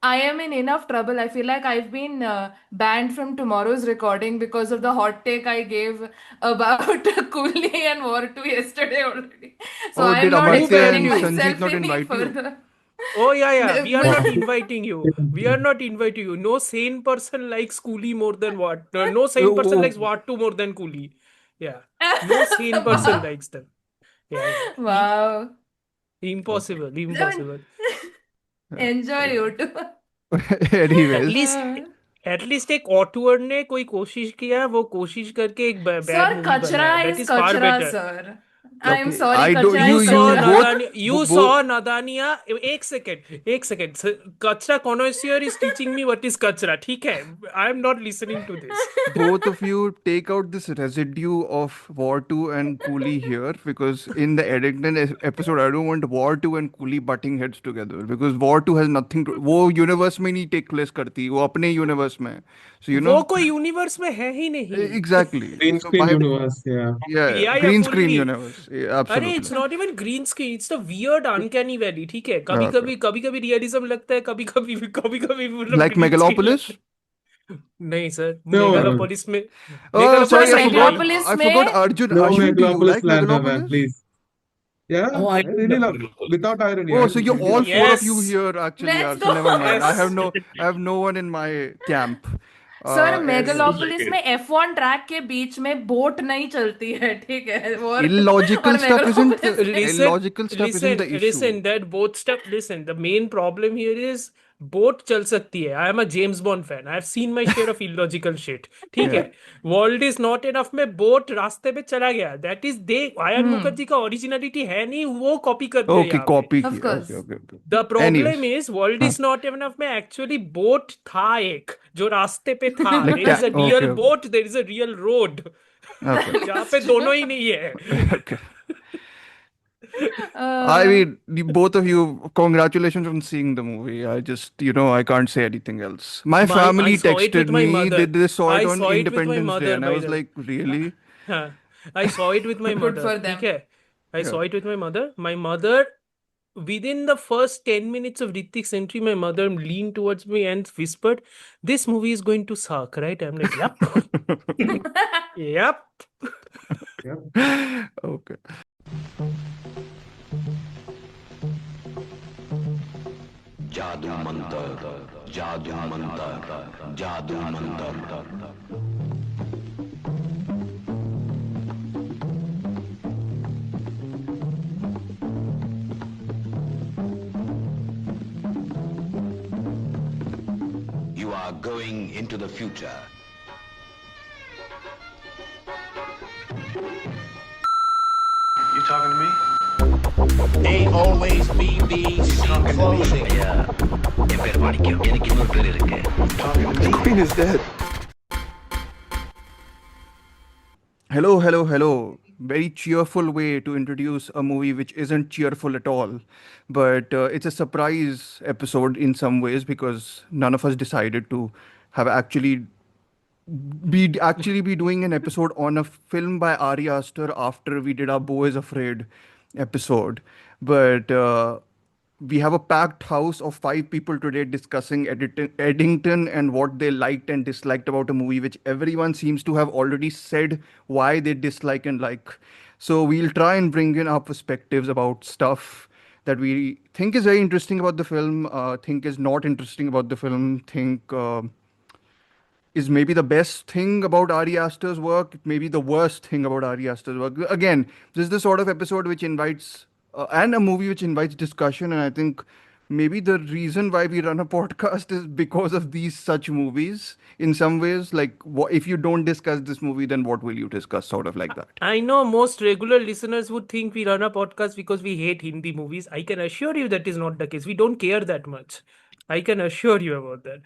I am in enough trouble. I feel like I've been banned from tomorrow's recording because of the hot take I gave about Cooley and War 2 yesterday already. So Oh, I did am not Who Amartya banned extending and you? Sanjeev myself not any invite you? further. Oh yeah, yeah. We are not But inviting you. We are not inviting you. No sane person likes Coolie more than what? No sane person Oh, likes what two more than Coolie. Yeah. No sane person likes them. Yeah, yeah. wow. okay. Impossible. I mean, Impossible. Yeah, enjoy yeah. you too. At Anyways, least at least एक ऑटवर्ड ने कोई कोशिश किया वो कोशिश करके एक bad Sir, movie बनाया kachra that is is far kachra, better sir. I am okay. sorry, I do kachra You is saw you kachra. Nadania. You both. saw Nadania. एक सेकेंड कचरा connoisseur is teaching me what is कचरा ठीक है I am not listening to this. Both of you take out this residue of War 2 and Cooley here, because in the Eddington episode I don't want War 2 and Cooley butting heads together, because War 2 has nothing to वो universe में नहीं take place करती, वो अपने universe में है. So you वो know कोई यूनिवर्स में है ही नहीं. exactly. Green So screen my universe, yeah. yeah, या green screen fully. universe. Yeah, अरे absolutely. It's not even green screen it's the weird uncanny valley ठीक है Okay. कभी कभी रियलिज्म लगता है कभी कभी मतलब Like ग्रीन स्क्रीन लगता Megalopolis? है. नहीं सर No, मेगालोपोलिस में Oh, Sir, sorry, megalopolis I I forgot. Like. Megalopolis I forgot में Arjun. no Ashwin, do you Megalopolis like slander, man, Megalopolis? please. Yeah, Oh, I I really love love, Megalopolis. without irony, Oh, I so you're really all love. four of you Yes. here actually are. let's So go. never mind. I have Yes. no, I have no one in my camp. Sir I Anyways, like megalopolis it. में F1 track के बीच में boat नहीं चलती है ठीक है illogical और stuff isn't megalopolis में Listen, illogical stuff isn't the issue. listen. That both stuff. Listen, the main problem here is boat चल सकती है. I am a James Bond fan. I have seen my share of illogical shit. ठीक है. Yeah. World is not enough में boat रास्ते पे चला गया. That is they. आयन हम्म मुखर्जी का originality है नहीं वो copy कर दिया Okay, यहाँ पे. copy ऑफ किया. Okay, course okay, okay. The problem Anyways, is world huh. is not enough में actually boat था एक जो रास्ते पे था. Like There is a okay, real okay, boat. There is a real road. okay, जहाँ पे दोनों ही नहीं है. okay. I mean, both of you, congratulations on seeing the movie. I just, I can't say anything else. My I family saw it texted with my me, mother. they saw it I on saw it with my Independence Day, mother, and I by was the way. like, really? Huh. I saw it with my good mother. For ठीक them है. I Yeah. saw it with my mother. My mother, within the first 10 minutes of Ritik's entry, my mother leaned towards me and whispered, "This movie is going to suck, right?" I'm like, "Yep, yep." Yep. Okay. जादू मंतर जादू मंतर जादू Mantar You are going into the future. You talking to me? They always be the scene closing. என் பேர் மாணிக்கம் எனக்கு இன்னொரு பேர் இருக்கு. Talking to me? Queen is dead. Hello, hello, hello. Very cheerful way to introduce a movie which isn't cheerful at all. But it's a surprise episode in some ways, because none of us decided to have actually be doing an episode on a film by Ari Aster after we did our Beau Is Afraid episode. But we have a packed house of five people today discussing Eddington and what they liked and disliked about a movie, which everyone seems to have already said why they dislike and like. So we'll try and bring in our perspectives about stuff that we think is very interesting about the film, think is not interesting about the film, think is maybe the best thing about Ari Aster's work, maybe the worst thing about Ari Aster's work. Again, this is the sort of episode which invites, and a movie which invites discussion. And I think maybe the reason why we run a podcast is because of these such movies. In some ways, like if you don't discuss this movie, then what will you discuss? Sort of like that. I know most regular listeners would think we run a podcast because we hate Hindi movies. I can assure you that is not the case. We don't care that much. I can assure you about that.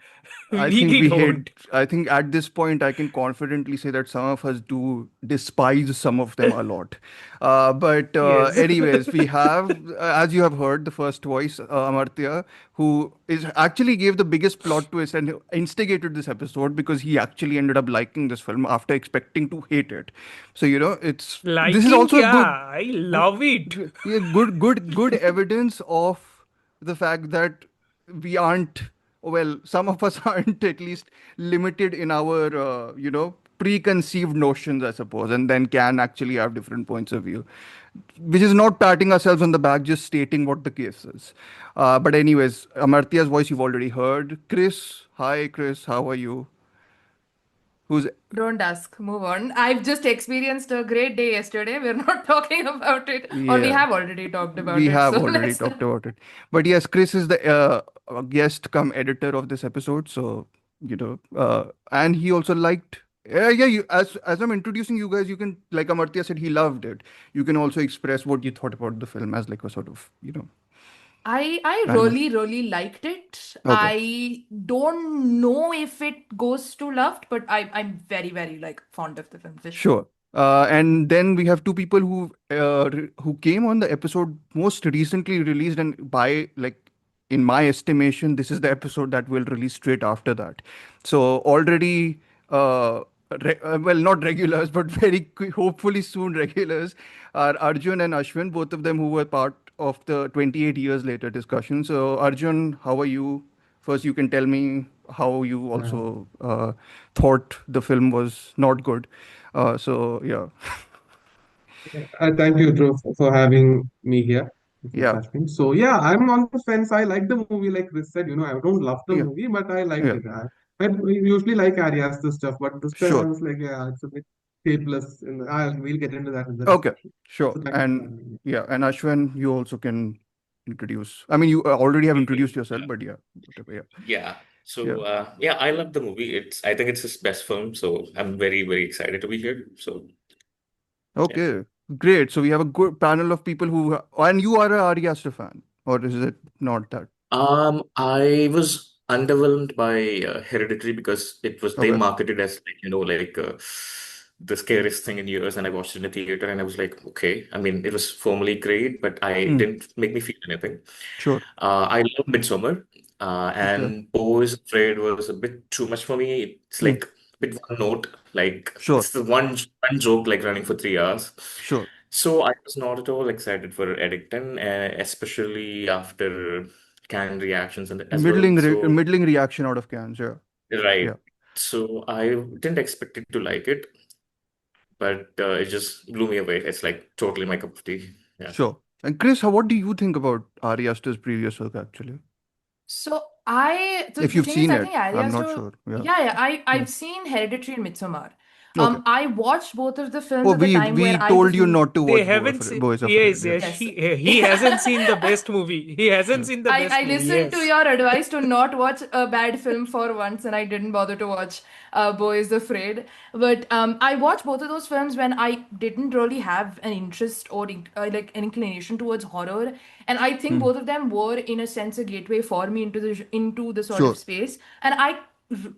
We I think really we don't. hate. I think at this point, I can confidently say that some of us do despise some of them a lot. But Yes. anyways, we have, as you have heard, the first voice, Amartya, who is actually gave the biggest plot twist and instigated this episode, because he actually ended up liking this film after expecting to hate it. So it's this is Liking also a kya? good, I good, love it. yeah, good evidence of the fact that we aren't well, some of us aren't at least limited in our, preconceived notions, I suppose, and then can actually have different points of view, which is not patting ourselves on the back, just stating what the case is. But anyways, Amartya's voice you've already heard. Chris, hi, Chris, how are you? Who's Don't ask. Move on. I've just experienced a great day yesterday. We're not talking about it, or we yeah. have already talked about We it. have So already let's talked not. about it. But yes, Chris is the guest come editor of this episode. So, and he also liked. Yeah, as I'm introducing you guys, you can, like Amartya said, he loved it. You can also express what you thought about the film as like a sort of, I I don't know. really liked it. Okay. I don't know if it goes to loved, but I'm very like fond of the film for sure. Sure. And then we have two people who came on the episode most recently released, and by like in my estimation, this is the episode that will release straight after that. So already, well, not regulars, but hopefully soon regulars are Arjun and Ashwin, both of them who were part of the 28 years later discussion. So Arjun, how are you? First, you can tell me how you Yeah. also thought the film was not good. So yeah, Thank you, Dhruv, for having me here. This is yeah, Ashwin. So yeah, I'm on the fence. I like the movie, like Chris said. I don't love the yeah, movie, but I liked yeah. it. I usually like Ari Aster stuff, but this time I Sure. was like, yeah, it's a bit shapeless. And we'll get into that in the Okay. discussion. Sure. So thank you for And having me. yeah, and Ashwin, you also can introduce. I mean, you already have introduced yourself, Yeah. but yeah, whatever. Yeah, Yeah. yeah. So yeah, I love the movie. I think it's his best film, so I'm very excited to be here. So yeah. Okay, great. So we have a good panel of people and you are a Ari Aster fan, or is it not that? I was underwhelmed by Hereditary because they Okay. marketed as like the scariest thing in years, and I watched it in the theater, and I was like, okay. I mean, it was formally great, but I Hmm. didn't make me feel anything. Sure. I love Midsommar, Okay. and Beau Is Afraid was a bit too much for me. It's Hmm. like a bit one note, like Sure. it's the one joke like running for 3 hours. Sure. So I was not at all excited for Eddington, especially after canned reactions and as well. So Middling reaction out of cans. Yeah. right, Yeah. so I didn't expect it to like it, but it just blew me away. It's like totally my cup of tea. Yeah. Sure. And Chris, what do you think about Ari Aster's previous work actually? So If the you've thing is, seen I it, think Ari I'm not Aster, sure. Yeah. yeah, Hmm. I've seen Hereditary and Midsommar. Okay. I watched both of the films Oh, at the time we where I told was you not to They watch haven't seen. Boy is Afraid. Yes, Yeah. yes. yes, He hasn't yeah. seen the best movie. He hasn't Yeah. seen the best I movie. listened to Yes. your advice to not watch a bad film for once, and I didn't bother to watch Beau Is Afraid. But I watched both of those films when I didn't really have an interest or like an inclination towards horror, and I think Hmm. both of them were, in a sense, a gateway for me into the sort of Sure. space. And I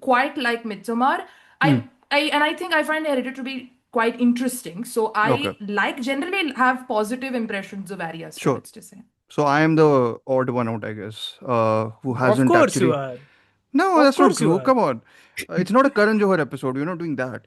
quite like Midsommar. Hmm. I think I find Hereditary to be quite interesting. So Okay. I generally have positive impressions of Ari Aster, Sure. let's just say. So I am the odd one out, I guess, who Of hasn't course you actually. are. No, Of that's not course you true. are. Come on. It's not a Karan Johar episode. We're not doing that.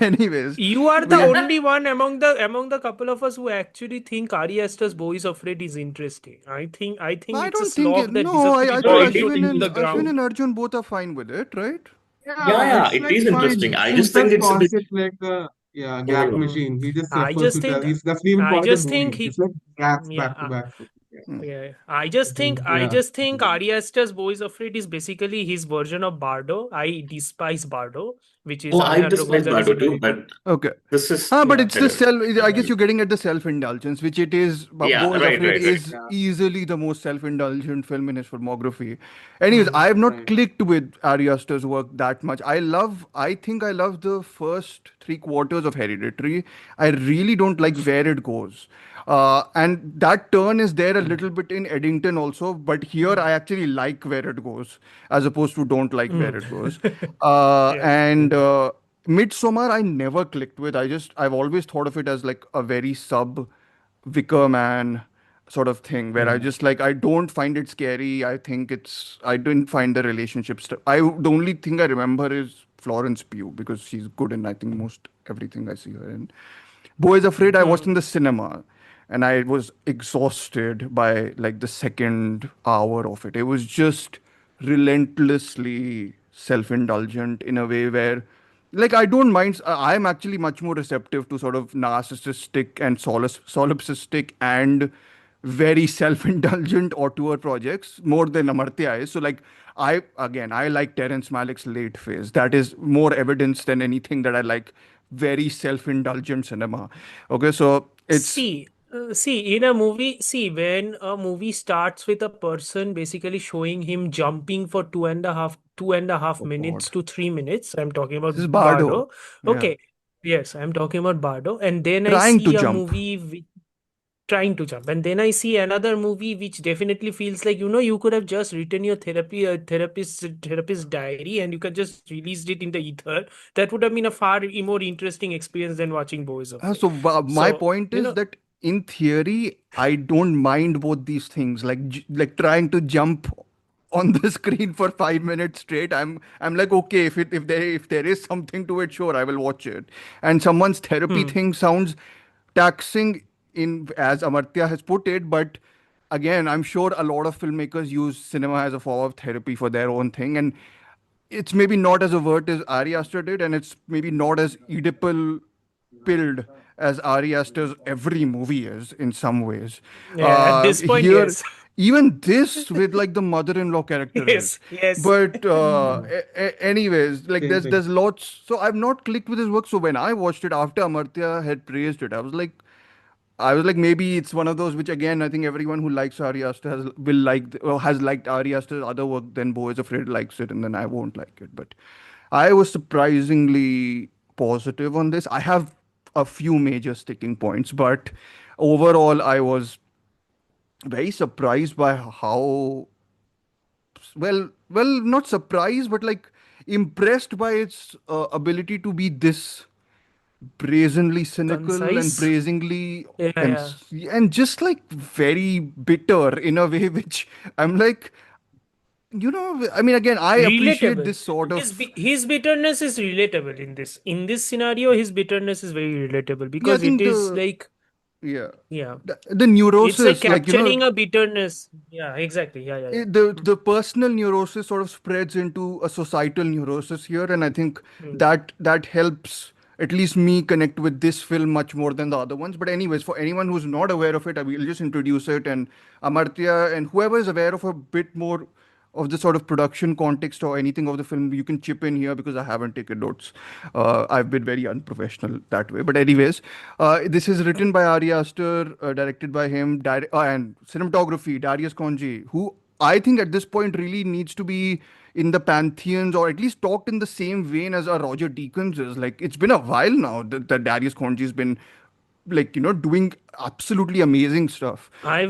Anyways, You are the we only one among the couple of us who actually think Ari Aster's Beau Is Afraid is interesting. I think I it's a don't think slog that no. deserves to be I No, think it burned is Ashwin into and the Ashwin ground. and Arjun both are fine with it, right? Yeah, Yeah, yeah, it's it like is interesting. fine. I just Simple think it's a bit concept like gag overload. machine. He just I refers just to it as think he doesn't even I call it a just think movie. It's he like gags yeah back to back. Yeah. Hmm. yeah. I just think I Yeah. just think Ari Aster's Beau Is Afraid is basically his version of Bardo. I despise Bardo, which is Oh, I Alejandro despise Gonzalez Bardo too, Inarritu. but Okay. this is But Yeah. it's the better. I guess you're getting at the self-indulgence, which it is. Yeah, Beau is right, Afraid right, right. is Yeah. easily the most self-indulgent film in his filmography. Anyways, Hmm. I have not Right. clicked with Ari Aster's work that much. I think I love the first three quarters of Hereditary. I really don't like where it goes. And that turn is there a little bit in Eddington also, but here I actually like where it goes as opposed to don't like Hmm. where it goes. Yeah. And Midsommar, I never clicked with. I've always thought of it as like a very sub Wicker Man sort of thing where I Yeah. just like, I don't find it scary. I didn't find the relationship stuff. The only thing I remember is Florence Pugh because she's good in, I think, most everything I see her in. Beau is Afraid, I watched Hmm. in the cinema and I was exhausted by like the second hour of it. It was just relentlessly self-indulgent in a way where, like, I don't mind. I'm actually much more receptive to sort of narcissistic and solipsistic and very self-indulgent auteur projects more than Amartya is. So, like, I like Terrence Malick's late phase. That is more evidence than anything that I like very self-indulgent cinema. Okay, so it's See, in a movie, see, when a movie starts with a person basically showing him jumping for two and a half oh minutes god, to 3 minutes, I'm talking this about is Bardo. Bardo. Yeah, Okay, yes, I'm talking about Bardo. And then I trying to see a jump. movie trying to jump, and then I see another movie which definitely feels like, you could have just written your therapist diary and you could just released it in the ether. That would have been a far more interesting experience than watching Bo Is Afraid. My So, point is that in theory, I don't mind both these things. Like like trying to jump on the screen for 5 minutes straight. I'm like, okay, if there is something to it, sure, I will watch it. And someone's therapy hmm. thing sounds taxing in as Amartya has put it, but again, I'm sure a lot of filmmakers use cinema as a form of therapy for their own thing, and it's maybe not as overt as Ari Aster did, and it's maybe not as Oedipal pilled as Ari Aster's every movie is in some ways. Yeah, at this point, Here, yes. even this with like the mother-in-law character is. Yes, yes. But Yeah, anyways, like same thing. there's lots. So I've not clicked with his work. So when I watched it after Amartya had praised it, I was like, maybe it's one of those which, again, I think everyone who likes Ari Aster will like or has liked Ari Aster's other work, then Beau Is Afraid likes it, and then I won't like it. But I was surprisingly positive on this. I have a few major sticking points, but overall, I was very surprised by how not surprised, but like impressed by its ability to be this brazenly cynical and Concise. brazenly Yeah, yeah. and just like very bitter in a way which I'm like, I mean, again, I appreciate Relatable. this sort of. His bitterness is relatable in this. In this scenario, his bitterness is very relatable Yeah, I because it think is the like, yeah yeah, the it's like neurosis, like, capturing a bitterness. Yeah, exactly. Yeah, yeah, yeah. the personal neurosis sort of spreads into a societal neurosis here, and I think Hmm. that helps at least me connect with this film much more than the other ones. But anyways, for anyone who's not aware of it, I will just introduce it, and Amartya and whoever is aware of a bit more of the sort of production context or anything of the film, you can chip in here because I haven't taken notes. I've been very unprofessional that way. But anyways, this is written by Ari Aster, directed by him, and cinematography, Darius Konji, who I think at this point really needs to be in the pantheons or at least talked in the same vein as Roger Deakins is. Like, it's been a while now that Darius Konji's been, like, doing absolutely amazing stuff. So I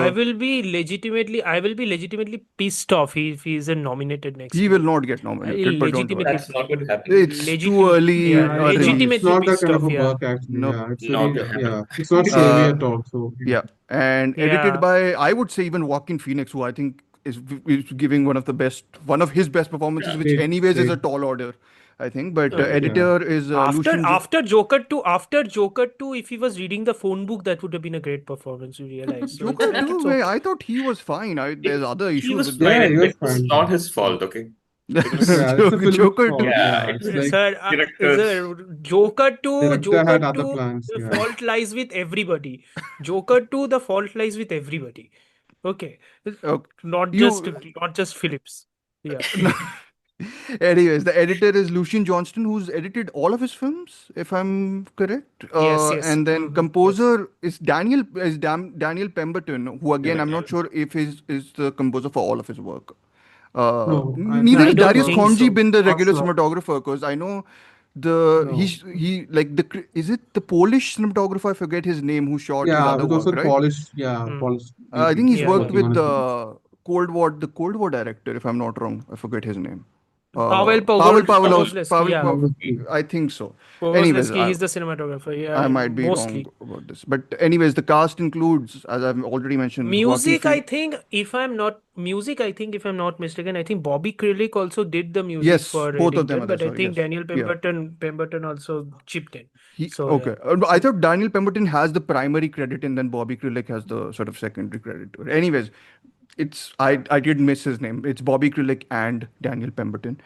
will be legitimately pissed off if he isn't nominated next he will year. not get I nominated, but don't worry. legitimately, That's not going to happen. It's too early yeah, Yeah, it's release. legitimately not that pissed kind of off. a Yeah, work actually. Nope. Yeah, it's Not very, going to yeah, happen. it's not slavey Uh, at all. So yeah, and edited yeah. by, I would say, even Joaquin Phoenix, who I think is giving one of his best performances, Yeah. which same, anyways is a same. tall order, I think. But Okay. Yeah, editor is After Lucian. after Joker 2, if he was reading the phone book, that would have been a great performance, you realize. So it's Joker like it's 2, okay. I thought he was fine. There's other He issues was with the fine. yeah, he was It was fine. not his fault, okay? It was, Yeah, it's a film's Joker fault. 2. yeah, Yeah, it it's was like Sir, directors. director had other plans. The Yeah. fault lies with everybody. Joker 2, the fault lies with everybody. Okay. Okay. Not just You not just Phillips. Yeah. Anyways, the editor is Lucian Johnston, who's edited all of his films, if I'm correct. Yes, yes. And then Yes. composer is Daniel Pemberton, who again I'm not sure if is the composer for all of his work. No, I Neither think I is don't Darius think Konji so. been the Scott's regular not. cinematographer, because I know No. he like is it the Polish cinematographer? I forget his name, who shot his Yeah, other it's also work, right? Polish. Yeah, Hmm. Polish I DP think he's Yeah, worked yeah. working on with his films. The Cold War director, if I'm not wrong. I forget his name. Pavel Pavel Pawlowski. Pavel, Yeah. I think so. Anyways, Pawlowski, he's the cinematographer. Yeah, I yeah. might be wrong Mostly. about this, but anyways, the cast includes, as I've already mentioned, Joaquin Music, I Phoenix. think, if I'm not mistaken, I think Bobby Krilik also did the music Yes, for both of them Eddington, are there. but I Sorry, think yes, Daniel yeah. Pemberton also chipped in. He So yeah. okay. I thought Daniel Pemberton has the primary credit, and then Bobby Krilik has the sort of secondary credit to it. Anyways, I did miss his name. It's Bobby Krilic and Daniel Pemberton.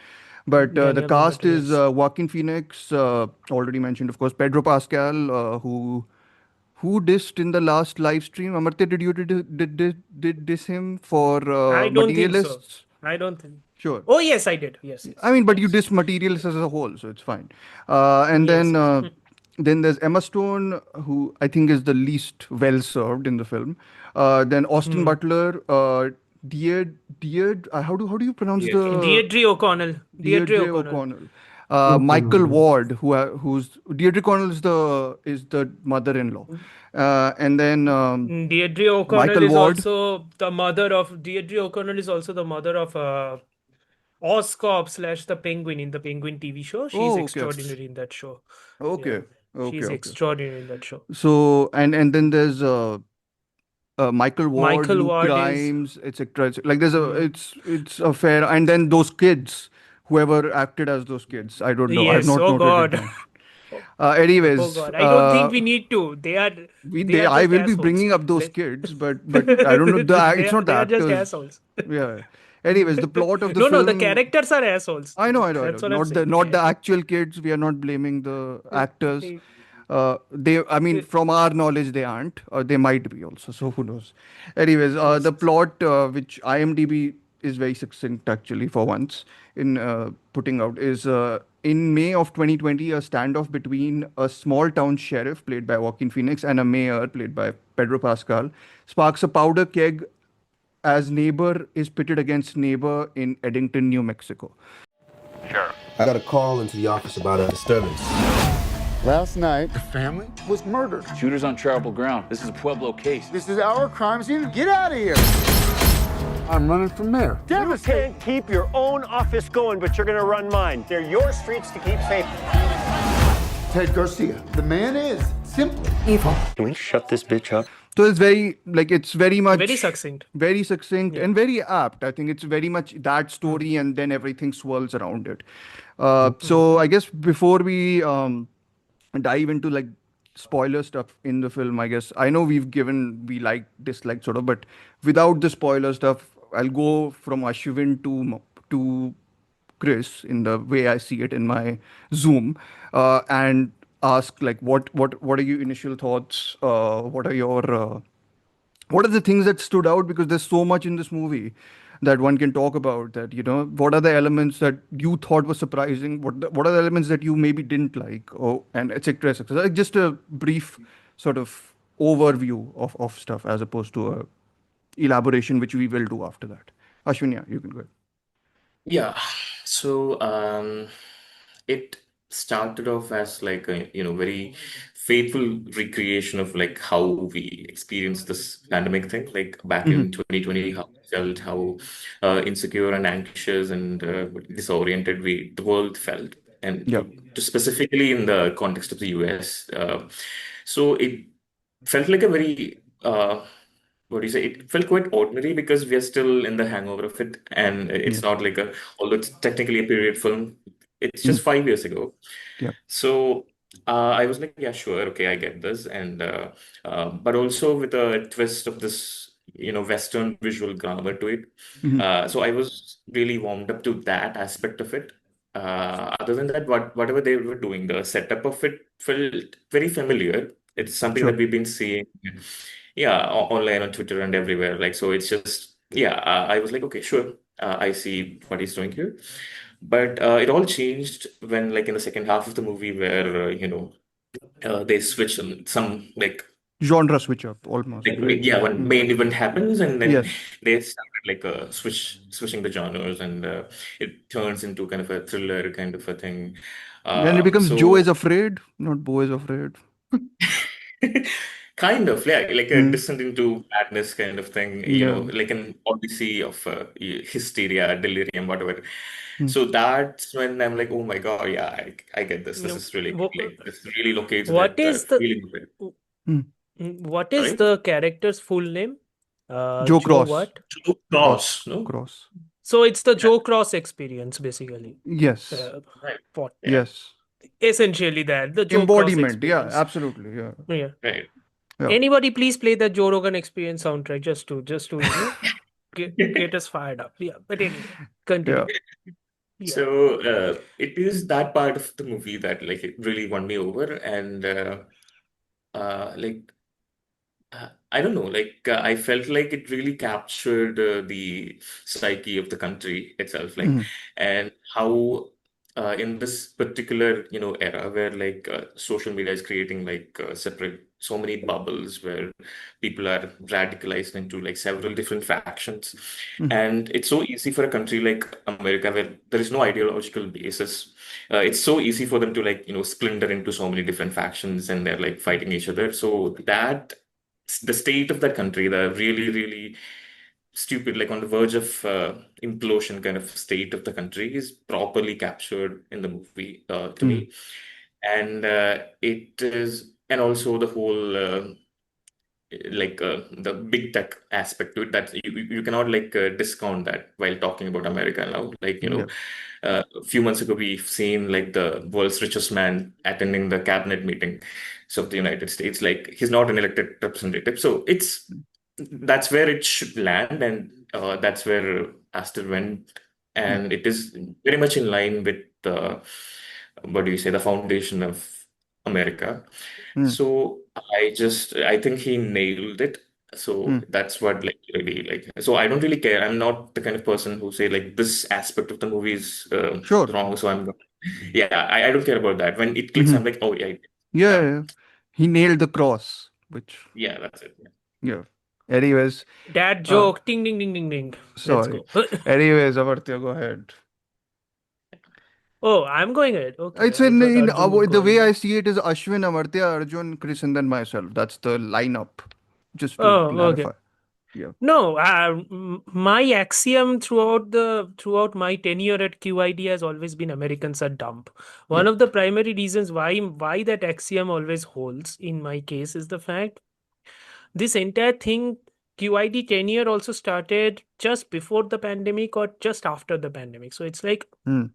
But the Daniel cast Pemberton, is yes. Joaquin Phoenix, already mentioned, of course, Pedro Pascal, who dissed in the last live stream. Amartya, did diss him for I don't think so. materialists? I don't think. Sure. Oh yes, I did. Yes, I yes, mean, but you yes, diss materialists as a whole, so it's fine. And yes, then yes. then there's Emma Stone, who I think is the least well served in the film. Then Austin Hmm. Butler, how do you pronounce Yeah. the Deirdre O'Connell. Deirdre Deirdre O'Connell. O'Connell? Michael Ward, who's Deirdre O'Connell is the mother-in-law, and then Deirdre O'Connell Michael is Ward. also the mother of Deirdre O'Connell is also the mother of Oscorp / the Penguin in the Penguin TV show. She's Oh, okay, extraordinary in that show. Yeah, okay, okay, she's okay. extraordinary in that show. So and then there's Michael Ward, Michael Luke Ward is Grimes, etc. Like there's a hmm, it's a fair, and then those kids, whoever acted as those kids, I don't know. I've yes. not Oh noted it God. down. Oh, oh Anyways, God. I don't think we need to. They are I just will be assholes. bringing up those Let- kids, but I don't know it's not the they are just actors. assholes. Yeah. Anyways, the plot of the No, the film. characters are assholes. I know. That's what I'm Not the saying. not Yeah. the actual kids. We are not blaming the actors. Eh, I mean, eh, from our knowledge, they aren't, or they might be also. So who knows? Anyways, Yes, the yes. plot, which IMDb is very succinct actually for once in putting out, is in May of 2020, a standoff between a small town sheriff played by Joaquin Phoenix and a mayor played by Pedro Pascal sparks a powder keg as neighbor is pitted against neighbor in Eddington, New Mexico. I got a call into the office about a disturbance. Last night, the family was murdered. Shooters on travelable ground. This is a Pueblo case. This is our crime scene. Get out of here. I'm running for mayor. You can't keep your own office going, but you're going to run mine. They're your streets to keep safe. Ted Garcia. The man is simply Evil. Can we shut this bitch up? So it's very much Very succinct. very succinct Yeah. and very apt. I think it's very much that story, and then everything swirls around it. So I guess before we dive into like spoiler stuff in the film, I guess I know we like dislike sort of, but without the spoiler stuff, I'll go from Ashwin to Chris in the way I see it in my Zoom, and ask like what are your initial thoughts? What are the things that stood out, because there's so much in this movie that one can talk about, that what are the elements that you thought were surprising, what are the elements that you maybe didn't like, and etc etc, like just a brief sort of overview of stuff as opposed to a elaboration, which we will do after that. Ashwin, yeah, you can go ahead. Yeah. So it started off as like a very faithful recreation of like how we experienced this pandemic thing, like back in 2020, how we felt, how insecure and anxious and disoriented the world felt, and Yeah, specifically in the context of the US. So it felt like a very what do you say? It felt quite ordinary because we are still in the hangover of it, and yeah, it's not like although it's technically a period film, it's mm, just 5 years ago. yeah, So I was like, yeah, sure, okay, I get this, and but also with a twist of this, Western visual grammar to it. mhm, So I was really warmed up to that aspect of it. Other than that, whatever they were doing, the setup of it felt very familiar. It's something that sure, we've been seeing, yeah, online on Twitter and everywhere. Like, so it's just, yeah, I was like, okay, sure, I see what he's doing here. But it all changed when, like, in the second half of the movie, where they switch some genre switch up almost, right? yeah, one Mm. main event happens, and then Yes, they started like switching the genres, and it turns into kind of a thriller kind of a thing. then it becomes Joe is So afraid, not Beau is afraid. kind of, yeah, like a Mm. descent into madness kind of thing, Yeah. like an odyssey of hysteria, delirium, whatever. Mm. So that's when I'm like, oh my God, yeah, I get this. You This know, is really wha- like this really locates what that is the feeling of it. Mm. what is Sorry? the character's full name? Joe Joe Cross. what? Joe Cross, no? Cross. So it's the Joe Cross experience, basically. Yes. Right. What Yeah. Yes. essentially that the Joe Cross Embodiment. Yeah, experience. absolutely. Yeah. Yeah. Right. Yeah. Anybody please play the Joe Rogan Experience soundtrack just to get us fired up. Yeah, but anyway, Yeah. continue. Yeah. So it is that part of the movie that like it really won me over, and like I don't know, like I felt like it really captured the psyche of the country itself, like, Mhm. and how in this particular, era where like social media is creating like separate so many bubbles where people are radicalized into like several different factions, Mhm. and it's so easy for a country like America where there is no ideological basis. It's so easy for them to like splinter into so many different factions and they're like fighting each other. So that the state of that country, the really, really stupid, like on the verge of implosion kind of state of the country, is properly captured in the movie to Mhm. me. And it is, and also the whole like the big tech aspect to it that you cannot like discount that while talking about America now. Like, Yeah. a few months ago, we've seen like the world's richest man attending the cabinet meeting of the United States. Like he's not an elected representative. So that's where it should land. And that's where Astor went. Mhm. And it is very much in line with what do you say, the foundation of America. Mhm. So I think he nailed it. So Mhm. that's what like really like. So I don't really care. I'm not the kind of person who say like this aspect of the movie is Sure. wrong. So yeah, I don't care about that. When it clicks, I'm Mhm. like, oh yeah, Yeah, yeah, done. yeah. He nailed the cross, which, Yeah, that's it. yeah. Anyways, Dad uh, joke. Ding, ding, ding, ding, ding. Let's sorry. go. Anyways, Amartya, go ahead. Oh, I'm going ahead. Okay, It's I thought in Arjun was the way going. I see it is Ashwin, Amartya, Arjun, Chris, and then myself. That's the lineup. Just to Oh, okay. clarify. Yeah. No, my axiom throughout my tenure at QID has always been Americans are dumb. Yeah. One of the primary reasons why that axiom always holds in my case is the fact this entire thing, QID tenure also started just before the pandemic or just after the pandemic. So it's like Hmm.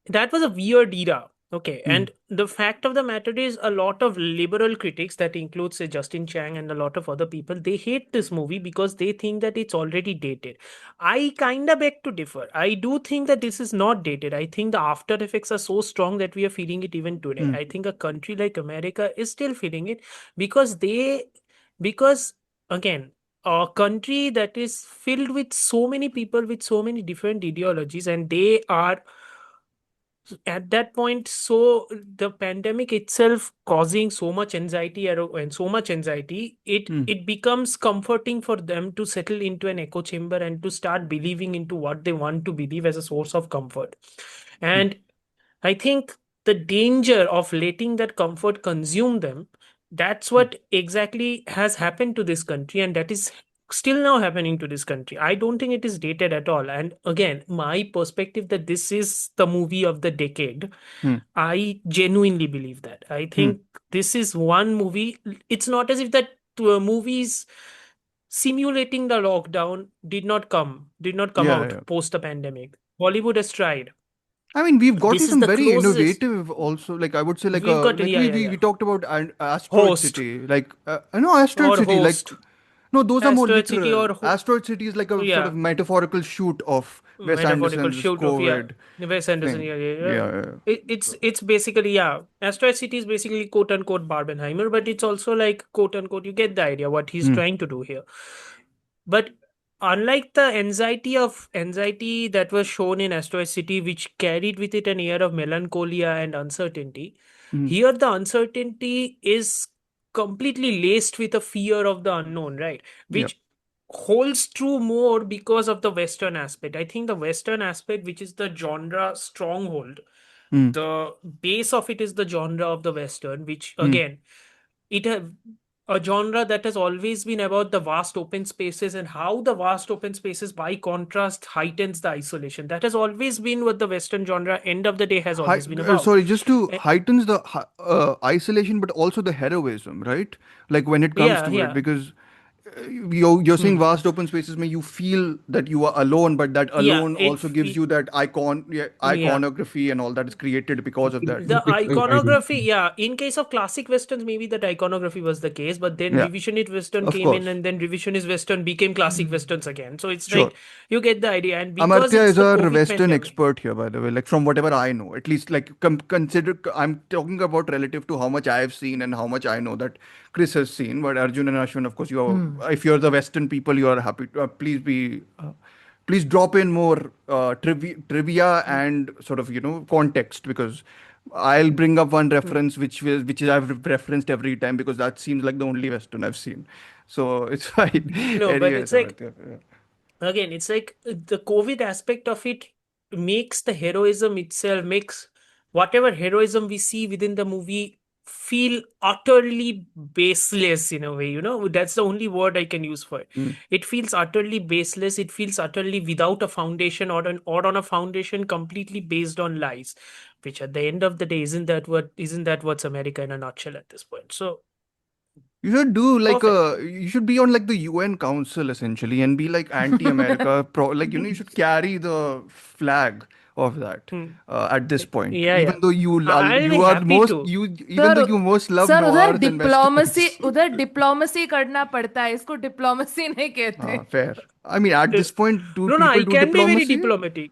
that was a weird era. Okay, Hmm. and the fact of the matter is, a lot of liberal critics, that includes say Justin Chang and a lot of other people, they hate this movie because they think that it's already dated. I kind of beg to differ. I do think that this is not dated. I think the after effects are so strong that we are feeling it even today. Hmm. I think a country like America is still feeling it because because again, a country that is filled with so many people with so many different ideologies, and they are at that point, so the pandemic itself causing so much anxiety and so much anxiety, it Hmm. it becomes comforting for them to settle into an echo chamber and to start believing into what they want to believe as a source of comfort. Hmm. And I think the danger of letting that comfort consume them, that's Hmm. what exactly has happened to this country, and that is still now happening to this country. I don't think it is dated at all. And again, my perspective that this is the movie of the decade, Hmm. I genuinely believe that. I Hmm. think this is one movie. It's not as if that movies simulating the lockdown did not come Yeah, out yeah. post the pandemic. Bollywood has tried. I mean, we've gotten This is some the very closest innovative also. Like I would say, we've got. like Yeah, yeah, we yeah. talked about Asteroid Host City. Like no, Asteroid or City. Like host, no, those are more asteroid city literal. or Asteroid City is like a sort yeah, of metaphorical shoot of Wes metaphorical Anderson's shoot of, yeah, COVID Wes Anderson. thing. Yeah, yeah, yeah. Yeah, yeah. It's basically, yeah. Asteroid City is basically quote unquote Barbenheimer, but it's also like quote unquote. You get the idea what he's Hmm. trying to do here. But unlike the anxiety that was shown in Asteroid City, which carried with it an air of melancholia and uncertainty, Hmm. here the uncertainty is completely laced with a fear of the unknown, right? Yeah. Which holds true more because of the Western aspect. I think the Western aspect, which is the genre stronghold, Hmm. the base of it is the genre of the Western, which Hmm. again, it have a genre that has always been about the vast open spaces and how the vast open spaces by contrast heightens the isolation. That has always been what the Western genre end of the day has always been about. Sorry, just to Eh, heightens the isolation, but also the heroism, right? Like when it comes yeah, to it, yeah. because you're saying vast open spaces where you feel that you are alone, but that Yeah, alone also gives you that yeah. iconography and all that is created because of that. The I do. iconography, yeah. In case of classic westerns, maybe that iconography was the case, but then Yeah, revisionist western of came in, course. and then revisionist western became classic westerns again. So it's Sure. like you get the idea, and because Amartya it's is the our COVID Western pandemic. expert here, by the way. Like from whatever I know, at least like consider. I'm talking about relative to how much I've seen and how much I know that Chris has seen. But Arjun and Ashwin, of course, you are. If you're the Western people, you are happy. Please be. Please drop in more trivia and sort of context, because I'll bring up one reference which I've referenced every time because that seems like the only Western I've seen. So it's fine. No, but Anyways, it's like, Amartya, yeah. again, it's like the COVID aspect of it makes the heroism itself, makes whatever heroism we see within the movie feel utterly baseless in a way. That's the only word I can use for it. Mm. It feels utterly baseless. It feels utterly without a foundation, or on a foundation completely based on lies, which at the end of the day isn't that what's America in a nutshell at this point. So You should do like perfect. you should be on like the UN Council essentially and be like anti-America like you should carry the flag of that Hmm. at this point. Yeah, yeah. Even though I'll be you are happy most to. you even though sir you most love sir noirs and westerns. उधर diplomacy करना पड़ता है, इसको diplomacy नहीं कहते. Fair. I mean, at Uh, this point, do No, no, people I do can be very diplomacy? diplomatic.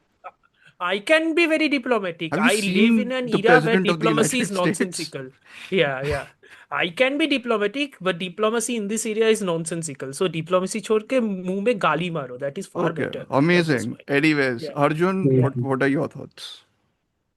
I can be very diplomatic. Have you I live in seen an the era where president of the diplomacy is United States? nonsensical. Yeah, yeah. I can be diplomatic, but diplomacy in this area is nonsensical. So diplomacy छोड़ के मुंह में गाली मारो. That is far Okay, better at this amazing. point. Anyways, Yeah, Arjun, yeah. what are your thoughts?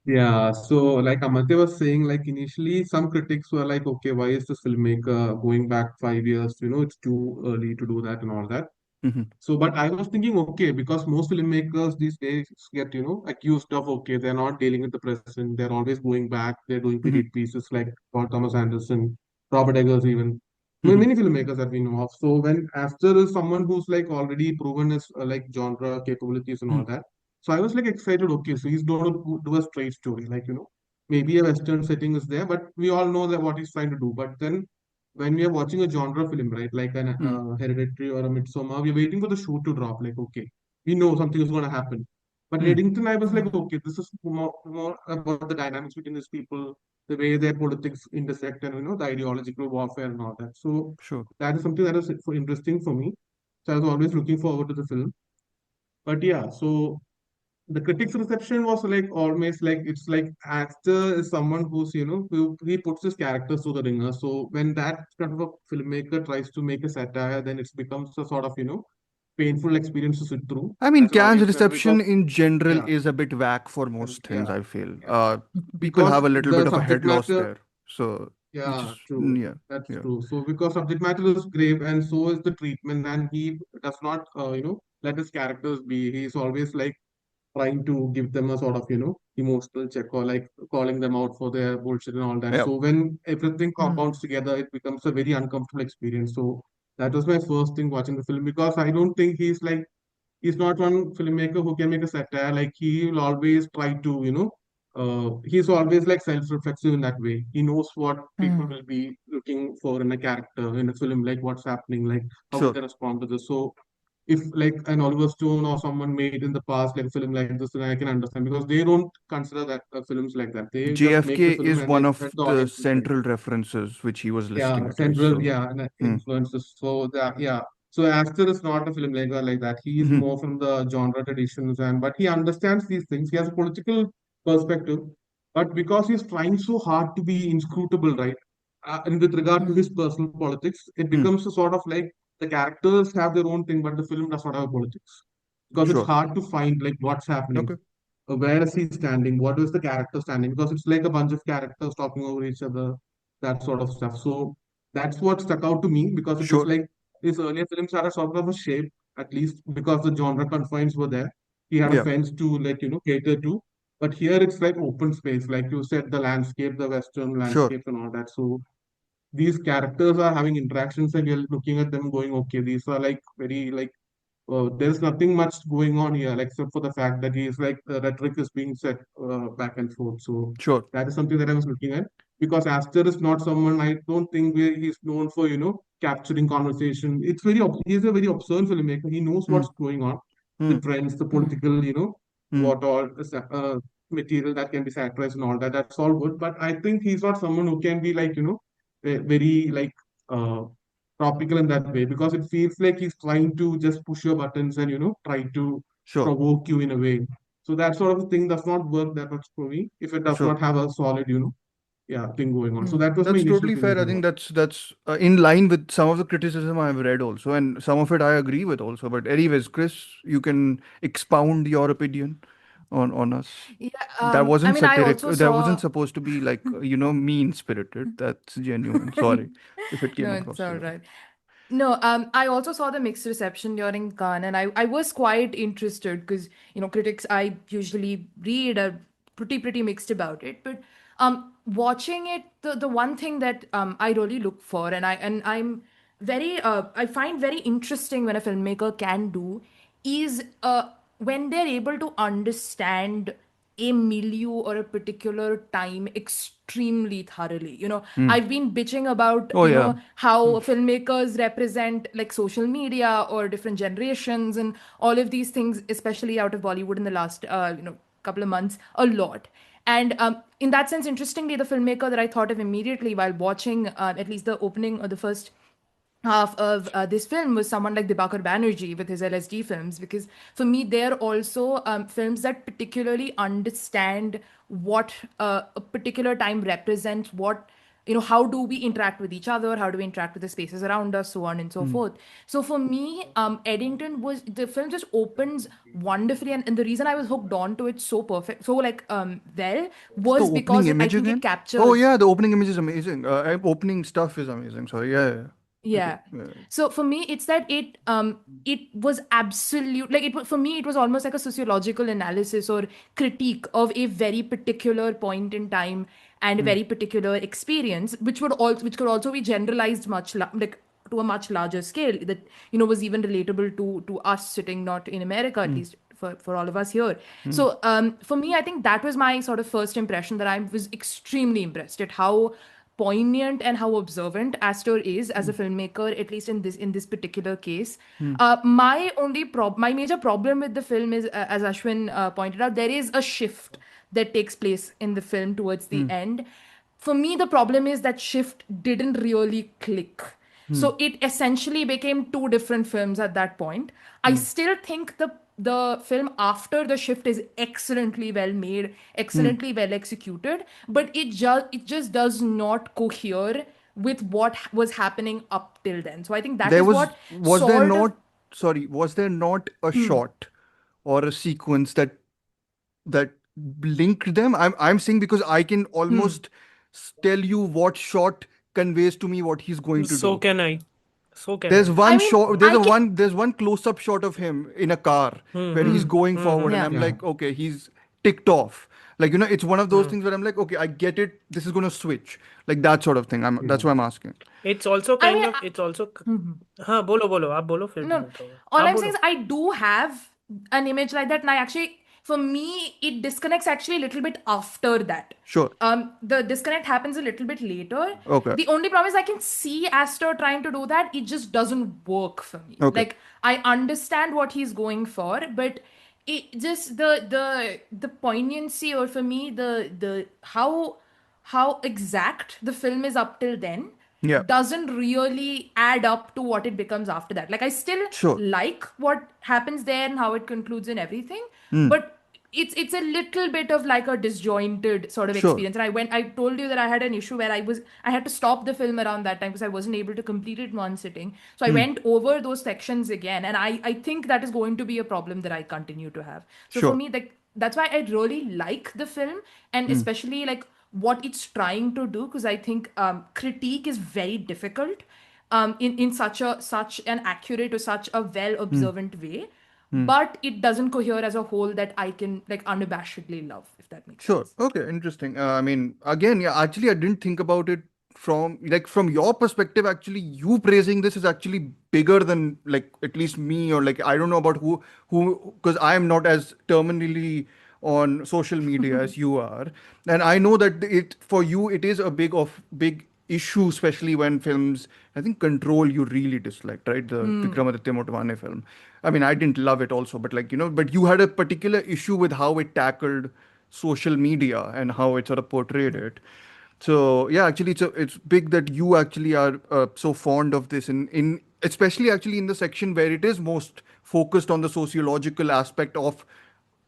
Yeah, so like Amartya was saying, like initially some critics were like, okay, why is this filmmaker going back 5 years? It's too early to do that and all that. Mhm, So, but I was thinking, okay, because most filmmakers these days get, accused of, okay, they're not dealing with the present, they're always going back, they're doing mhm, period pieces like Paul Thomas Anderson, Robert Eggers even. mhm, Many filmmakers that we know of. So when after is someone who's like already proven his like genre capabilities and all mhm, that. So I was like excited, okay, so he's going to do a straight story, like, maybe a Western setting is there, but we all know that what he's trying to do. But then when we are watching a genre film, right, like an mhm, Hereditary or a Midsommar, we're waiting for the shoe to drop. Like, okay, we know something is going to happen. But mhm. Eddington, I was like, okay, this is more about the dynamics between these people, the way their politics intersect, and the ideological warfare and all that. So Sure. that is something that is interesting for me. So I was always looking forward to the film. But yeah, so the critics reception was like almost like it's like actor is someone who's who he puts his characters through the ringer. So when that kind of a filmmaker tries to make a satire, then it becomes a sort of painful experience to sit through I mean, as an Cannes audience member reception because in general yeah, is a bit whack for and most things, yeah, I feel. yeah, People because have a little the bit of a head subject loss matter. there. So, which Yeah, is, true. yeah, That's yeah. true. So because subject matter is grave and so is the treatment, and he does not let his characters be. He's always like trying to give them a sort of, emotional check or like calling them out for their bullshit and all that. Yeah, So when everything compounds together, it becomes a very uncomfortable experience. So that was my first thing watching the film because I don't think he's not one filmmaker who can make a satire. Like he will always try to, he's always like self-reflexive in that way. He knows what people will be looking for in a character in a film, like what's happening, like how will sure. they respond to this. So if like an Oliver Stone or someone made in the past like a film like this, then I can understand because they don't consider that films like that. They just make JFK the film is and they one let of the the audience decide. central references which he was listing Yeah, at least. central, So, yeah, and hmm. influences. So that, yeah. So Aster is not a filmmaker like that. He is Mhm, more from the genre traditions, and but he understands these things. He has a political perspective, but because he's trying so hard to be inscrutable, right? And with regard to his personal politics, it hmm. becomes a sort of like the characters have their own thing, but the film does not have a politics because it's Sure. hard to find like what's happening. Okay. Where is he standing? What is the character standing? Because it's like a bunch of characters talking over each other, that sort of stuff. So that's what stuck out to me because it was Sure. like his earlier films had a sort of a shape, at least because the genre confines were there. He had a Yeah. fence to like, cater to. But here it's like open space, like you said, the landscape, the Western Sure. landscape and all that. So these characters are having interactions and you're looking at them going, okay, these are like very like there's nothing much going on here, like, except for the fact that he is like the rhetoric is being set back and forth. So Sure. that is something that I was looking at because Aster is not someone I don't think he's known for, capturing conversation. He's a very observant filmmaker. He knows Hmm. what's going on, the Hmm. trends, the political, Hmm. what all material that can be satirized and all that. That's all good. But I think he's not someone who can be like, very like uh, topical in that way, because it feels like he's trying to just push your buttons and, try to Sure. provoke you in a way. So that sort of thing does not work that much for me if it does Sure. not have a solid, yeah, thing going on. So that was my That's initial totally fair. feeling I about think that's in line with some of the criticism I've read also, and some of it I agree with also. But anyways, Chris, you can expound your opinion on us. Yeah, That I wasn't mean, I satiric. also That wasn't saw. supposed to be like mean spirited. That's genuine. Sorry if it came No, it's across the all way. right. No, I also saw the mixed reception during Cannes, and I was quite interested because critics I usually read are pretty mixed about it. But watching it, the one thing that I really look for, and I'm very I find very interesting when a filmmaker can do is when they're able to understand a milieu or a particular time extremely thoroughly. Hmm. I've been bitching about, Oh yeah. how filmmakers represent like social media or different generations and all of these things, especially out of Bollywood in the last, couple of months, a lot. And in that sense, interestingly, the filmmaker that I thought of immediately while watching at least the opening or the first half of this film was someone like Dibakar Banerjee with his LSD films, because for me they're also films that particularly understand what a particular time represents, what how do we interact with each other, how do we interact with the spaces around us, so on and so Hmm. forth. So for me, Eddington was the film just opens wonderfully, and the reason I was hooked on to it so perfect, so like well, What's the was opening because I image think it again? Oh captures. yeah, the opening image is amazing. Opening stuff is amazing. Sorry. Yeah. Yeah. Okay. Yeah. Yeah. So for me, it's that it was absolute, like for me it was almost like a sociological analysis or critique of a very particular point in time and a Hmm. very particular experience, which could also be generalized like to a much larger scale, that was even relatable to us sitting not in America, at Hmm. least for all of us here. Hmm. So for me, I think that was my sort of first impression, that I was extremely impressed at how poignant and how observant Astor is as a filmmaker, at least in this particular case. Hmm. My major problem with the film is, as Ashwin pointed out, there is a shift that takes place in the film towards the Hmm. end. For me, the problem is that shift didn't really click. Hmm. So it essentially became two different films at that point. I Hmm. still think the film after the shift is excellently well made, Hmm. excellently well executed, but it just does not cohere with what was happening up till then. So I think that There is was what was there sort of. not sorry, was there not a shot or a sequence that linked them? I'm saying because I can almost tell you what shot conveys to me what he's going to So do. can I. So can There's I. I one mean, shot, I can. there's one close-up shot of him in a car Hmm, where hmm, he's Hmm. going hmm, forward, hmm, and Yeah. I'm yeah. like, okay, he's ticked off. Like, it's one of those hmm. things where I'm like, okay, I get it. This is gonna switch. Like that sort of thing. Yeah. That's why I'm asking. It's also I kind mean, of, it's also, Mhm. हाँ बोलो बोलो आप बोलो फिर मैं No, बताऊंगा all आप I'm saying बोलो. is I do have an image like that, and for me, it disconnects actually a little bit after that. Sure. The disconnect happens a little bit later. Okay. The only problem is I can see Astor trying to do that. It just doesn't work for me. Okay. Like I understand what he's going for, but it just the poignancy, or for me the how exact the film is up till then Yeah. doesn't really add up to what it becomes after that. Like I still Sure. like what happens there and how it concludes and everything, Hmm. but it's a little bit of like a disjointed sort of Sure. experience. And I told you that I had an issue where I had to stop the film around that time because I wasn't able to complete it in one sitting. So I Hmm. went over those sections again, and I think that is going to be a problem that I continue to have. So for Sure. me, like that's why I really like the film, and Hmm. especially like what it's trying to do, because I think critique is very difficult in such an accurate or such a well Hmm. observant way, Hmm. but it doesn't cohere as a whole that I can like unabashedly love, if that makes Sure. sense. Okay. Interesting. I mean, again, yeah. Actually, I didn't think about it from your perspective. Actually, you praising this is actually bigger than like at least me, or like I don't know about who because I am not as terminally on social media as you are, and I know that it for you it is a big issue, especially when films, I think Control you really disliked, right? The Vikramaditya Motwane film. I mean, I didn't love it also, but like, but you had a particular issue with how it tackled social media and how it sort of portrayed it. So yeah, actually, it's big that you actually are so fond of this in especially actually in the section where it is most focused on the sociological aspect of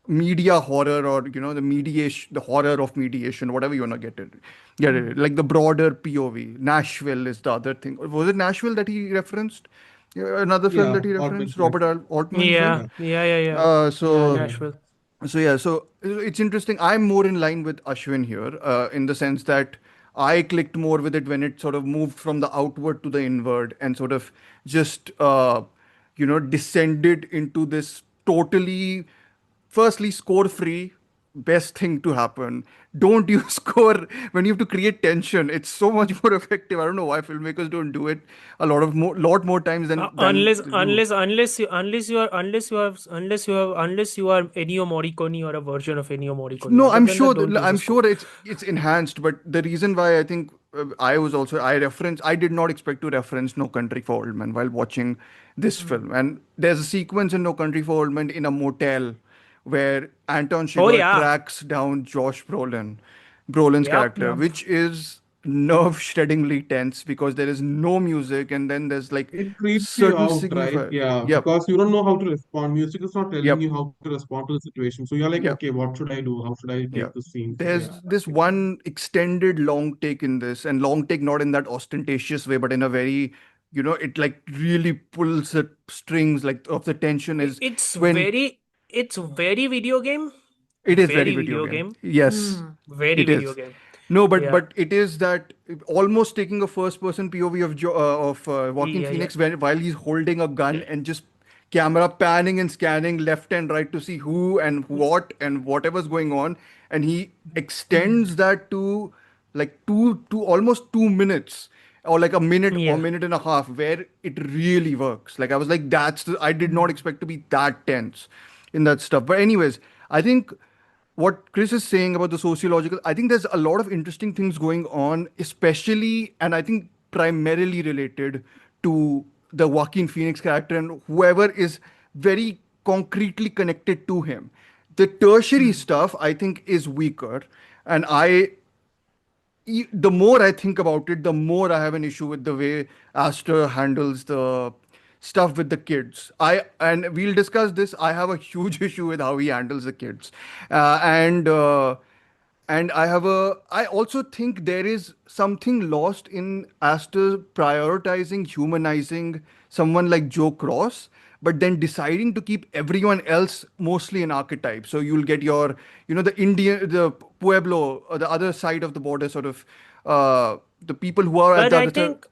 media horror, or the mediation, the horror of mediation, whatever you want to get it, like the broader POV. Nashville is the other thing. Was it Nashville that he referenced? Yeah, another film Yeah, that he Oddman, referenced, yeah. Robert Altman's, right? Yeah, Yeah. yeah. Uh, Yeah, so Yeah. Nashville. so it's interesting. I'm more in line with Ashwin here, in the sense that I clicked more with it when it sort of moved from the outward to the inward and sort of just descended into this totally, firstly, score free, best thing to happen. Don't use score when you have to create tension. It's so much more effective. I don't know why filmmakers don't do it a lot more times than Unless they do. unless unless you unless you are unless you are Ennio Morricone or a version of Ennio Morricone. No, Other than that, don't use a I'm score. sure it's enhanced, but the reason why I think I did not expect to reference No Country for Old Men while watching this film. And there's a sequence in No Country for Old Men in a motel where Anton Oh Chigurh yeah, tracks down Brolin's yep. character, which is nerve-shreddingly tense because there is no music, and then there's like It creeps you certain out, right? signifier. Yeah, Yep, because you don't know how to respond. Music is not telling yep, you how to respond to the situation. So you're like, yep. okay, what should I do? How should I Yeah. take the scene? So yeah, There's this one extended long take in this, and long take not in that ostentatious way, but in a very, it like really pulls the strings like of the tension is It's when very video game. it is very Very video video game. game. Yes, Very it video is. game. No, Yeah. but it is that almost taking a first person POV of Joaquin Yeah, yeah. Phoenix while he's holding a gun and just camera panning and scanning left and right to see who and what and whatever's going on, and he extends that to like to almost 2 minutes, or like a minute or Yeah. minute and a half, where it really works. Like I was like, I did not expect to be that tense in that stuff. But anyways, I think what Chris is saying about the sociological, I think there's a lot of interesting things going on, especially, and I think primarily related to the Joaquin Phoenix character and whoever is very concretely connected to him. The tertiary stuff, I think, is weaker. And the more I think about it, the more I have an issue with the way Aster handles the stuff with the kids. And we'll discuss this. I have a huge issue with how he handles the kids, uh, and uh, and I also think there is something lost in Aster prioritizing humanizing someone like Joe Cross, but then deciding to keep everyone else mostly an archetype. So you'll get your, the Pueblo, the other side of the border, sort of, the people who are at But the I other side. think,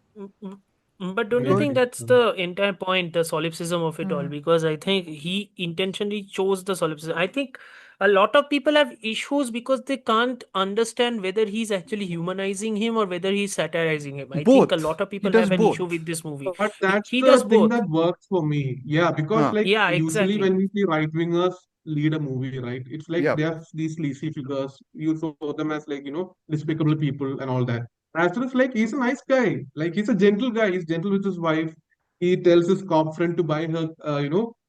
but don't you Go think ahead. that's the entire point, the solipsism of it all? Because I think he intentionally chose the solipsism. I think a lot of people have issues because they can't understand whether he's actually humanizing him or whether he's satirizing him. I think a Both. lot of He people does have an issue both. with this movie. but that's He the does thing both. that works for me. Yeah, because Huh. like Yeah, usually exactly. when we see right wingers lead a movie, right? It's like they Yep. are these sleazy figures. You saw them as like, despicable people and all that. Astor is like he's a nice guy. Like he's a gentle guy. He's gentle with his wife. He tells his cop friend to buy her,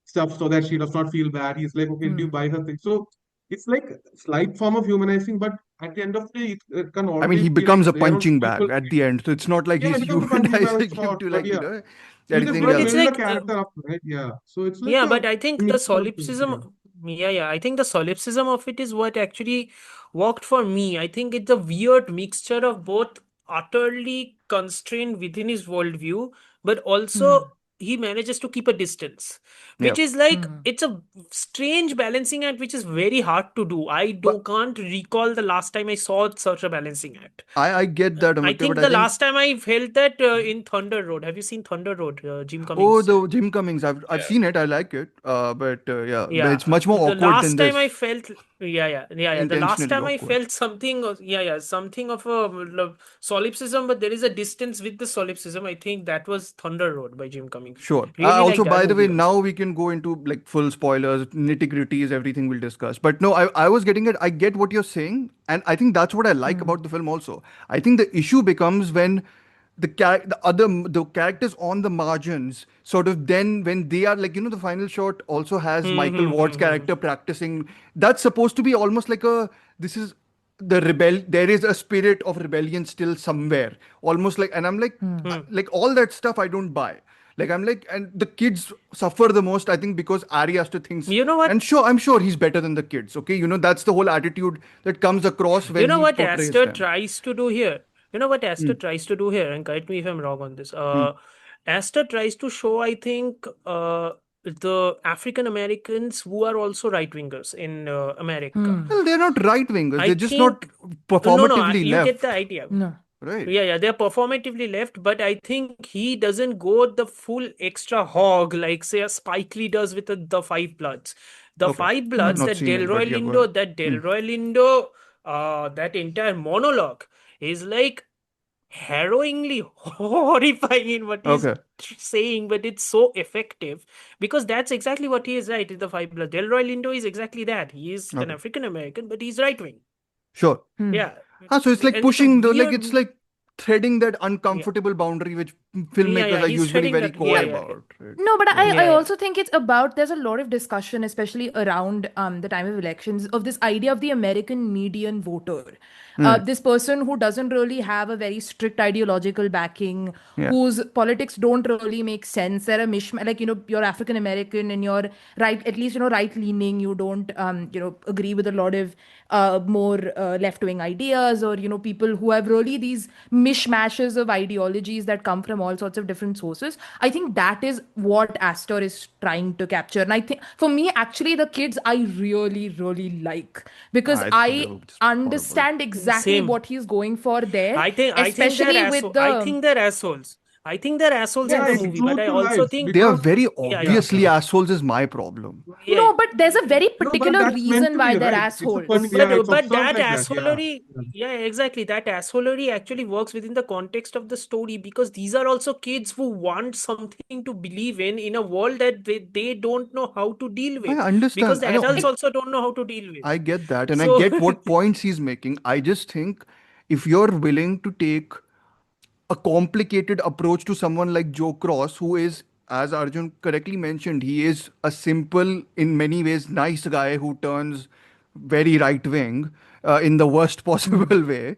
stuff so that she does not feel bad. He's like, okay, do you buy her things? So it's like slight form of humanizing, but at the end of the day, it can I mean, always he be like becomes a there are punching people. bag at the end. So it's not like Yeah, he's it becomes a punching bag with humanizing him swords, to but like, yeah. He just anything want to But it's else. build a like character up, right? Yeah. So it's like yeah, a but I think the mix of things. solipsism, Yeah. yeah, I think the solipsism of it is what actually worked for me. I think it's a weird mixture of both utterly constrained within his worldview, but also he manages to keep a distance, which Yep. is like it's a strange balancing act, which is very hard to do. But Can't recall the last time I saw such a balancing act. I get that, I Amitya, but think I the think, last time I felt that in Thunder Road. Have you seen Thunder Road, Jim oh, Cummings? the Jim Cummings, I've Yeah. seen it. I like it. But yeah, but Yeah, it's much more the awkward last than time I this. felt, yeah. The last Intentionally time I awkward. felt something, something of a solipsism, but there is a distance with the solipsism. I think that was Thunder Road by Jim Cummings. charming. Sure. Really like Also, that by the way, movie now also. we can go into like full spoilers, nitty gritties, everything we'll discuss. But no, I was getting it. I get what you're saying, and I think that's what I like about the film. Also, I think the issue becomes when the characters on the margins sort of then when they are like the final shot also has Michael Ward's character practicing. That's supposed to be almost like a this is the rebel. There is a spirit of rebellion still somewhere, almost like, and I'm like all that stuff I don't buy. Like I'm like, and the kids suffer the most, I think, because Ari Aster thinks, You know what? and sure, I'm sure he's better than the kids. Okay, that's the whole attitude that comes across You when know he what portrays Aster them. tries to do here? You know what Aster Hmm. tries to do here? And correct me if I'm wrong on this. Hmm. Aster tries to show, I think, the African Americans who are also right wingers in America. Well, they're not right wingers. I They're just not think no, performatively you get the left, idea. No. right? Yeah, they're performatively left, but I think he doesn't go the full extra hog like say a Spike Lee does with the Five Bloods. The Okay, Five I've Bloods, not seen it, but yeah, go ahead. Hmm. that entire monologue is like harrowingly horrifying in what he's Okay, saying, but it's so effective because that's exactly what he is, right? In the Five Bloods, Delroy Lindo is exactly that. He is an okay, African American, but he's right wing. sure. Yeah, So it's like and it's a pushing like it's weird. like threading that Yeah, uncomfortable boundary which yeah, filmmakers are he's usually treading very that. coy Yeah. about, right? No, but Yeah. I Yeah. also think it's about there's a lot of discussion, especially around the time of elections, of this idea of the American median voter. Hmm. This person who doesn't really have a very strict ideological backing, Yeah. whose politics don't really make sense. They're a mishmash, like, you're African American and you're right, at least, right leaning. You don't, agree with a lot of more left wing ideas, or, people who have really these mishmashes of ideologies that come from all sorts of different sources. I think that is what Astor is trying to capture. And I think for me, actually, the kids I really, really like, because I thought they I were just horrible. understand exactly Same. what he's going for there, I think they're especially with assholes. I the. think they're assholes. I think they're assholes in Yeah, the Yes. it's movie, but true I to also life think They are because very yeah. obviously assholes is my problem. Yeah. No, but there's a very no, but particular that's meant reason to why be they're right. It's a fun. assholes. Yeah, it's But observed that like that. Yeah. assholery, yeah, exactly. That assholery actually works within the context of the story because these are also kids who want something to believe in a world that they don't know how to deal I with because understand. the I know. adults also don't know how to deal with. I get that, and I So get what points he's making. I just think if you're willing to take a complicated approach to someone like Joe Cross, who is, as Arjun correctly mentioned, he is a simple, in many ways, nice guy who turns very right wing in the worst possible way,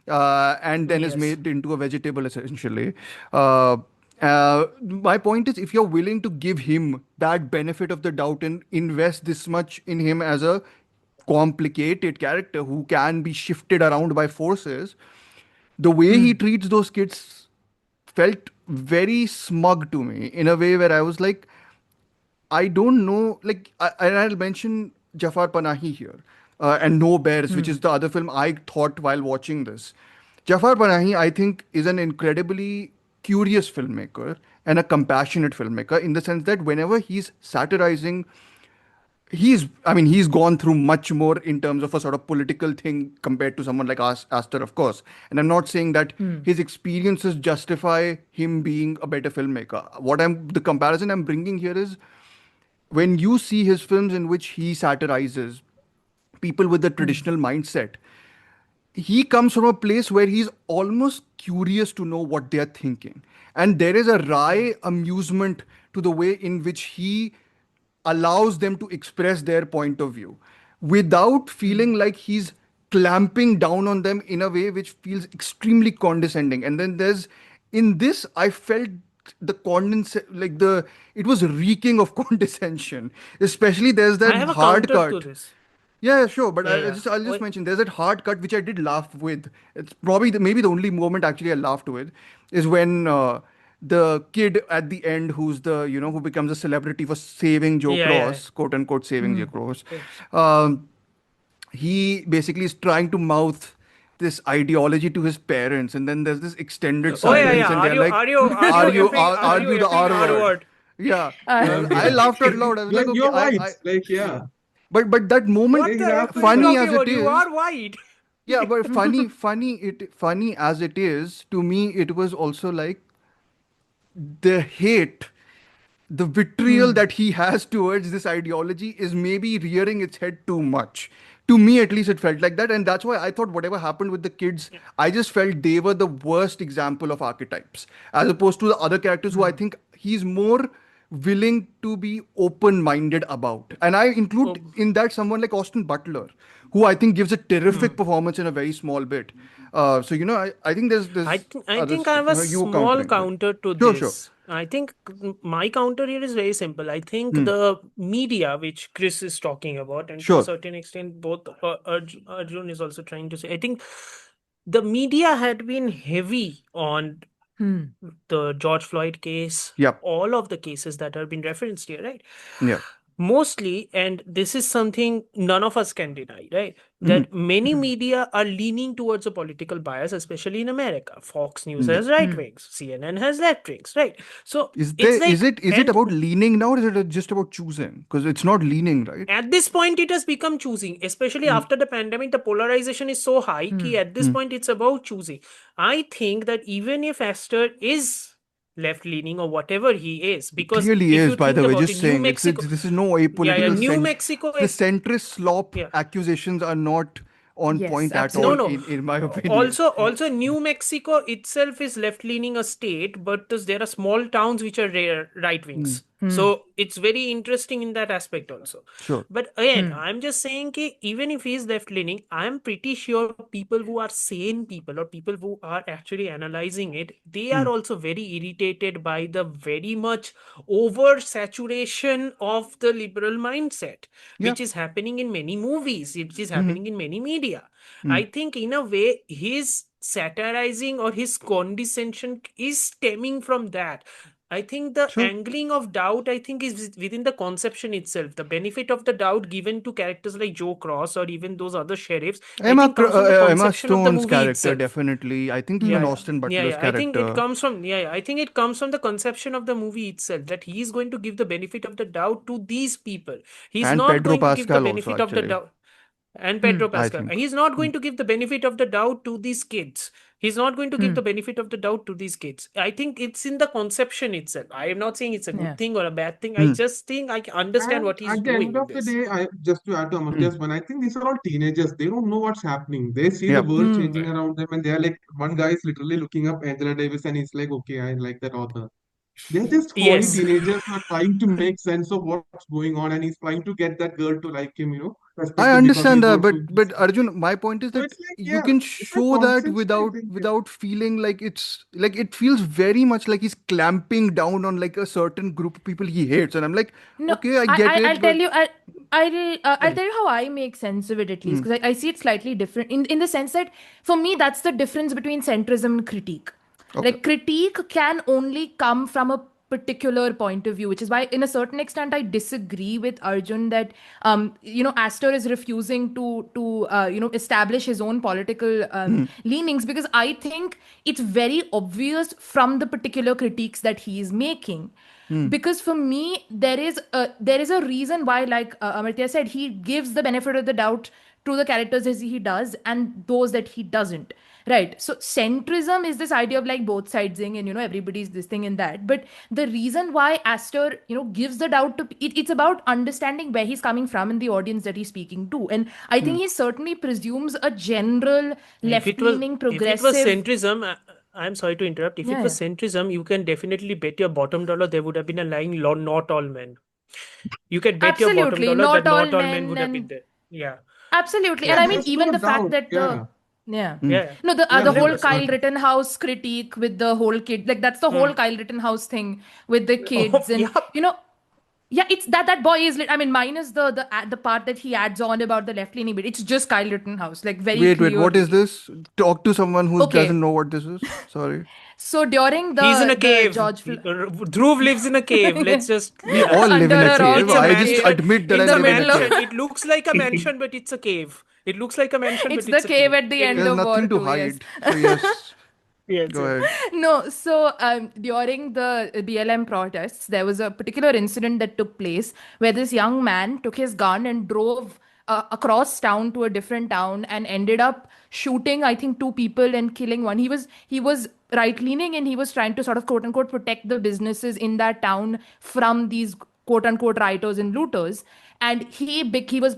and then is yes. made into a vegetable essentially. My point is, if you're willing to give him that benefit of the doubt and invest this much in him as a complicated character who can be shifted around by forces, the way he treats those kids felt very smug to me in a way where I was like, I don't know. Like, and I'll mention Jafar Panahi here and No Bears, which is the other film I thought while watching this. Jafar Panahi, I think, is an incredibly curious filmmaker and a compassionate filmmaker in the sense that whenever he's satirizing, he's gone through much more in terms of a sort of political thing compared to someone like Aster, of course. And I'm not saying that his experiences justify him being a better filmmaker. The comparison I'm bringing here is when you see his films in which he satirizes people with the traditional mindset, he comes from a place where he's almost curious to know what they're thinking. And there is a wry amusement to the way in which he allows them to express their point of view without feeling like he's clamping down on them in a way which feels extremely condescending. And then in this, I felt it was reeking of condescension. Especially there's that I have a hard counter to cut. this. Yeah, sure, but Yeah. I'll just mention there's that hard cut which I did laugh with. It's probably maybe the only moment actually I laughed with is when the kid at the end who's who becomes a celebrity for saving Joe Yeah. Cross, quote unquote saving Joe Cross. Yeah. Um, he basically is trying to mouth this ideology to his parents, and then there's this extended Oh yeah, silence, yeah. and Are they're you like, are you are you effing are you argue the effing R R word." word? Yeah, I Yeah. laughed out loud. I was like, Like okay, you're right. Like yeah. but that moment, What Like the he's F are you absolutely right. funny talking as it about? You is, are white. yeah, but funny as it is, to me, it was also like the hate the vitriol that he has towards this ideology is maybe rearing its head too much. To me, at least, it felt like that. And that's why I thought whatever happened with the kids, I just felt they were the worst example of archetypes, as opposed to the other characters who I think he's more willing to be open minded about. And I include in that someone like Austin Butler, who I think gives a terrific performance in a very small bit. So, I think I other think I stuff. have a You were small countering, but counter to sure, sure. this. I think my counter here is very simple. I think the media, which Chris is talking about, and to a Sure. certain extent, both Arjun is also trying to say, I think the media had been heavy on the George Floyd case, Yep. all of the cases that have been referenced here, right? Yeah. Mostly, and this is something none of us can deny, right? Mhm. That many media are leaning towards a political bias, especially in America. Fox News Yeah. has right wings, CNN has left wings, right? So Is it's there is like, it about leaning now, or is it just about choosing? Because it's not leaning, right? at this point, it has become choosing, especially Mm. after the pandemic. The polarization is so high. At this point, it's about choosing. I think that even if Aster is left leaning or whatever he is, It because clearly if is, you by the think way. about it, Just New saying, Mexico, this is no yeah, apolitical New Mexico, the centrist slop yeah. accusations are not on Yes, point at No, all, absolutely. no. in my opinion. Also, New Mexico itself is left-leaning a state, but there are small towns which are rare right Mm. wings. So it's very interesting in that aspect also. Sure. But again, I'm just saying that even if he's left-leaning, I'm pretty sure people who are sane people or people who are actually analyzing it, they are Mm. also very irritated by the very much oversaturation of the liberal mindset, Yeah. which is happening in many movies, which is Mm-hmm. happening in many media. I Mm. think in a way his satirizing or his condescension is stemming from that. I think the Sure. angling of doubt, I think, is within the conception itself. The benefit of the doubt given to characters like Joe Cross or even those other sheriffs, I think comes from the Emma conception of the Stone's movie character, itself. definitely. I think even Yeah, Austin yeah, Butler's yeah. I think it character comes from I think it comes from the conception of the movie itself that he is going to give the benefit of the doubt to these people. He's and not Pedro going to give the Pascal also, benefit of the actually, doubt. And Pedro I Pascal. think. He's not Mm. going to give the benefit of the doubt to these kids. He's not going to give the benefit of the doubt to these kids. I think it's in the conception itself. I am not saying it's a good Yeah. thing or a bad thing. I Mm. just think I can understand And what he's at the doing end in of the this. day, I just to add to Mm. Amartya's one, I think these are all teenagers. They don't know what's happening. They see the Yep. world changing around them, and they're like, one guy is literally looking up Angela Davis, and he's like, okay, I like that author. They're just horny Yes. teenagers who are trying to make sense of what's going on, and he's trying to get that girl to like him, I respect him because understand he's that, also but interesting. Arjun, my point is So that it's like, you yeah, can it's like show that conception, I think. without feeling like it's like it feels very much like he's clamping down on like a certain group of people he hates, and I'm like, No, okay, I get I'll it, tell but you, I'll tell you how I make sense of it at least, mm, because I see it slightly different in the sense that for me, that's the difference between centrism and critique. okay, Like, critique can only come from a particular point of view, which is why, in a certain extent, I disagree with Arjun that, Astor is refusing to establish his own political leanings, because I think it's very obvious from the particular critiques that he is making. mm, Because for me, there is a reason why, like Amartya said, he gives the benefit of the doubt to the characters as he does and those that he doesn't, right? So centrism is this idea of like both sidesing and everybody's this thing and that. But the reason why Astor gives the doubt to it's about understanding where he's coming from in the audience that he's speaking to. And I think mm. he certainly presumes a general left-leaning If it was progressive. centrism, I'm sorry to interrupt. If it Yeah, was yeah. centrism, you can definitely bet your bottom dollar there would have been a line, not all men. You can bet your bottom Absolutely, dollar that not all not all men men. would have been And there. Yeah. absolutely. And Yeah, I Yeah. mean, there's even no the fact doubt. that Yeah, yeah. Mm. Yeah. No, yeah, the whole 100%. Kyle Rittenhouse critique with the whole kid, like that's the Hmm. whole Kyle Rittenhouse thing with the Oh, kids, and yeah. yeah, it's that boy is I mean, minus the part that he adds on about the left leaning, but it's just Kyle Rittenhouse, like very Wait, what is clearly. this? Talk to someone who doesn't Okay, know what this is. Sorry, so during He's in a the cave. George Dhruv lives in a cave. Let's just, we yeah. all live under in a a cave. It's rock a I and just he mansion. admit that I in It's the a live in a middle of cave. mansion. it. It looks like a mansion, but it's a cave. It looks like a mansion, It's but the it's a cave cave. at the end Anyway. There's of War nothing to 2, yes. hide. So yes, Yes, go yes. ahead. No, so during the BLM protests, there was a particular incident that took place where this young man took his gun and drove across town to a different town and ended up shooting, I think, two people and killing one. He was right leaning, and he was trying to sort of quote unquote protect the businesses in that town from these quote unquote rioters and looters. And he was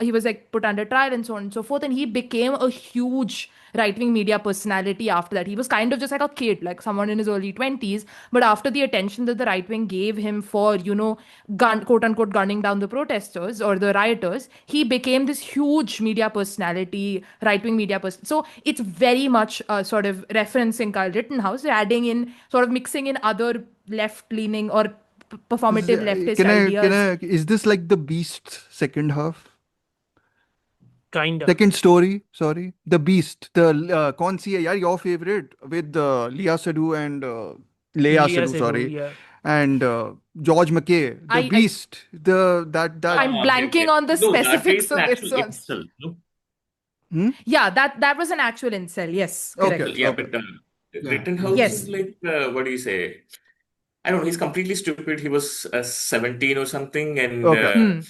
he was like put under trial and so on and so forth, and he became a huge right wing media personality after that. He was kind of just like a kid, like someone in his early 20s, but after the attention that the right wing gave him for quote unquote gunning down the protesters or the rioters, he became this huge media personality, right wing media person. So it's very much sort of referencing Kyle Rittenhouse, adding in, sort of mixing in other left leaning or performative leftist ideas. Is this like the Beast second half? Kinda. Second story, sorry. The Beast, the कौन सी है यार, your favorite with Leah Sadu and Leah Leah Sadu, Seydoux, sorry, yeah. and George McKay, the I Beast, the that I'm Okay, blanking okay. on the No, that specifics is an of it. actual So incel. No? yeah, that was an actual incel. Yes, correct. Okay, Yeah, okay. but Yeah. Rittenhouse Yes. is like, what do you say? I don't know. He's completely stupid. He was 17 or something, and Okay,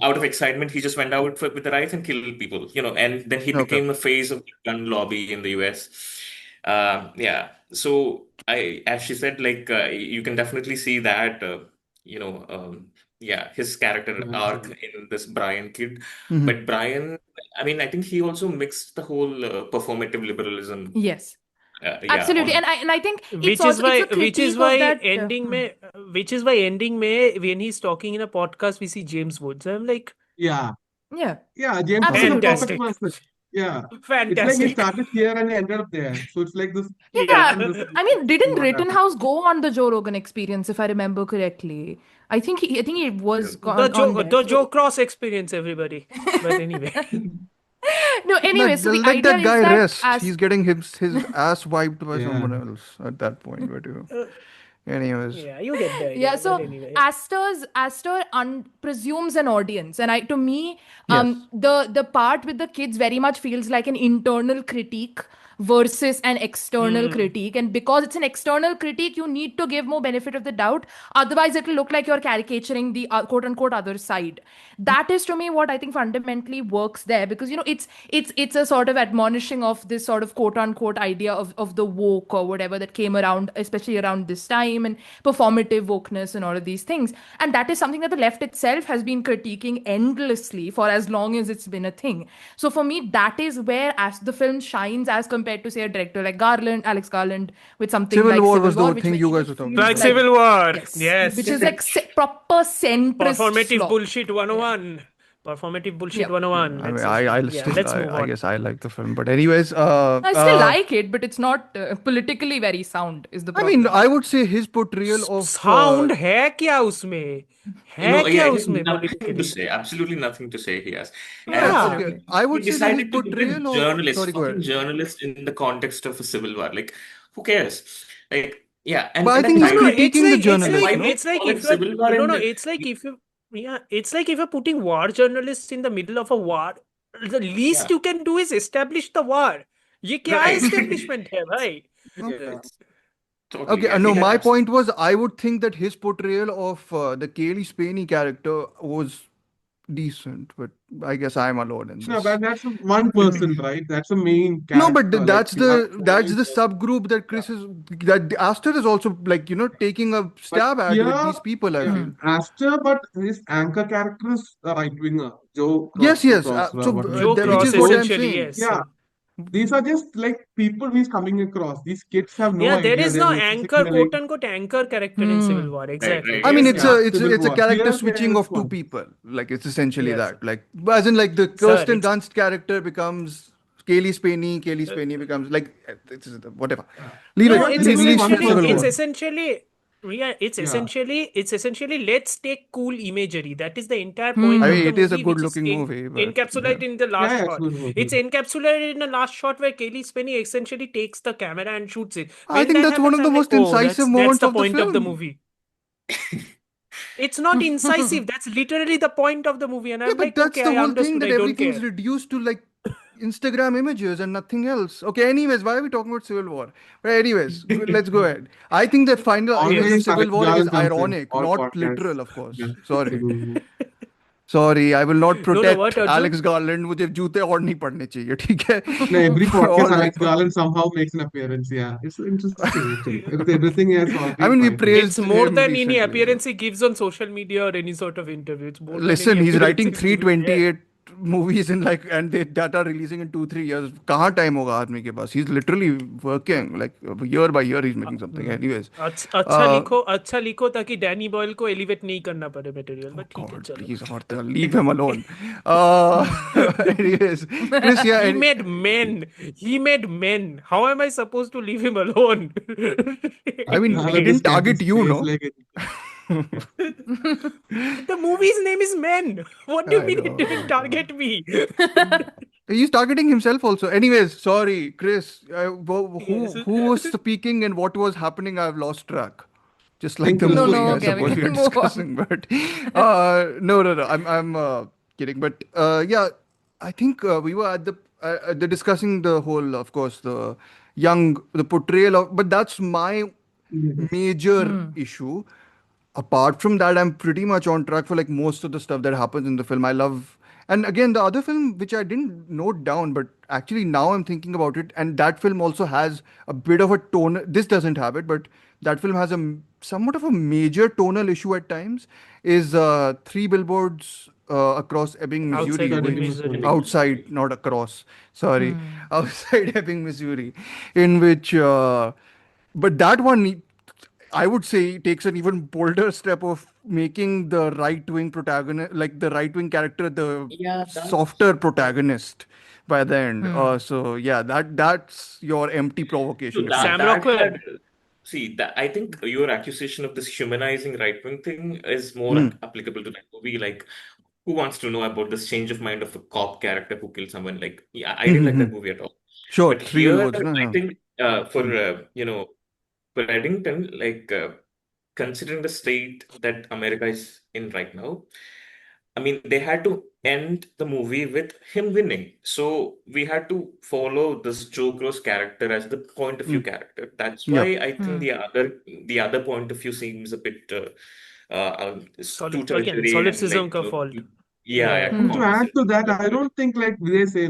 out of excitement, he just went out with the rifle and killed people. And then he okay. became a face of the gun lobby in the US. Yeah. So as she said, like you can definitely see that. Yeah, his character Yeah, arc so- in this Brian kid. Mhm. But Brian, I mean, I think he also mixed the whole performative liberalism. Yes, Yeah, absolutely. on. And I think it's Which is also, it's why, a critique of that. ending May, when he's talking in a podcast, we see James Woods. I'm like, yeah. Yeah, Yeah, James Bond is the absolutely. perfect fantastic, person. Yeah. It's like he fantastic. started here and he ended up there. So it's like this Yeah, person, Yeah. this I mean, didn't what happened. Rittenhouse go on the Joe Rogan Experience, if I remember correctly? I think he was on there. The Joe So Cross experience, everybody. But anyway. no, anyways, so the Let idea that is guy that rest. as He's getting his ass wiped by Yeah. someone else at that point. But Uh, anyways, yeah, you get the yeah, idea. But so anyway. Aster presumes an audience, and to me, yes. the part with the kids very much feels like an internal critique versus an external Hmm. critique. And because it's an external critique, you need to give more benefit of the doubt. Otherwise, it'll look like you're caricaturing the quote unquote other side. That is, to me, what I think fundamentally works there, because it's a sort of admonishing of this sort of quote unquote idea of the woke or whatever that came around, especially around this time, and performative wokeness and all of these things. And that is something that the left itself has been critiquing endlessly for as long as it's been a thing. So for me, that is where as the film shines as compared to, say, a director like Alex Garland, with something Civil like War Civil was War, the which thing you very guys much were talking feels Like about. like, Civil War. yes, which Yes. is like proper centrist Performative slop. bullshit Yeah. 101. Performative bullshit Yeah. 101. I mean, Let's just, yeah, let's move I on. guess I like the film, but anyways, I still like it, but it's not politically very sound, is the I mean, problem. I would say his portrayal of Sound है क्या उसमें? है क्या Yeah, he has उसमें nothing to politically? say. Absolutely nothing to say. He has, and Yeah. okay, I he would say that his decided to put a portrayal of, journalist, sorry, go fucking ahead. journalist, in the context of a civil war. Like, who cares? Like, yeah, But I and that think he's No, title. it's critiquing the like journalist, Why no? we call it if you're civil war no in no the it's like if you yeah it's like if you're putting war journalists in the middle of a war, the least yeah, you can do is establish the war. ये क्या right. establishment है भाई? Okay. Yes, totally. Okay, Yeah, he no, had my absolutely. point was I would think that his portrayal of the Kaylee Spaney character was decent, but I guess I'm alone in No, this. but that's one person, right? That's the main No, but character. Like you have the that's main the person. subgroup that Yeah. Chris is that Aster is also like taking a But stab at with here, these people. I yeah, feel. Aster, but his anchor character is a right winger, Yes, yes. What is it? Joe Name? Cross Which is what Joe. I'm essentially, saying. yes. Yeah, these are just like people he's coming across. These kids have no Yeah, there idea is they're no witnessing anchor, in a quote unquote anchor character in Civil Hmm. War. Right, Exactly. right. I mean, Yes, it's yes. yeah, it's Civil it's a War. character Here switching there is of two one. people. Like it's essentially Yes. that. Like as in like the Sir, Kirsten it's Dunst character becomes Kaylee Spaney. Kaylee uh, Spaney becomes like it's whatever. Yeah. Leave no, it. Here it's there is only Leave one essentially, Civil it's War. person. essentially, yeah, Yeah, it's essentially, let's take cool imagery. That is the entire point I of mean, the it is a movie, which is good-looking movie, but yeah. encapsulated in the last yeah, it's shot. good movie. It's encapsulated in the last shot where Kelly Spenny essentially takes the camera and shoots it. I When think that that's one happens, of the I'm like, most oh, incisive that's moments the of the point of the film. movie. It's not incisive. That's literally the point of the movie. And Yeah, I'm but like, that's okay, the I whole thing understood. that I don't everything's care. reduced to like Instagram images and nothing else. Okay, anyways, why are we talking about Civil War? But anyways, let's go ahead. I think the final image of Always Yes. Civil Alex War is Garland comes in ironic, all not podcasts. literal, of Yeah, course. Sorry. Civil War. Sorry, I will not No, protect what, Arjun? Alex Garland. मुझे जूते और नहीं पड़ने चाहिए, ठीक है? No, every podcast, All Alex Garland somehow makes an appearance. Yeah, it's interesting actually. With everything he has I already mean, we tried to do. It's praised more him than any recently. So. appearance he gives on social media or any sort of interview. It's more than any Listen, he's appearance writing he's giving. Yeah. 328 movies in like, and they that are releasing in 2-3 years. कहाँ time होगा आदमी के पास? He's literally working like year by year. He's making something. Anyways, uh, अच्छा लिखो ताकि Danny Boyle को elevate नहीं करना पड़े मटेरियल oh बट ठीक है God, चलो. please, Arthur, leave him alone. Uh, anyways, Chris, yeah, He made men. He made men. How am I supposed to leave him alone? I mean, All he of this didn't can target you, space no? like The movie's name is Men. What do you I mean it know, didn't I know. target me? He's targeting himself also. Anyways, sorry, Chris. Yes. Who was speaking and what was happening? I've lost track. Just I like think the Chris No, was movie, no, I okay, talking we suppose about we can are it. move on. discussing. But no. I'm kidding. But yeah, I think we were at the discussing the whole, of course, the portrayal of. But that's my Yes. major issue. Apart from that, I'm pretty much on track for like most of the stuff that happens in the film. I love, and again, the other film which I didn't note down, but actually now I'm thinking about it, and that film also has a bit of a tone. This doesn't have it, but that film has somewhat of a major tonal issue at times. Is Three Billboards Across Ebbing, Outside Missouri, Outside Ebbing, Ebbing, which Missouri. Missouri. outside, not across. Sorry, outside Ebbing, Missouri, in which. But that one I would say takes an even bolder step of making the right wing protagonist, like the right wing character, the Yeah, softer that protagonist by the end. So yeah, that's your empty so provocation, if you that Sam ask me. that Rockwell. had see that I think your accusation of this humanizing right wing thing is more Hmm. applicable to that movie. Like, who wants to know about this change of mind of a cop character who killed someone? Like, yeah, I didn't like that movie at all. Sure, But three here, billboards, no? I Yeah. think for Hmm. for Eddington, like considering the state that America is in right now, I mean, they had to end the movie with him winning. So we had to follow this Joe Crow's character as the point of Hmm. view character. That's Yeah. why I think the other point of view seems a bit it's too territorial and Solipsism like का fault. yeah, Yeah. And to add to condescending. that, I don't think like they say,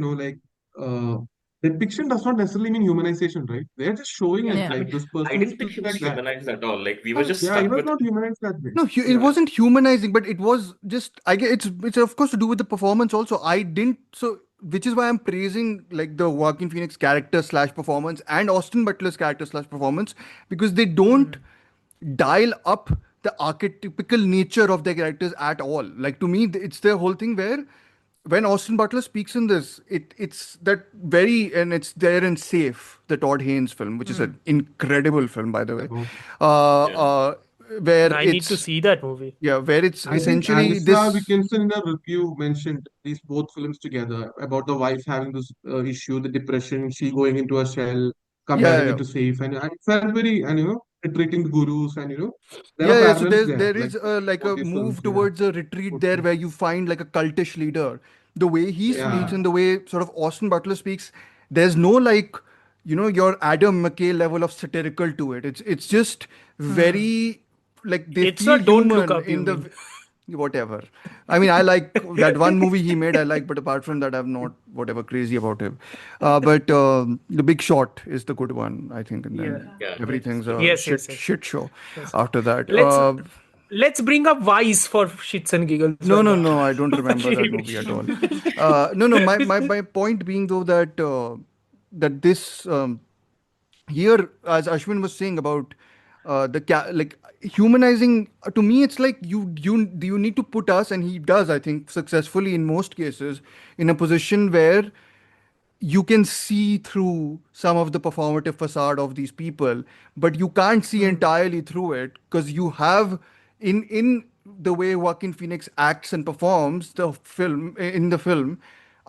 uh, depiction does not necessarily mean humanization, right? They're just showing it Yeah. I like mean, this I person is didn't think he was like that. humanized at all. Like we were just Yeah, he stuck was with not humanized that way. No, it yeah. wasn't humanizing, but it was just. I guess it's of course to do with the performance also. I didn't so, which is why I'm praising like the Joaquin Phoenix character slash performance and Austin Butler's character slash performance because they don't dial up the archetypical nature of their characters at all. Like to me, it's the whole thing where when Austin Butler speaks in this, it's that very and it's there in Safe, the Todd Haynes film, which is an incredible film by the way, About uh, Yeah. uh, where I need to it's see that movie. yeah, where it's I think essentially Alisa this. Wickinson in a review mentioned these both films together about the wife having this issue, the depression, she going into a shell, Yeah, comparing yeah. it to safe, and I felt very, and treating the gurus, and there are Yeah, yeah. So parallels there there, there like is like both a these films, move yeah. towards a retreat there where you find like a cultish leader. The way he speaks Yeah. and the way sort of Austin Butler speaks, there's no like your Adam McKay level of satirical to it. It's just very like they It's feel not Don't Look human Up, you in the mean? whatever. I mean, I like that one movie he made. I like, but apart from that, I'm not whatever crazy about him. But The Big Short is the good one, I think, and Yeah. then Yeah. everything's a Yes, yes, yes. shit show Yes. after that. Let's let's bring up Vice for shits and giggles. No, Why no, not? no. I don't remember that movie at all. No. My point being though that that this here, as Ashwin was saying about like humanizing. To me, it's like you need to put us, and he does, I think, successfully in most cases, in a position where you can see through some of the performative facade of these people, but you can't see entirely through it because you have in the way Joaquin Phoenix acts and performs the film.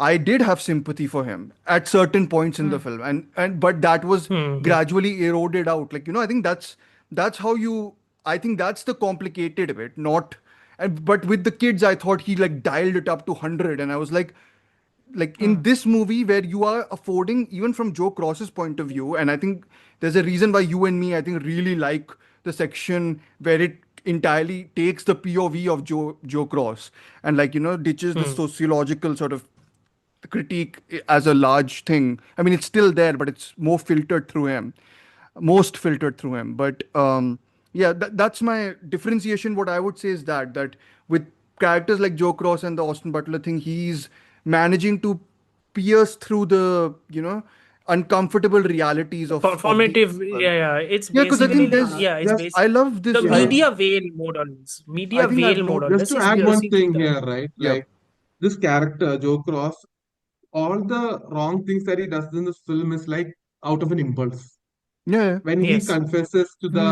I did have sympathy for him at certain points in the film, and but that was gradually eroded out. Like I think that's how you. I think that's the complicated bit. Not, and but with the kids, I thought he like dialed it up to 100, and I was like in this movie where you are affording even from Joe Cross's point of view, and I think there's a reason why you and me I think really like the section where it entirely takes the POV of Joe Cross and like ditches the sociological sort of critique as a large thing. I mean, it's still there, but it's more filtered through him, most filtered through him. But yeah, that's my differentiation. What I would say is that with characters like Joe Cross and the Austin Butler thing, he's managing to pierce through the uncomfortable realities of the Performative, it's yeah, because I think basically, there's it's Just I basic. love The this. yeah, media veil, more or less. I Media think I've veil, more or noticed. just less, to is add one piercing through thing that. here, right? Yeah, Like this character, Joe Cross, all the wrong things that he does in this film is like out of an impulse. yeah, When he Yes. confesses to the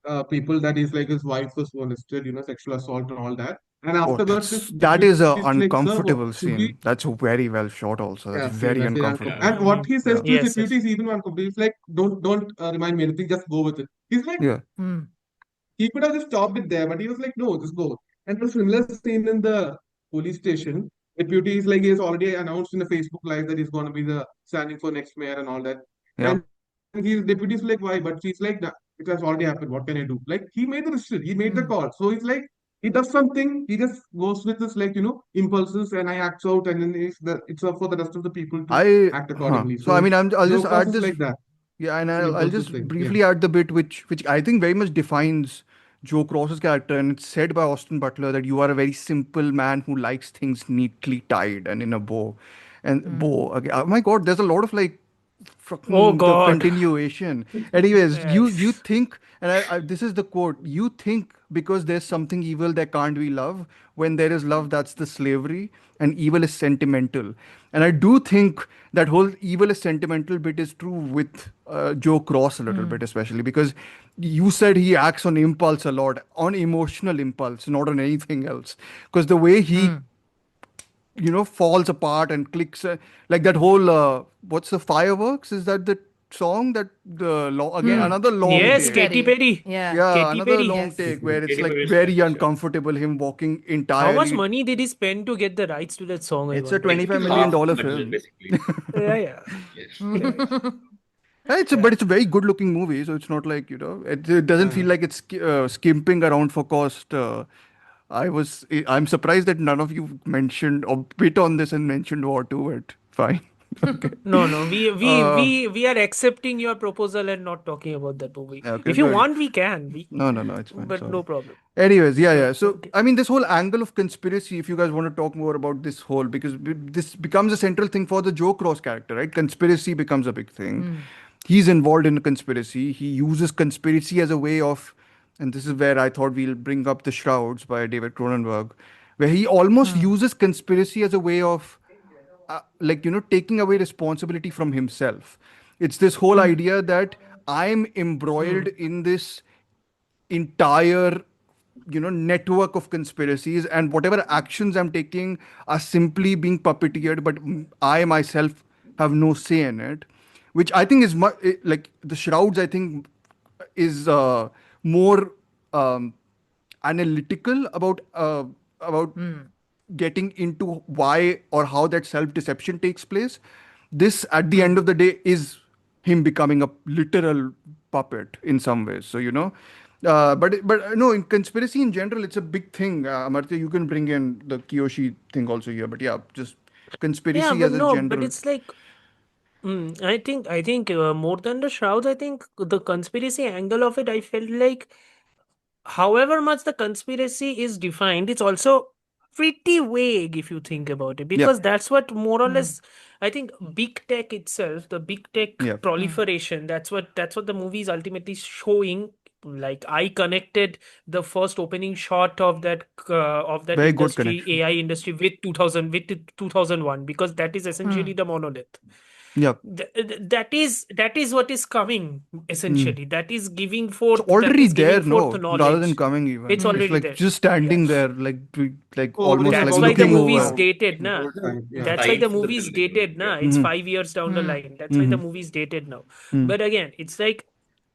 Hmm. people that he's like his wife was molested, sexual assault and all that, and oh, afterwards his that deputy is a is like, "Sir, uncomfortable should we?" scene. That's very well shot. Also, that's Yeah, see, very that's very Yeah. uncomfortable. uncomfortable. And what he says Yeah, to his Yes, deputy yes. is even uncomfortable. He's like, "Don't remind me anything. Just go with it." He's like, yeah, Hmm. he could have just stopped it there, but he was like, "No, just go." And the similar scene in the police station. Deputy is like he has already announced in the Facebook Live that he's going to be the standing for next mayor and all that. yeah. And his deputy is like, "Why?" But she's like, "Nah, it has already happened. What can I do?" Like he made the decision, he made the Hmm. call. So he's like, he does something, he just goes with his like impulses, and I acts out, and then it's up for the rest of the people to act accordingly. So I So mean, I'll Joe just Cross add is this. like that. Yeah, and It's an I'll impulsive just thing. Yeah. briefly add the bit which I think very much defines Joe Cross's character, and it's said by Austin Butler that you are a very simple man who likes things neatly tied and in a bow. And Hmm. bow, okay, oh my God, there's a lot of like Oh fucking the God. continuation. Anyways, you Yes. think, and this is the quote: you think because there's something evil there can't be love. When there is love, that's the slavery, and evil is sentimental. And I do think that whole evil is sentimental bit is true with Joe Cross a little Hmm. bit, especially because you said he acts on impulse a lot, on emotional impulse, not on anything else. Because the way he Hmm. falls apart and clicks like that whole what's the fireworks, is that the song that again Hmm. another long Yes, Katy take, Katy Perry. Perry. Yeah. yeah, Katy another Perry. long Yes. take where it's Katy like Perry is very fine, sure. uncomfortable, him walking How much entirely. money did he spend to get the rights to that song, I It's a wonder? Like 25 million half the dollar budget, film. basically. Yeah, yeah. Yeah. Yeah, yeah. Yeah, but Yeah. it's a very good looking movie, so it's not like it doesn't feel Uh, like it's skimping around for cost. I'm surprised that none of you mentioned or bit on this and mentioned War 2, but fine. Okay. No, no, we we Uh, we we are accepting your proposal and not talking about that movie. okay, If you good. want, we can. No, it's fine. But Sorry. no problem. Anyways, yeah. No, So, okay. I mean, this whole angle of conspiracy, if you guys want to talk more about this whole, because this becomes a central thing for the Joe Cross character, right? Conspiracy becomes a big thing. Hmm. He's involved in a conspiracy. He uses conspiracy as a way of, and this is where I thought we'll bring up The Shrouds by David Cronenberg, where he almost Hmm. uses conspiracy as a way of, taking away responsibility from himself. It's this whole Hmm. idea that I'm embroiled Hmm. in this entire network of conspiracies, and whatever actions I'm taking are simply being puppeteered, but I myself have no say in it, which I think is like the Shrouds, I think is more um, analytical about Hmm. getting into why or how that self deception takes place. This, at the Hmm. end of the day, is him becoming a literal puppet in some ways. So but no, in conspiracy in general, it's a big thing. Amartya, you can bring in the Kiyoshi thing also here, but yeah, just Yeah, conspiracy but as a no, but general. it's like I think more than the shrouds, I think the conspiracy angle of it, I felt like however much the conspiracy is defined, it's also pretty vague if you think about it, Yeah, because that's what more or Hmm. less I think big tech itself, the big tech yeah, Hmm. proliferation, that's what the movie is ultimately showing. Like I connected the first opening shot of that very good industry, connection. AI industry, with 2000 with 2001, because that is Hmm. essentially the monolith. Yeah. That is what is coming, Mm. essentially. That is giving It's forth, that already is there, giving forth no, rather than knowledge. coming It's even. It's Hmm. already like there. just Yeah. standing there, like hovering almost like That's above why the the looking building movie is over. now. dated, The na. whole time. It's Yeah. That's why tied the to the movie is building only. dated, Yeah. na. It's Hmm. 5 years down the Hmm. line. That's why the Hmm. movie is dated now. Hmm. But again, it's like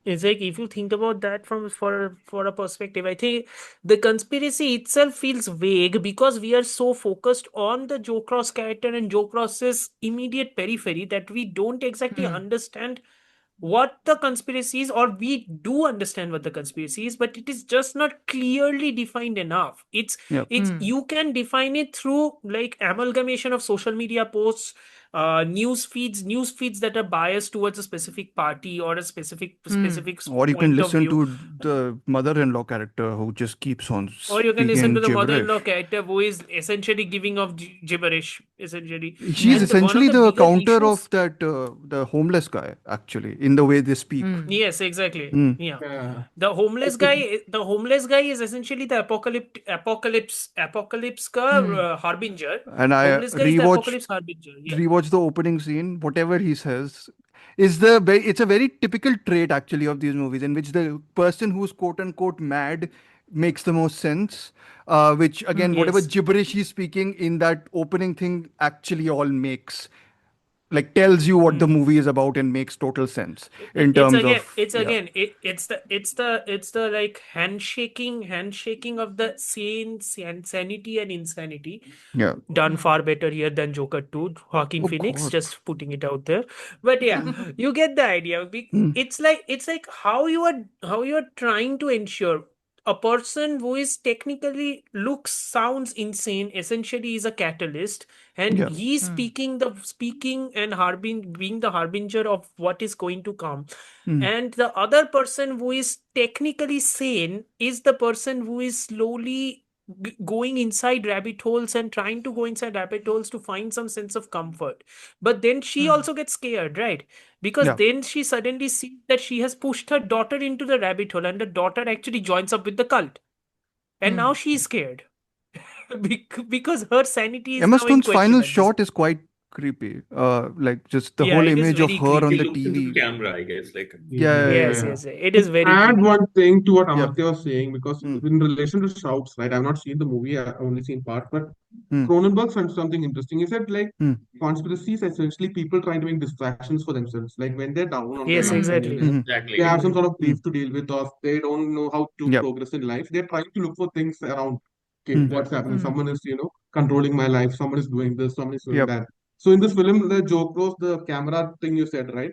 if you think about that from for a perspective, I think the conspiracy itself feels vague because we are so focused on the Joe Cross character and Joe Cross's immediate periphery that we don't exactly Hmm. understand what the conspiracy is, or we do understand what the conspiracy is, but it is just not clearly defined enough. Yep. It's you can define it through like amalgamation of social media posts, news feeds that are biased towards a specific party or a specific Or you can point of listen view. to the mother-in-law character who just keeps on Or you can listen to speaking the mother-in-law gibberish. character who is essentially giving off gibberish, essentially. She's And one of essentially the the bigger counter issues. of that the homeless guy, actually, in the way they speak. Yes, exactly. Mm. Yeah. Yeah. The homeless guy is essentially the apocalypse ka harbinger. And I Homeless guy is the apocalypse harbinger. Yeah. rewatch the opening scene. Whatever he says it's a very typical trait actually of these movies, in which the person who's quote unquote mad makes the most sense. Which again, whatever Yes. gibberish he's speaking in that opening thing actually all makes, like, tells you what the movie is about and makes total sense in It's terms again, of it's the like handshaking of the sanity and insanity, yeah. done far better here than Joker 2, Joaquin Oh Phoenix, God. just putting it out there. But yeah, you get the idea. Mm. It's like how you are trying to ensure a person who is technically looks, sounds insane, essentially is a catalyst, and Yeah. he's speaking and being the harbinger of what is going to come. Mm. And the other person who is technically sane is the person who is slowly going inside rabbit holes and trying to go inside rabbit holes to find some sense of comfort. But then she also gets scared, right? Because Yeah. then she suddenly sees that she has pushed her daughter into the rabbit hole, and the daughter actually joins up with the cult. And now she's scared because her sanity is Emma now in Stone's question final at this. shot is quite creepy. Like just the Yeah, whole it is image of very her on He the creepy. looks into the TV. camera, I guess. Like, Yeah, yeah, Yes, yeah. yes, it is very Add creepy. one thing to what Yep. Amartya was saying, because Mm. in relation to shouts, right? I've not seen the movie, I've only seen part, but Mm. Cronenberg found something interesting. He said, like, Mm. conspiracies are essentially people trying to make distractions for themselves. Like, when they're down on their Yes, luck and, exactly. Mhm. they have some exactly. sort of Mm. grief to deal with, or they don't know how to Yep. progress in life, they're trying to look for things around. Okay, Mm. what's happening? Someone is, controlling my life, someone is doing this, someone is doing Yep. that. So in this film, the joke was the camera thing you said, right?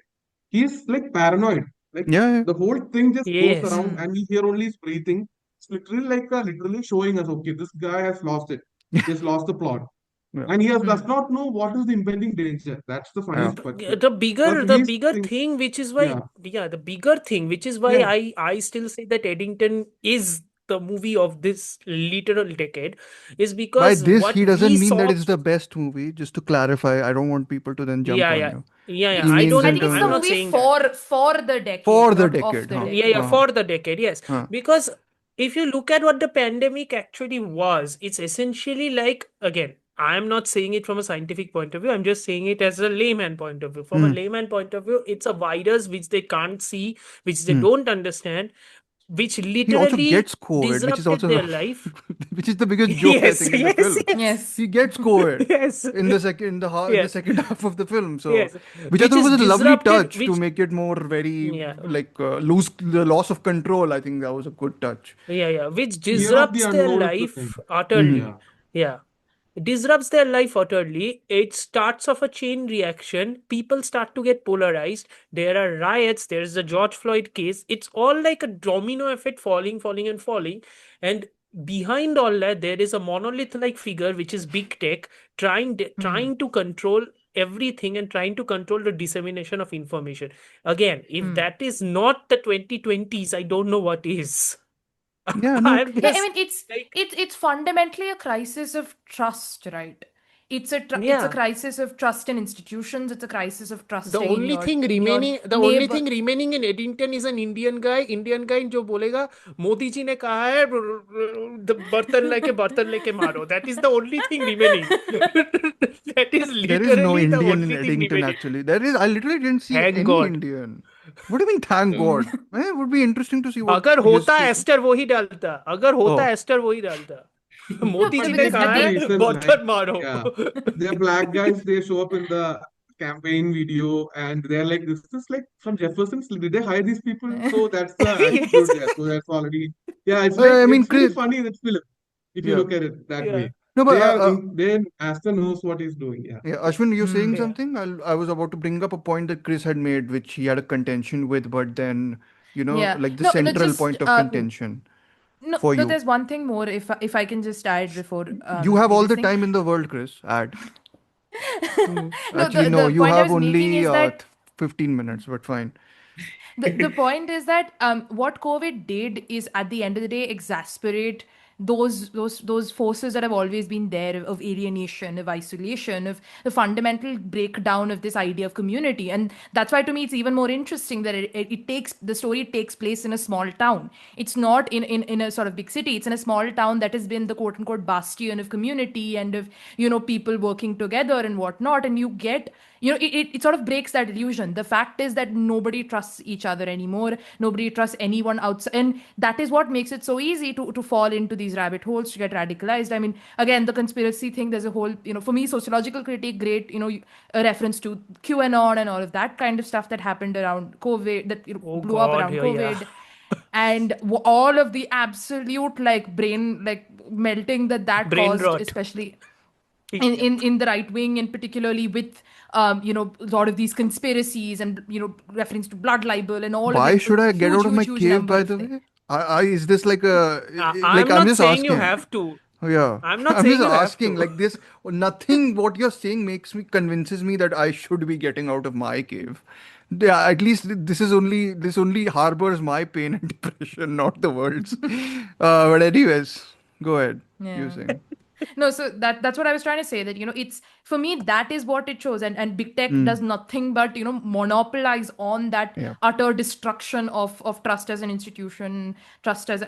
He's like paranoid. Like, Yeah, yeah. the whole thing just goes Yes. around, and we hear only his breathing. It's literally like literally showing us, okay, this guy has lost it. He has lost the plot. Yeah. And does not know what is the impending danger. That's the Yeah. funniest part. The bigger Because the he's bigger thing, which is why, yeah, the bigger thing, which is why yeah, I still say that Eddington is the movie of this literal decade, is By because this, what he we doesn't mean that saw. it's the best movie. Just to clarify, I don't want people to then jump Yeah, on yeah, you. yeah. He means I in think it's terms the I'm of not movie saying that. for the decade, for the not of decade, the huh? Yeah, decade. for the decade, yes. Huh. Because if you look at what the pandemic actually was, it's essentially like, again, I'm not saying it from a scientific point of view, I'm just saying it as a layman point of view. From a Hmm. layman point of view, it's a virus which they can't see, which they Hmm. don't understand, which He also literally gets COVID, which is disrupted also their life. which is the biggest joke I Yes, think in the yes, film. yes, He gets COVID yes, in the yes, second half of the film. So, yes, which I which thought is was a lovely disrupted, touch to which, make it more very yeah. like lose the loss of control. I think that was a good touch. Yeah, which fear of the disrupts their unknown is the thing. life Hmm. utterly. Yeah. Yeah. Disrupts their life utterly. It starts off a chain reaction. People start to get polarized. There are riots. There's the George Floyd case. It's all like a domino effect, falling, and falling. And behind all that, there is a monolith-like figure, which is big tech, trying to control everything and trying to control the dissemination of information. Again, if that is not the 2020s, I don't know what is. Yeah, no. I'm Yeah, I just mean it's like, it's fundamentally a crisis of trust, right? It's a yeah. crisis of trust in institutions. It's a crisis of trust, The say, in only thing your remaining, neighbor. in Eddington is an Indian guy, जो बोलेगा मोदी जी ने कहा है बर्तन लेके मारो. That is the only thing remaining. That is There is no literally the Indian in only thing Eddington remaining. actually. There is. I literally didn't see Thank any God. Indian. What do you mean? Thank God. It would be interesting to see what अगर his होता take. Ester वही डालता. अगर होता Oh. Ester वही डालता. Modi Yeah, ji But ने they because have कहा the है again, reason, like, बर्तन मारो. yeah, they're black guys, they show up in the campaign video and they're like, this is like from Jefferson's. Did they hire these people? So that's the Yes. attitude there. So that's already, yeah, it's like, I mean, it's very funny in that film, if you yeah. look at it that Yeah. way. No, but They Aston knows what he's doing. Yeah. yeah, Ashwin, you're saying Yeah. something? I was about to bring up a point that Chris had made, which he had a contention with, but then, Yeah. like the No, no, central just point of contention no, for no. you. There's one thing more. If I can just add before You have you all this the thing. time in the world, Chris. Add. Hmm. No, Actually, no, the you point I have was making only is that 15 minutes, but fine. the point is that what COVID did is at the end of the day exasperate those forces that have always been there of alienation, of isolation, of the fundamental breakdown of this idea of community. And that's why to me it's even more interesting that it takes the story takes place in a small town. It's not in a sort of big city. It's in a small town that has been the quote unquote bastion of community and of people working together and whatnot. And you get it sort of breaks that illusion. The fact is that nobody trusts each other anymore. Nobody trusts anyone outside. And that is what makes it so easy to fall into these rabbit holes, to get radicalized. I mean, again, the conspiracy thing, there's a whole, for me, sociological critique, great, a reference to QAnon and all of that kind of stuff that happened around COVID, that Oh blew up God, around yeah. COVID. And all of the absolute like brain like melting that Brain caused, rot. especially Yeah. in the right wing, and particularly with a lot of these conspiracies and reference to blood libel and all, Why like should I a get huge out of my huge huge cave, number by of the things. way? Is this like like I'm I'm not just saying you asking. have to. Oh, yeah, I'm not I'm just saying you have asking. to. Like this, nothing. What you're saying convinces me that I should be getting out of my cave. Yeah, at least this only harbors my pain and depression, not the world's. But anyways, go ahead. You're Yeah. saying. No, so that's what I was trying to say, that it's, for me, that is what it shows. And big tech Hmm. does nothing but monopolize on that Yeah. utter destruction of trust as an institution, trust as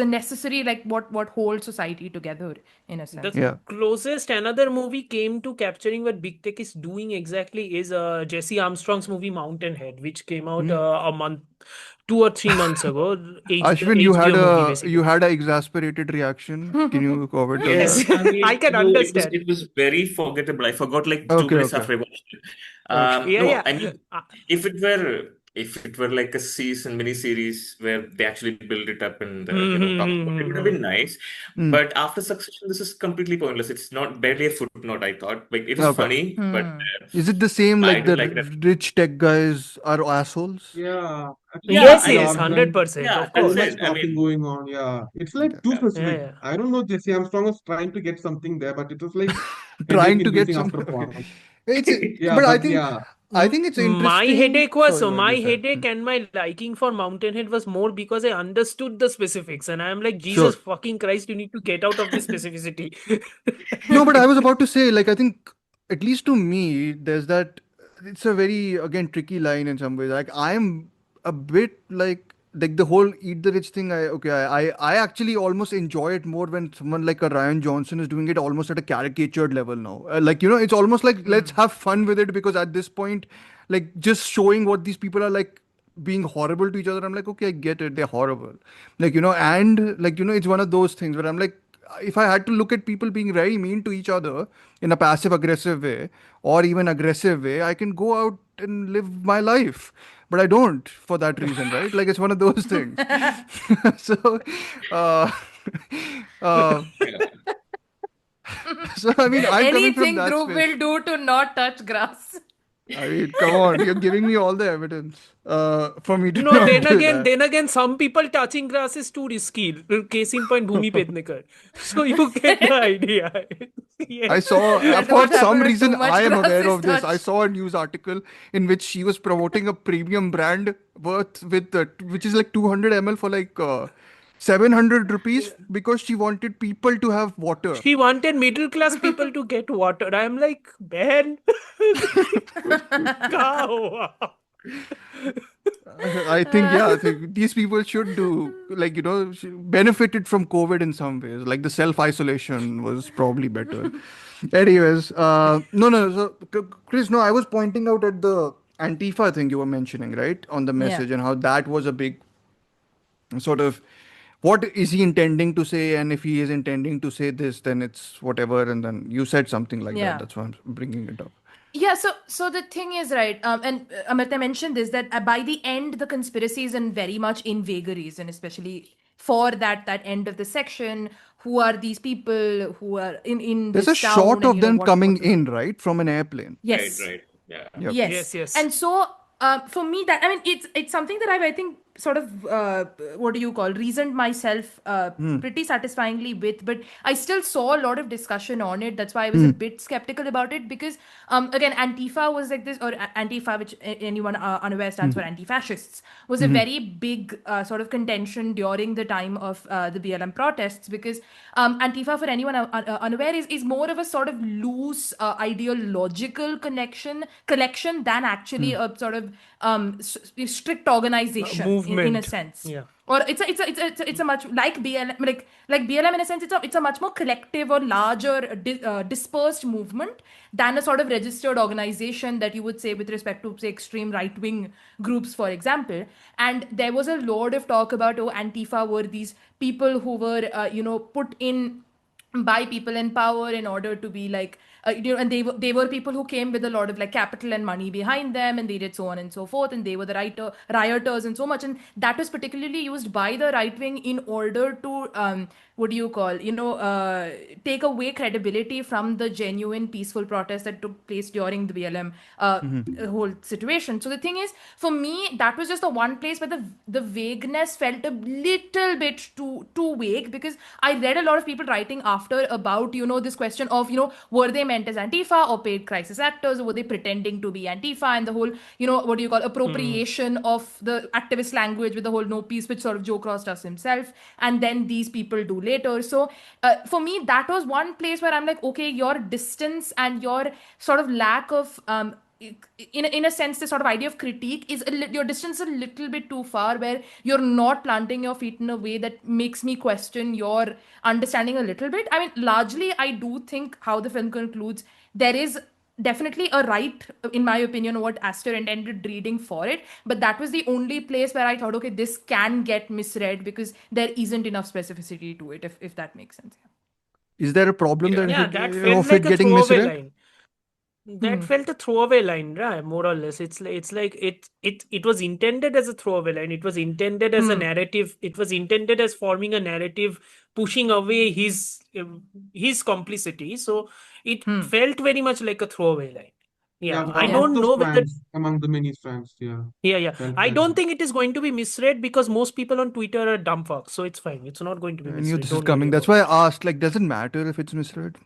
a necessary, like what holds society together, in a The sense. Yeah. closest another movie came to capturing what big tech is doing exactly is Jesse Armstrong's movie Mountainhead, which came out Hmm. a month, 2 or 3 months ago. Ashwin, HBO movie, you basically. had a exasperated reaction. Can you comment on Yes, that? Yes, I I mean, can understand. it was very forgettable. I forgot like two Okay, minutes okay. after I watched it. Okay. Yeah, No, yeah. I mean, if it were like a season mini series where they actually build it up and talk about it, would have been nice. Hmm. But after Succession, this is completely pointless. It's not barely a footnote. I thought like it was Okay. funny, but Is it the same I like the didn't like that. rich tech guys are assholes? Yeah. Actually, Yeah, Yes, it's I yes, jargon. 100%, yeah, of Too that's course. much it. I talking mean, going on. Yeah. It's like Okay. too Yeah, specific. yeah. I don't know. Jesse Armstrong was trying to get something there, but it was like headache Trying to get inducing some. after a Okay. point. It's Yeah, but but yeah. I think it's My interesting. headache was Sorry, so go ahead. my You said. headache and my liking for Mountainhead was more because I understood the specifics, and I'm like, Jesus Sure. fucking Christ, you need to get out of this specificity. No, but I was about to say, like, I think, at least to me, there's that. It's a very, again, tricky line in some ways. Like, I'm a bit like the whole eat the rich thing. I actually almost enjoy it more when someone like a Ryan Johnson is doing it almost at a caricatured level now. Like, it's almost like let's have fun with it, because at this point, like, just showing what these people are like being horrible to each other, I'm like, okay, I get it, they're horrible. Like, and like, it's one of those things where I'm like, if I had to look at people being very mean to each other in a passive aggressive way or even aggressive way, I can go out and live my life. But I don't for that reason, right? Like, it's one of those things. So, uh, uh, yeah. so I mean, I'm coming from Anything that Dhruv space. will do to not touch grass. I mean, come on, you're giving me all the evidence for me to No, not do that. then again, some people touching grass is too risky. Case in point, Bhumi Pednekar. So you get the idea. I Yes. saw, That's for what some happened when reason, too I much am grass aware is of this. I touched. saw a news article in which she was promoting a premium brand which is like 200 ml for like 700 rupees because she wanted people to have water. She wanted middle class people to get water. I'm like, man, cow. I think, yeah, I think these people should do, like, benefited from COVID in some ways. Like the self isolation was probably better. Anyways, no. So, Chris, no, I was pointing out at the Antifa thing you were mentioning, right? On the Yeah. message, and how that was a big sort of, what is he intending to say? And if he is intending to say this, then it's whatever. And then you said something like that. Yeah. That's why I'm bringing it up. Yeah, so the thing is, right, and Amrita mentioned this, that by the end, the conspiracy is in very much in vagaries, and especially for that end of the section. Who are these people who are in There's a this town, shot and of them coming what's the in, right, from an airplane. Right, yes. right. Yeah. Yep. Yes. Yes. And so for me, that, I mean, it's something that I think sort of what do you call, reasoned myself pretty satisfyingly with, but I still saw a lot of discussion on it. That's why I was a bit skeptical about it, because again, Antifa was like this, or Antifa, which anyone unaware stands for anti-fascists, was a very big sort of contention during the time of the BLM protests, because Antifa, for anyone unaware, is more of a sort of loose ideological collection than actually a sort of strict organization in a Movement. sense. Yeah. Or it's a much like BLM, like BLM in a sense, it's a much more collective or larger dispersed movement than a sort of registered organization that you would say with respect to, say, extreme right wing groups, for example. And there was a lot of talk about, oh, Antifa were these people who were put in by people in power in order to be like and they were people who came with a lot of like capital and money behind them, and they did so on and so forth, and they were the rioters and so much, and that was particularly used by the right wing in order to what do you call, take away credibility from the genuine peaceful protest that took place during the BLM whole situation. So the thing is, for me, that was just the one place where the vagueness felt a little bit too vague, because I read a lot of people writing after about this question of were they meant as Antifa or paid crisis actors, or were they pretending to be Antifa, and the whole what do you call, appropriation of the activist language with the whole no peace, which sort of Joe Cross does himself, and then these people do later. So for me, that was one place where I'm like, okay, your distance and your sort of lack of in a sense, the sort of idea of critique is your distance a little bit too far, where you're not planting your feet in a way that makes me question your understanding a little bit. I mean, largely, I do think how the film concludes, there is definitely a right, in my opinion, what Aster intended reading for it, but that was the only place where I thought, okay, this can get misread because there isn't enough specificity to it, if that makes sense. Is there a problem Yeah. Yeah, that felt of it like a getting throwaway misread? line. That felt a throwaway line, right? More or less. It's like it was intended as a throwaway line. It was intended as a narrative. It was intended as forming a narrative, pushing away his complicity. So it felt very much like a throwaway line. Yeah, Yeah, I one of don't the know whether. strands among the many strands. Yeah, Yeah. felt I like don't that. think it is going to be misread because most people on Twitter are dumb fucks. So it's fine. It's not going to be I knew misread. this is Don't worry coming. That's about why it. I asked, like, does it matter if it's misread?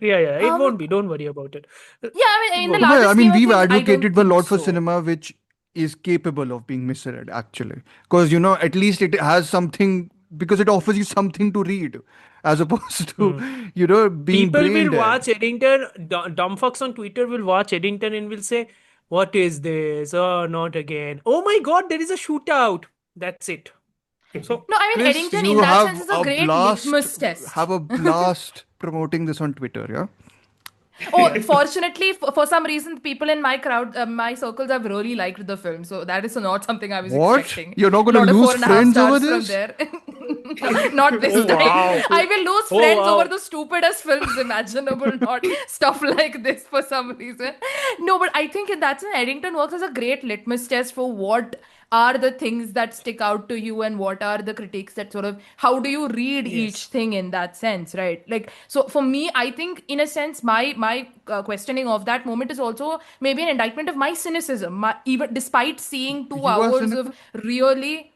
Yeah. It Um, won't be. Don't worry about it. yeah, I mean, It in the won't be. No, larger I mean, scheme of we've things, I don't advocated a think lot for so. cinema which is capable of being misread, actually. Because, at least it has something, because it offers you something to read, as opposed to, being People brain will dead. watch Eddington, dumb fucks on Twitter will watch Eddington and will say, "What is this? Oh, not again. Oh my god, there is a shootout." That's it. So, No, I mean, Chris, Eddington in you that sense have is a a great blast, litmus test. have a blast promoting this on Twitter, yeah? Oh, fortunately, for some reason, people in my crowd, my circles have really liked the film. So that is not something I was What? expecting. You're not A going to lot of lose 4.5 friends over stars from this? there. Not this oh time. wow. I will lose Oh friends over wow. the stupidest films imaginable, not stuff like this for some reason. No, but I think that's an Eddington works as a great litmus test for what are the things that stick out to you and what are the critiques that sort of, how do you read each Yes. thing in that sense, right? Like, so for me, I think in a sense, my questioning of that moment is also maybe an indictment of my cynicism, even despite seeing two You are hours of cynical? really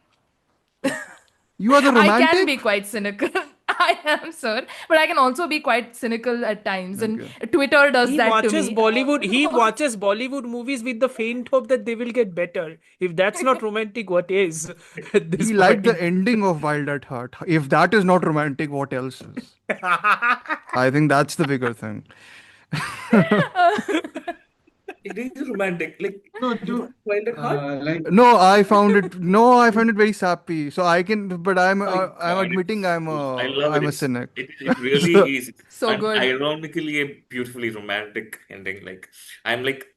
You are the I can be romantic? quite cynical. I am, sir, but I can also be quite cynical at times, and Okay. Twitter does He that to watches me. Bollywood. He watches Bollywood movies with the faint hope that they will get better. If that's not romantic, what is at this He liked point the in ending of Wild at Heart. If that is not romantic, what else is? time? I think that's the bigger thing. It is romantic. Like, No, you found Wild at Heart? like No, I found it very sappy. So I can, but My I'm God, admitting I love it. I'm a cynic. It So really is So an good. ironically a beautifully romantic ending. Like I'm like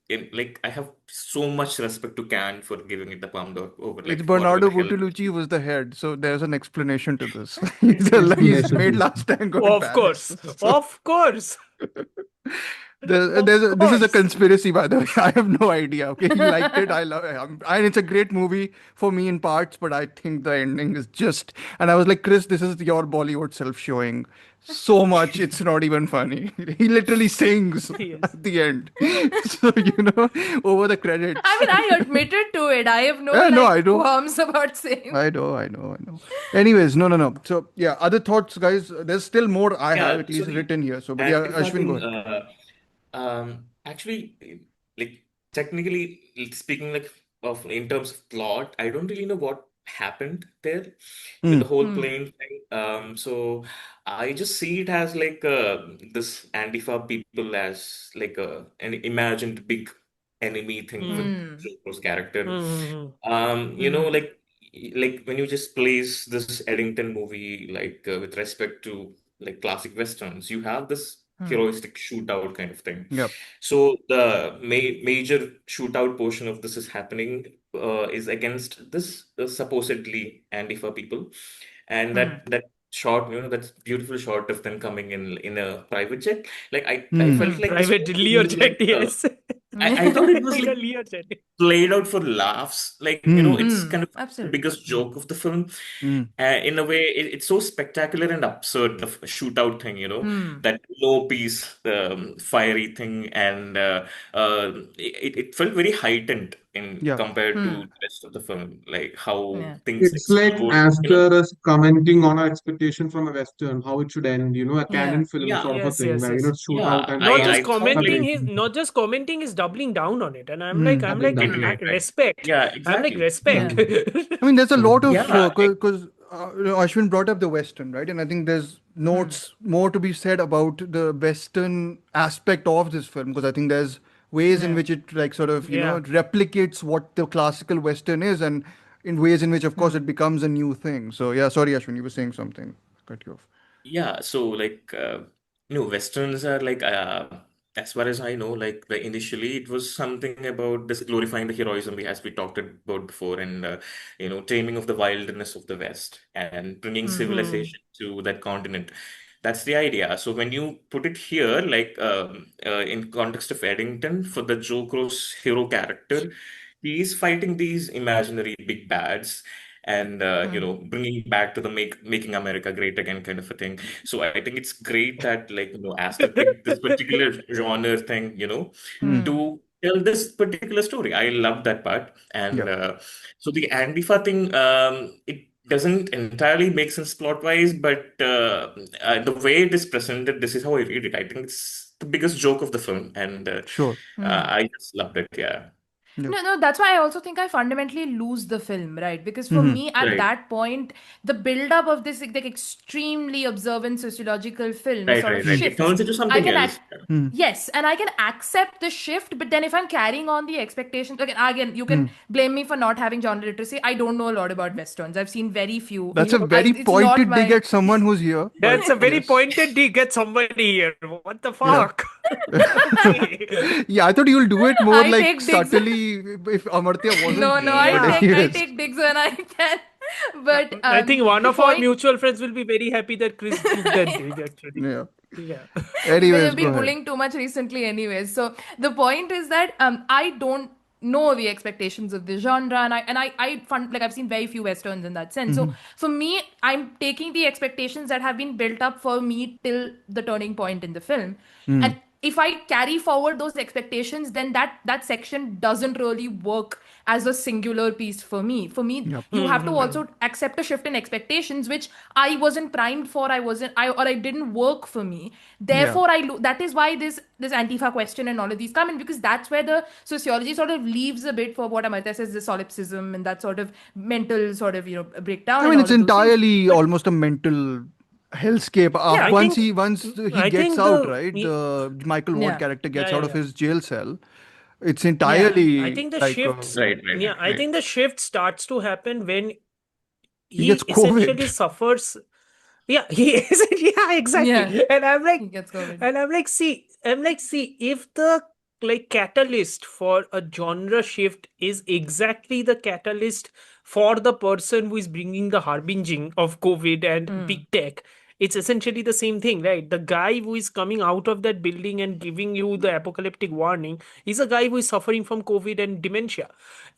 I have so much respect to Can for giving it the palm over it's like whatever Bernardo the hell. Bertolucci was the head. So there's an explanation to this. He's explanation, made please. Last Tango in Of Paris. course. So Of course. This is a course. conspiracy, by the way. I have no idea. Okay, you liked it. I love it. And it's a great movie for me in parts, but I think the ending is just. And I was like, Chris, this is your Bollywood self showing so much. It's not even funny. He literally sings Yes. at the end. So over the I credits. mean, I admitted to it. I have no Yeah, no, like I know. qualms about saying. I know. Anyways, no. So yeah, other thoughts, guys. There's still more I have Yeah, at so least the written here. So, but yeah, Antifa Ashwin, go thing, ahead. actually, like technically speaking, like of in terms of plot, I don't really know what happened there with the Hmm. whole plane thing. So I just see it as like this Antifa people as like an imagined big enemy thing for Mm. Hmm. Joker's character. Mm-hmm. Hmm. Like when you just place this Eddington movie like with respect to like classic westerns, you have this Hmm. heroistic shootout kind of thing. Yep. So the major shootout portion of this is happening is against this supposedly Antifa people, and Hmm. that shot, that beautiful shot of them coming in a private jet. Like I Hmm. felt Hmm. like this Private movie was Learjet, like yes. I thought it was Like like a Learjet. played out for laughs. Like, Hmm. it's Hmm. kind of the Absolutely. biggest joke of the film. Hmm. In a way, it's so spectacular and absurd, the shootout thing, Hmm. that low piece, fiery thing, and it felt very heightened in Yeah. compared to Hmm. the rest of the film, like how Yeah. things It's like explode, Aster is commenting on our expectation from a Western, how it should end, a Yeah. canon film Yeah, sort of a Yes, thing, yes, where, yes. shoot out yeah. and Not I just I thought like commenting, celebration. he's not just commenting, he's doubling down on it. And I'm like, Hmm. Doubling right, down. right, right. respect. Yeah, I'm like, exactly. respect. Yeah. Hmm. I mean, there's a lot of Yeah, because Ashwin brought up the Western, right? And I think there's Hmm. notes more to be said about the Western aspect of this film because I think there's ways in Yeah. which it like sort of Yeah. replicates what the classical Western is, and in ways in which, of course, Hmm. it becomes a new thing. So yeah, sorry, Ashwin, you were saying something. Cut you off. Yeah, so like westerns are like as far as I know, like initially it was something about this glorifying the heroism as we talked about before, and taming of the wilderness of the West and bringing Hmm. Hmm. civilization to that continent. That's the idea. So when you put it here, like in context of Eddington, for the Joe Crow's hero character, he is fighting these imaginary big bads and Hmm. bringing back to the making America great again kind of a thing. So I think it's great that like Aster picked this particular genre thing, Hmm. Hmm. to tell this particular story. I love that part, and Yeah, so the Antifa thing, it doesn't entirely make sense plot wise, but the way it is presented, this is how I read it. I think it's the biggest joke of the film, and sure. Hmm. I just loved it. Yeah. Yeah. No, that's why I also think I fundamentally lose the film, right? Because for Hmm. me, at Right. that point, the build-up of this like extremely observant sociological film Right. sort of Right. Right. It shifts. turns into I something can else. act, yes, and I can accept the shift, but then if I'm carrying on the expectations, again, you can Hmm. blame me for not having genre literacy. I don't know a lot about westerns. I've seen very few. That's a very It's not pointed dig my. at someone who's here, but That's a very yes. pointed dig at somebody here. What the Yeah. fuck? Okay. Yeah, I thought you'll do it more I like take digs. subtly if Amartya wasn't No, no, here. I But Yeah. take I anyways, take digs when I can. But I think one the of our point. mutual friends will be very happy that Chris took that dig, actually. yeah. Yeah. Anyways, They've go been ahead. bullying too much recently anyways. So the point is that I don't know the expectations of the genre, and I fund like I've seen very few westerns in that sense. So for me, I'm taking the expectations that have been built up for me till the turning point in the film, Hmm. and if I carry forward those expectations, then that section doesn't really work as a singular piece for me. For me, Yep. you have to Hmm. also accept a shift in expectations, which I wasn't primed for. I didn't work for me. Yeah. Therefore, that is why this Antifa question and all of these come in, because that's where the sociology sort of leaves a bit for what Amartya says, the solipsism and that sort of mental sort of breakdown I and mean, all it's of those things. entirely But almost a mental hellscape. yeah, I think Once he I gets think out, the right? The Michael Ward yeah, character yeah, gets yeah, out of yeah. his jail cell. It's yeah, I entirely think the like shifts Right. Right. yeah, I Right. think the shift starts to happen when he gets he essentially COVID. suffers. Yeah, he is. Yeah, yeah. exactly. And He gets COVID. I'm like, see, if the like catalyst for a genre shift is exactly the catalyst for the person who is bringing the harbinging of COVID and Mm. big tech, it's essentially the same thing, right? The guy who is coming out of that building and giving you the apocalyptic warning is a guy who is suffering from COVID and dementia.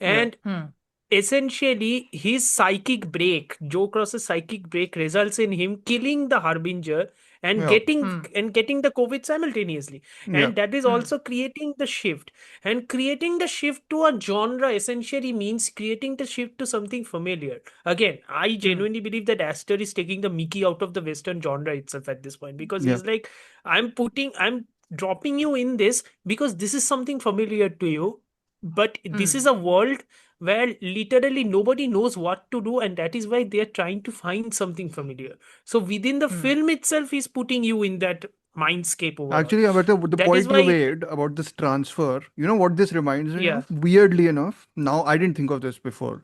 Yeah. And essentially, his psychic break, Joe Cross's psychic break, results in him killing the Harbinger and Yeah. getting the COVID simultaneously. Yeah. And that is also creating the shift. And creating the shift to a genre essentially means creating the shift to something familiar. Again, I genuinely believe that Aster is taking the Mickey out of the Western genre itself at this point, because Yeah. he's like, I'm dropping you in this because this is something familiar to you, but this is a world where literally nobody knows what to do, and that is why they are trying to find something familiar. So within the film itself is putting you in that mindscape overall. Actually, about the That is point you why, made about this transfer, you know what this reminds me yeah. of? Weirdly enough, now I didn't think of this before.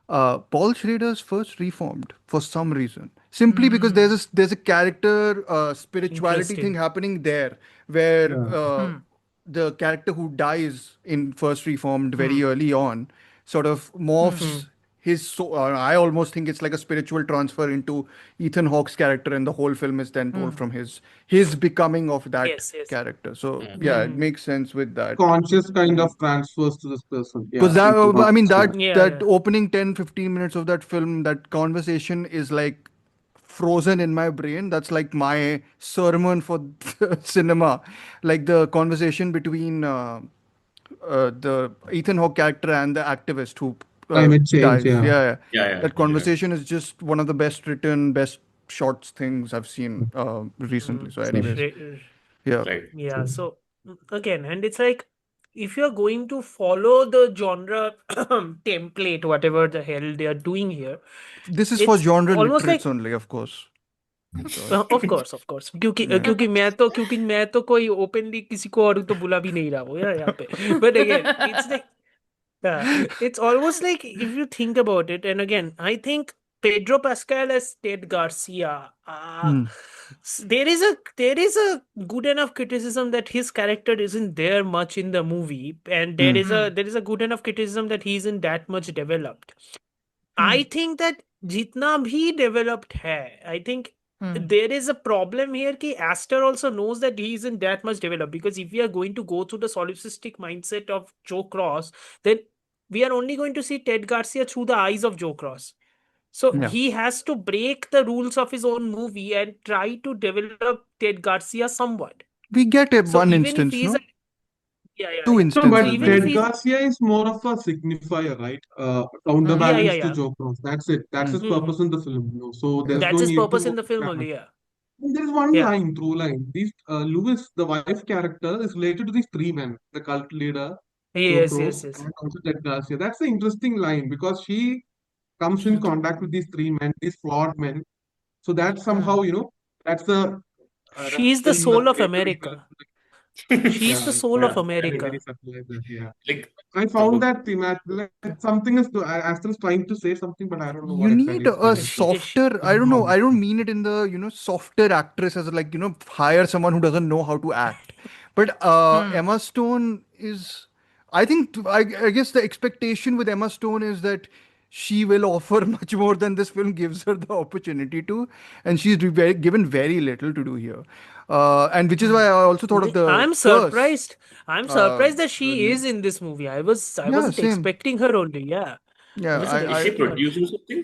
Paul Schrader's first Reformed for some reason, simply because there's a character spirituality thing Interesting. happening there, where Yeah. the character who dies in first Reformed very early on sort of morphs his soul. I almost think it's like a spiritual transfer into Ethan Hawke's character, and the whole film is then told from his becoming of that Yes, yes. character. So yeah, it makes sense with that. Conscious kind of transfers to this person. Because Yeah. that, Ethan I mean, Hawke's, yeah. that Yeah, that yeah. opening 10-15 minutes of that film, that conversation is like frozen in my brain. That's like my sermon for cinema. Like the conversation between the Ethan Hawke character and the activist who Climate change. dies. Yeah. Yeah, yeah. Yeah, yeah, That yeah. conversation is just one of the best written, best shots things I've seen recently. So, anyways, yeah. Right. Yeah, so again, and it's like, if you're going to follow the genre template, whatever the hell they are doing here, This is for it's genre almost like, literates only, of course. So, of course क्योंकि yeah. क्योंकि मैं तो कोई openly किसी को और तो बुला भी नहीं रहा हूँ यार यहाँ पे, but again it's like, it's almost like, if you think about it, and again, I think Pedro Pascal as Ted Garcia, Hmm. there is a good enough criticism that his character isn't there much in the movie, and there is a good enough criticism that he isn't that much developed. I think that jitna bhi developed hai, I think there is a problem here ki Aster also knows that he isn't that much developed, because if we are going to go through the solipsistic mindset of Joe Cross, then we are only going to see Ted Garcia through the eyes of Joe Cross. So Yeah. he has to break the rules of his own movie and try to develop Ted Garcia somewhat. We get it So one even if instance, he is no? a, yeah, Two yeah. No, So but instances even if maybe. Ted he's, Garcia is more of a signifier, right? yeah, Counterbalance to yeah. Joe Cross. That's it. That's his Hmm. purpose in the film. So there's That's no his need purpose in to. the film Yeah. only, yeah. And there is one Yeah. line, through line. These Lewis, the wife character, is related to these three men: the cult leader, Joe Yes, Cross, yes, yes. and also Ted Garcia. That's the interesting line because she comes in contact with these three men, these flawed men. So that somehow, that's the She is the reference soul of way to recall. America. She is Yeah, the soul of Yeah. very, very America. subtle like that. Yeah. Like I the found book. that thematic, like something is, Aston is trying to say something, but I don't know You what need exactly he's a trying to say. softer, I don't know, I don't mean it in the, softer actress as like, hire someone who doesn't know how to act. But Emma Stone is, I guess the expectation with Emma Stone is that she will offer much more than this film gives her the opportunity to, and she's given very little to do here. And which is why I also thought of the I'm curse. surprised. I'm Uh, surprised that she is in this movie. I yeah, wasn't same. expecting her only. Yeah. I Yeah, wasn't Is she expecting her. producing something?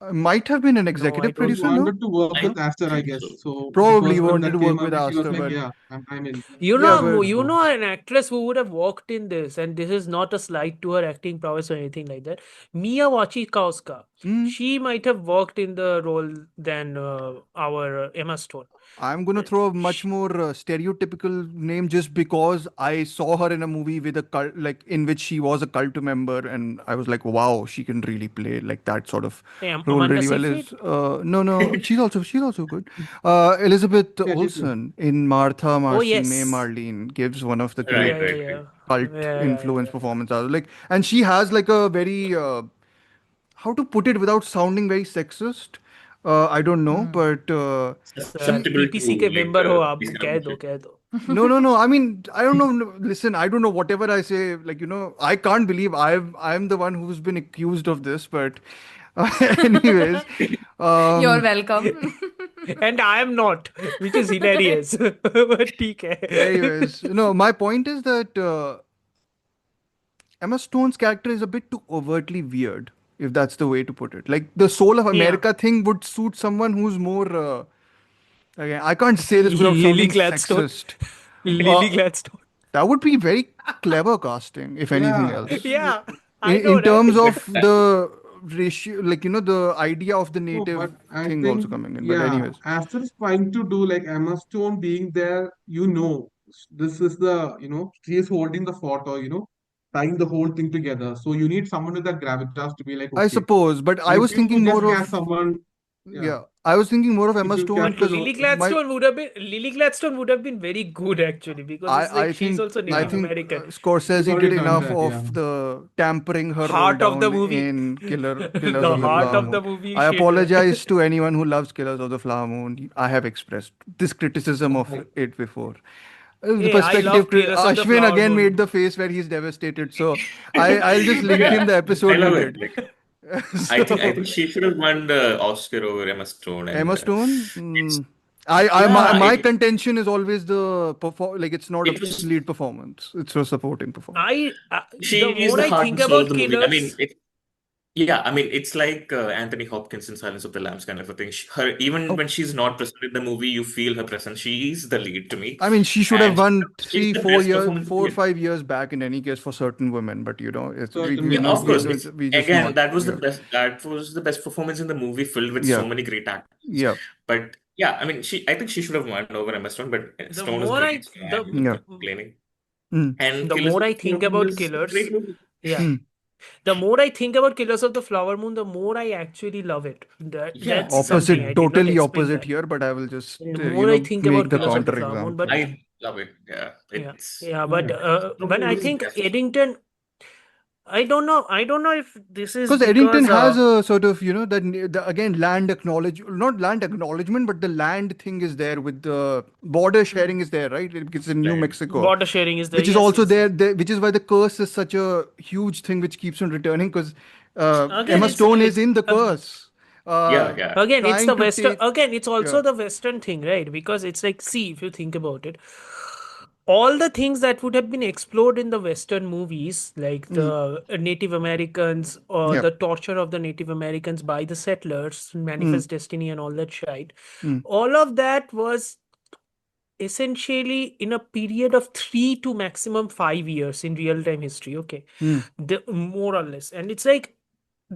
I might have been an No, I executive She don't producer, think. no? wanted to work I with Aster, I think guess. so. So the Probably first film wanted that to came work up, with she was Aster, like, but "Yeah, I'm in." yeah, but You know an actress who would have worked in this, and this is not a slight to her acting prowess or anything like that. Mia Wasikowska. mm, She might have worked in the role than our Emma Stone. I'm gonna throw a much Sh more stereotypical name just because I saw her in a movie with a cult, like in which she was a cult member, and I was like, wow, she can really play like that sort of role Amanda really well. Seyfried? Is no, she's also good. Elizabeth Yeah, she's good. Olsen in Martha, Oh Marcy, May, yes. Marlene gives one of the Right, great Yeah, right, yeah, right. yeah. cult influence Yeah. performances. Like, and she has like a very how to put it without sounding very sexist. I don't know, but she Susceptible PPC to के like member हो these आप, kind of कह दो. no, no. I mean, I don't know. Listen, I don't know whatever I say. Like, I can't believe I'm the one who's been accused of this. But, anyways, You're um, welcome. and I am not, which is hilarious. But okay. Anyways, my point is that Emma Stone's character is a bit too overtly weird, if that's the way to put it. Like the soul of Yeah. America thing would suit someone who's more. Again, I can't say this without Lily sounding Gladstone. sexist. Lily Uh, Gladstone. that would be very clever casting, if anything Yeah, else. Yeah, I know, In right? terms But of the ratio, like the idea of the no, but native I thing also think, coming in. But yeah, anyways, Aster is trying to do like Emma Stone being there, this is the, she is holding the fort or, tying the whole thing together. So you need someone with that gravitas to be like, I okay. suppose. But But I if was you thinking just more get of someone, yeah, yeah. I was thinking more of if Emma you Stone get But because my Lily Gladstone would have been very good actually, because it's I like she's think also I Native yeah, think American. she's Scorsese did already done enough that, yeah. of the tampering her role Heart of the down movie. in Killers The of the heart Flower of Moon. the movie, I shit. apologize to anyone who loves Killers of the Flower Moon. I have expressed this criticism of Like, it before. The Hey, I perspective love Killers of the Ashwin Flower again made Moon. the face where he's devastated. So I'll just link yeah, him the I episode we love it. did. Like I So think she should have won the Oscar over Emma Stone, and Emma Stone. it's My yeah, contention is always the like it's not a it was lead performance; it's a supporting performance. she The is more the I heart think and soul of about the movie. I mean, Killers, it's like Anthony Hopkins in Silence of the Lambs kind of a thing. Her even Oh, when she's not present in the movie, you feel her presence. She is the lead to me, I mean, she should have and won she's three, the four best years, performance. 4 or 5 years back in any case for certain women. But it's certain we're Yeah, women, not of course. yeah. we just Again, not that was the yeah best. That was the best performance in the movie, filled with so yeah many great actors. yeah But yeah, I mean, I think she should have won over Emma Stone. But the Stone is more I great, so I'm yeah not complaining. mm, And the Killers more of I the Flower think Moon about is a great Killers, movie. yeah, mm. the more I think about Killers of the Flower Moon, the more I actually love it. Yeah, That's something I exactly. Opposite, did not totally expect opposite that. here. But I will just The more I think make about the Killers of No, the counter Flower Moon, but example. I love it. Yeah, yeah, it's yeah, Yeah. but I it is think best. Eddington. I don't know if this is Because Eddington because has a sort of, again, not land acknowledgement, but the land thing is there with the border sharing is there, right? It's in New Right. Mexico, border sharing is there. which is Yes, also yes, there, yes. which is why the curse is such a huge thing which keeps on returning because Again, Emma Stone is in the curse, Yeah, uh, yeah. again, it's trying the to Western. take, Again, it's yeah, also the Western thing, right? Because it's like, see, if you think about it, all the things that would have been explored in the Western movies, like mm, the Native Americans or yeah, the torture of the Native Americans by the settlers, mm, Manifest Destiny, and all that shit, mm, all of that was essentially in a period of 3 to maximum 5 years in real time history. Okay, mm, more or less, and it's like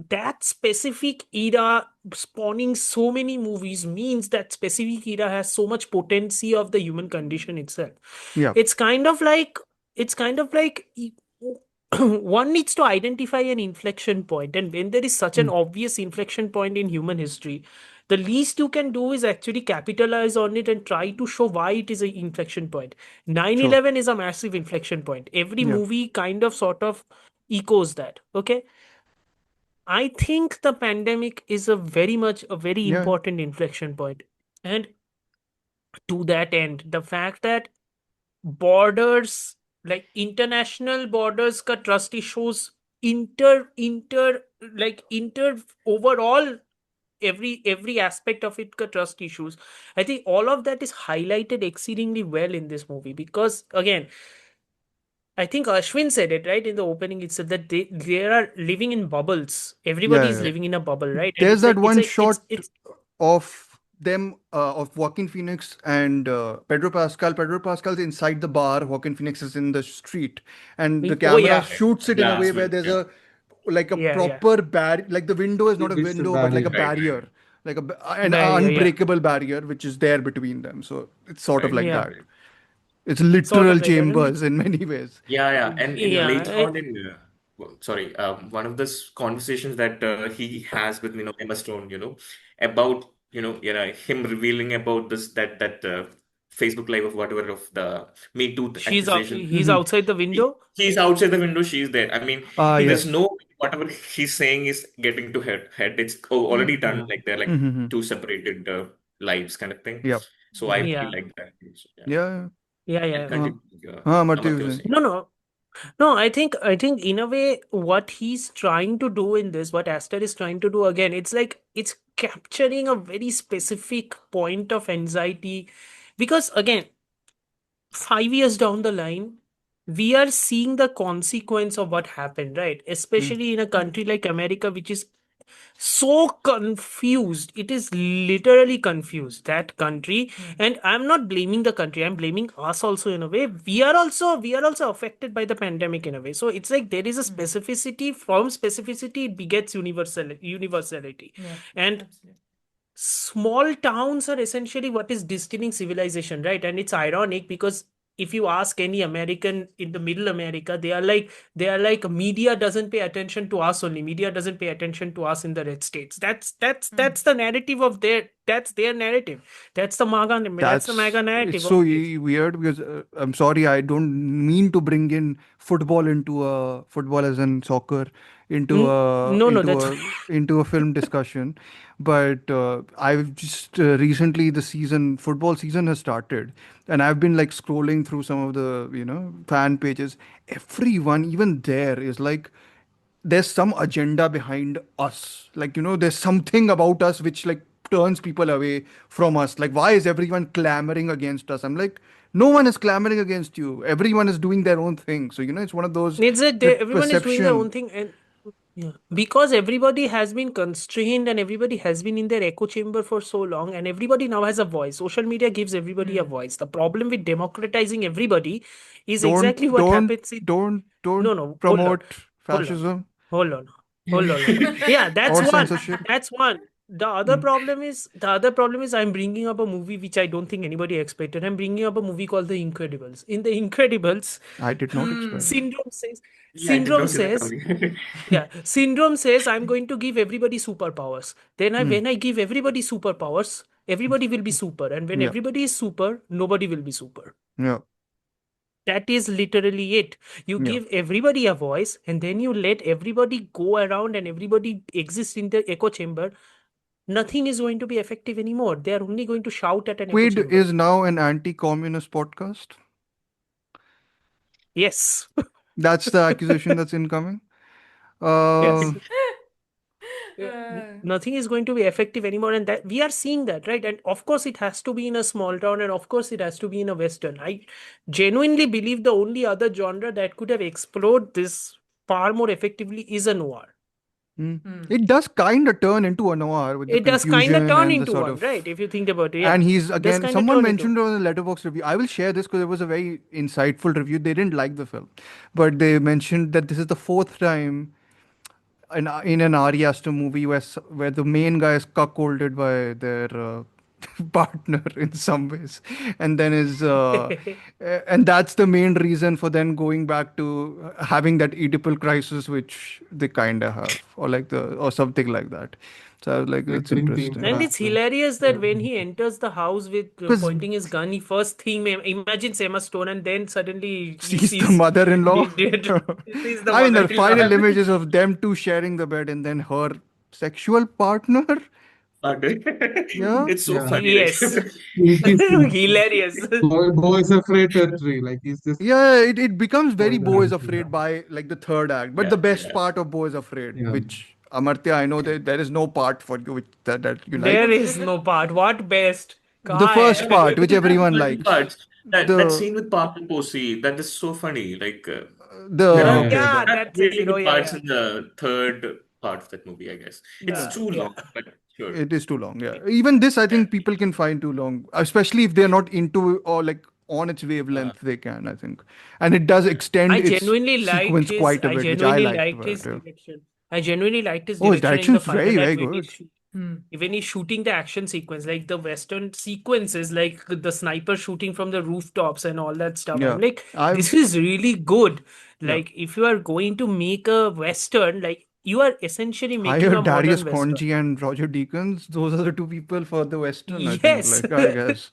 that specific era spawning so many movies means that specific era has so much potency of the human condition itself. yeah, It's kind of like one needs to identify an inflection point, and when there is such an mm, obvious inflection point in human history, the least you can do is actually capitalize on it and try to show why it is an inflection point. Nine sure, 11 is a massive inflection point. Every yeah, movie kind of sort of echoes that. Okay, I think the pandemic is a very yeah, important inflection point. And to that end, the fact that borders, like international borders ka trust issues, inter overall, every aspect of it ka trust issues. I think all of that is highlighted exceedingly well in this movie, because again, I think Ashwin said it right in the opening itself, that they are living in bubbles. Everybody yeah, is yeah. living in a bubble, right? And There's it's that like one shot it's of them of Joaquin Phoenix and Pedro Pascal. Pedro Pascal's inside the bar. Joaquin Phoenix is in the street, and the oh camera yeah, shoots it in a Yeah, way where absolutely. there's Yeah. a like a yeah, proper like the window is not a It's a window but like a barrier. Right, right. barrier, like an barrier, yeah, unbreakable barrier which is there between them. So it's sort of Right, like yeah, that. right. It's sort literal of like that, and chambers in many ways. Yeah, yeah. And yeah, later on in, sorry, one of the conversations that he has with, Emma Stone, about, him revealing about this, that Facebook Live of whatever of the Me Too accusation. he's outside the window. He's outside the window, she's there. I mean, Ah, there's yes. no, whatever he's saying is getting to head. It's already done. Yeah. Like they're like Mm-hmm. two separated lives kind of thing. Yep. So I really Yeah, like that. So, yeah. Yeah. yeah, And yeah. Uh, continue, Amartya Amartya was was saying. saying. No, no, I think in a way what he's trying to do in this, what Aster is trying to do, again, it's like it's capturing a very specific point of anxiety. Because again, 5 years down the line, we are seeing the consequence of what happened, right? Especially in a country like America, which is so confused. It is literally confused, that country. And I'm not blaming the country, I'm blaming us also in a way. We are also affected by the pandemic in a way. So it's like there is a specificity. From specificity it begets universality. Yeah, And absolutely. small towns are essentially what is distilling civilization, right? And it's ironic because if you ask any American in the middle America, they are like media doesn't pay attention to us only. Media doesn't pay attention to us in the red states. That's the narrative of their narrative. That's the MAGA It's narrative so of this. weird because I'm sorry, I don't mean to bring in football as in soccer into a No, no, into that's a into a film discussion, but I've just recently the football season has started, and I've been like scrolling through some of the fan pages. Everyone, even there, is like there's some agenda behind us. Like, there's something about us which like turns people away from us. Like, why is everyone clamoring against us? I'm like, no one is clamoring against you. Everyone is doing their own thing. So, it's one of those it's that that everyone is doing their perception. own thing. And yeah, because everybody has been constrained and everybody has been in their echo chamber for so long, and everybody now has a voice. Social media gives everybody a voice. The problem with democratizing everybody is Don't, exactly what don't, happens in. don't No, no, hold on, promote hold on, fascism hold on, hold on. Yeah, that's or one. censorship. That's one. The other problem is I'm bringing up a movie which I don't think anybody expected. I'm bringing up a movie called The Incredibles. In The Incredibles, I did not expect. Syndrome says, Yeah, I did Syndrome not see that says, coming. yeah, Syndrome says I'm going to give everybody superpowers. Then Hmm. when I give everybody superpowers, everybody will be super. And when Yeah. everybody is super, nobody will be super. Yeah. That is literally it. You Yeah. give everybody a voice, and then you let everybody go around and everybody exist in the echo chamber. Nothing is going to be effective anymore. They are only going to shout at an echo Quid chamber. is now an anti-communist podcast. Yes. That's the accusation that's incoming. Uh, Yes. Nothing is going to be effective anymore, and that we are seeing that, right? And of course it has to be in a small town, and of course it has to be in a western. I genuinely believe the only other genre that could have explored this far more effectively is a noir. It does kind of turn into a noir with the It does kind of confusion turn and the into sort one, of. right? If you think about it, yeah, And he's it does again, kind of someone turn into. mentioned on the Letterboxd review. I will share this because it was a very insightful review. They didn't like the film, but they mentioned that this is the fourth time in an Ari Aster movie where the main guy is cuckolded by their partner in some ways, and then and that's the main reason for then going back to having that Oedipal crisis, which they kind of have, or something like that. So I was like, that's Recurring theme, interesting. And perhaps. it's hilarious that when he enters the house with Because pointing his gun, he first thing imagines Emma Stone, and then suddenly he she's the sees mother-in-law. he sees the I mean, the final mother-in-law. images of them two sharing the bed and then her sexual partner. Yeah. It's so Yeah. funny. Like, Yes. He's Hilarious. Beau Is Afraid territory. Like he's just Yeah, it becomes very going Beau Is around. Afraid by like the third act. But yeah, the best yeah. part of Beau Is Afraid, Yeah. which Amartya, I know that there is no part for you that you There like. is no part. What best? The first Kai. part, which everyone Certain likes. parts. That The scene with Park and Posey, that is so funny. Like, the there okay, Yeah, are that's a really zero. good Yeah, parts yeah. in the third part of that movie, I guess. It's too Yeah. long, but sure. it is too long. Yeah, even this I Yeah. think people can find too long, especially if they're not into or like on its Uh, wavelength. They can, I think, and it does extend I its genuinely liked sequence his quite a I bit, which I genuinely liked. liked But his direction. I genuinely liked his oh, his direction in direction the is very final very act good. when he's shooting the action sequence, like the Western sequences, like the sniper shooting from the rooftops and all that stuff. I'm Yeah, like, this I've is really good. yeah. Like, if you are going to make a Western, like you are essentially making Hire a Darius modern Western. Conji and Roger Deakins. Those are the two people for the Western, I think. Yes. Like, I guess.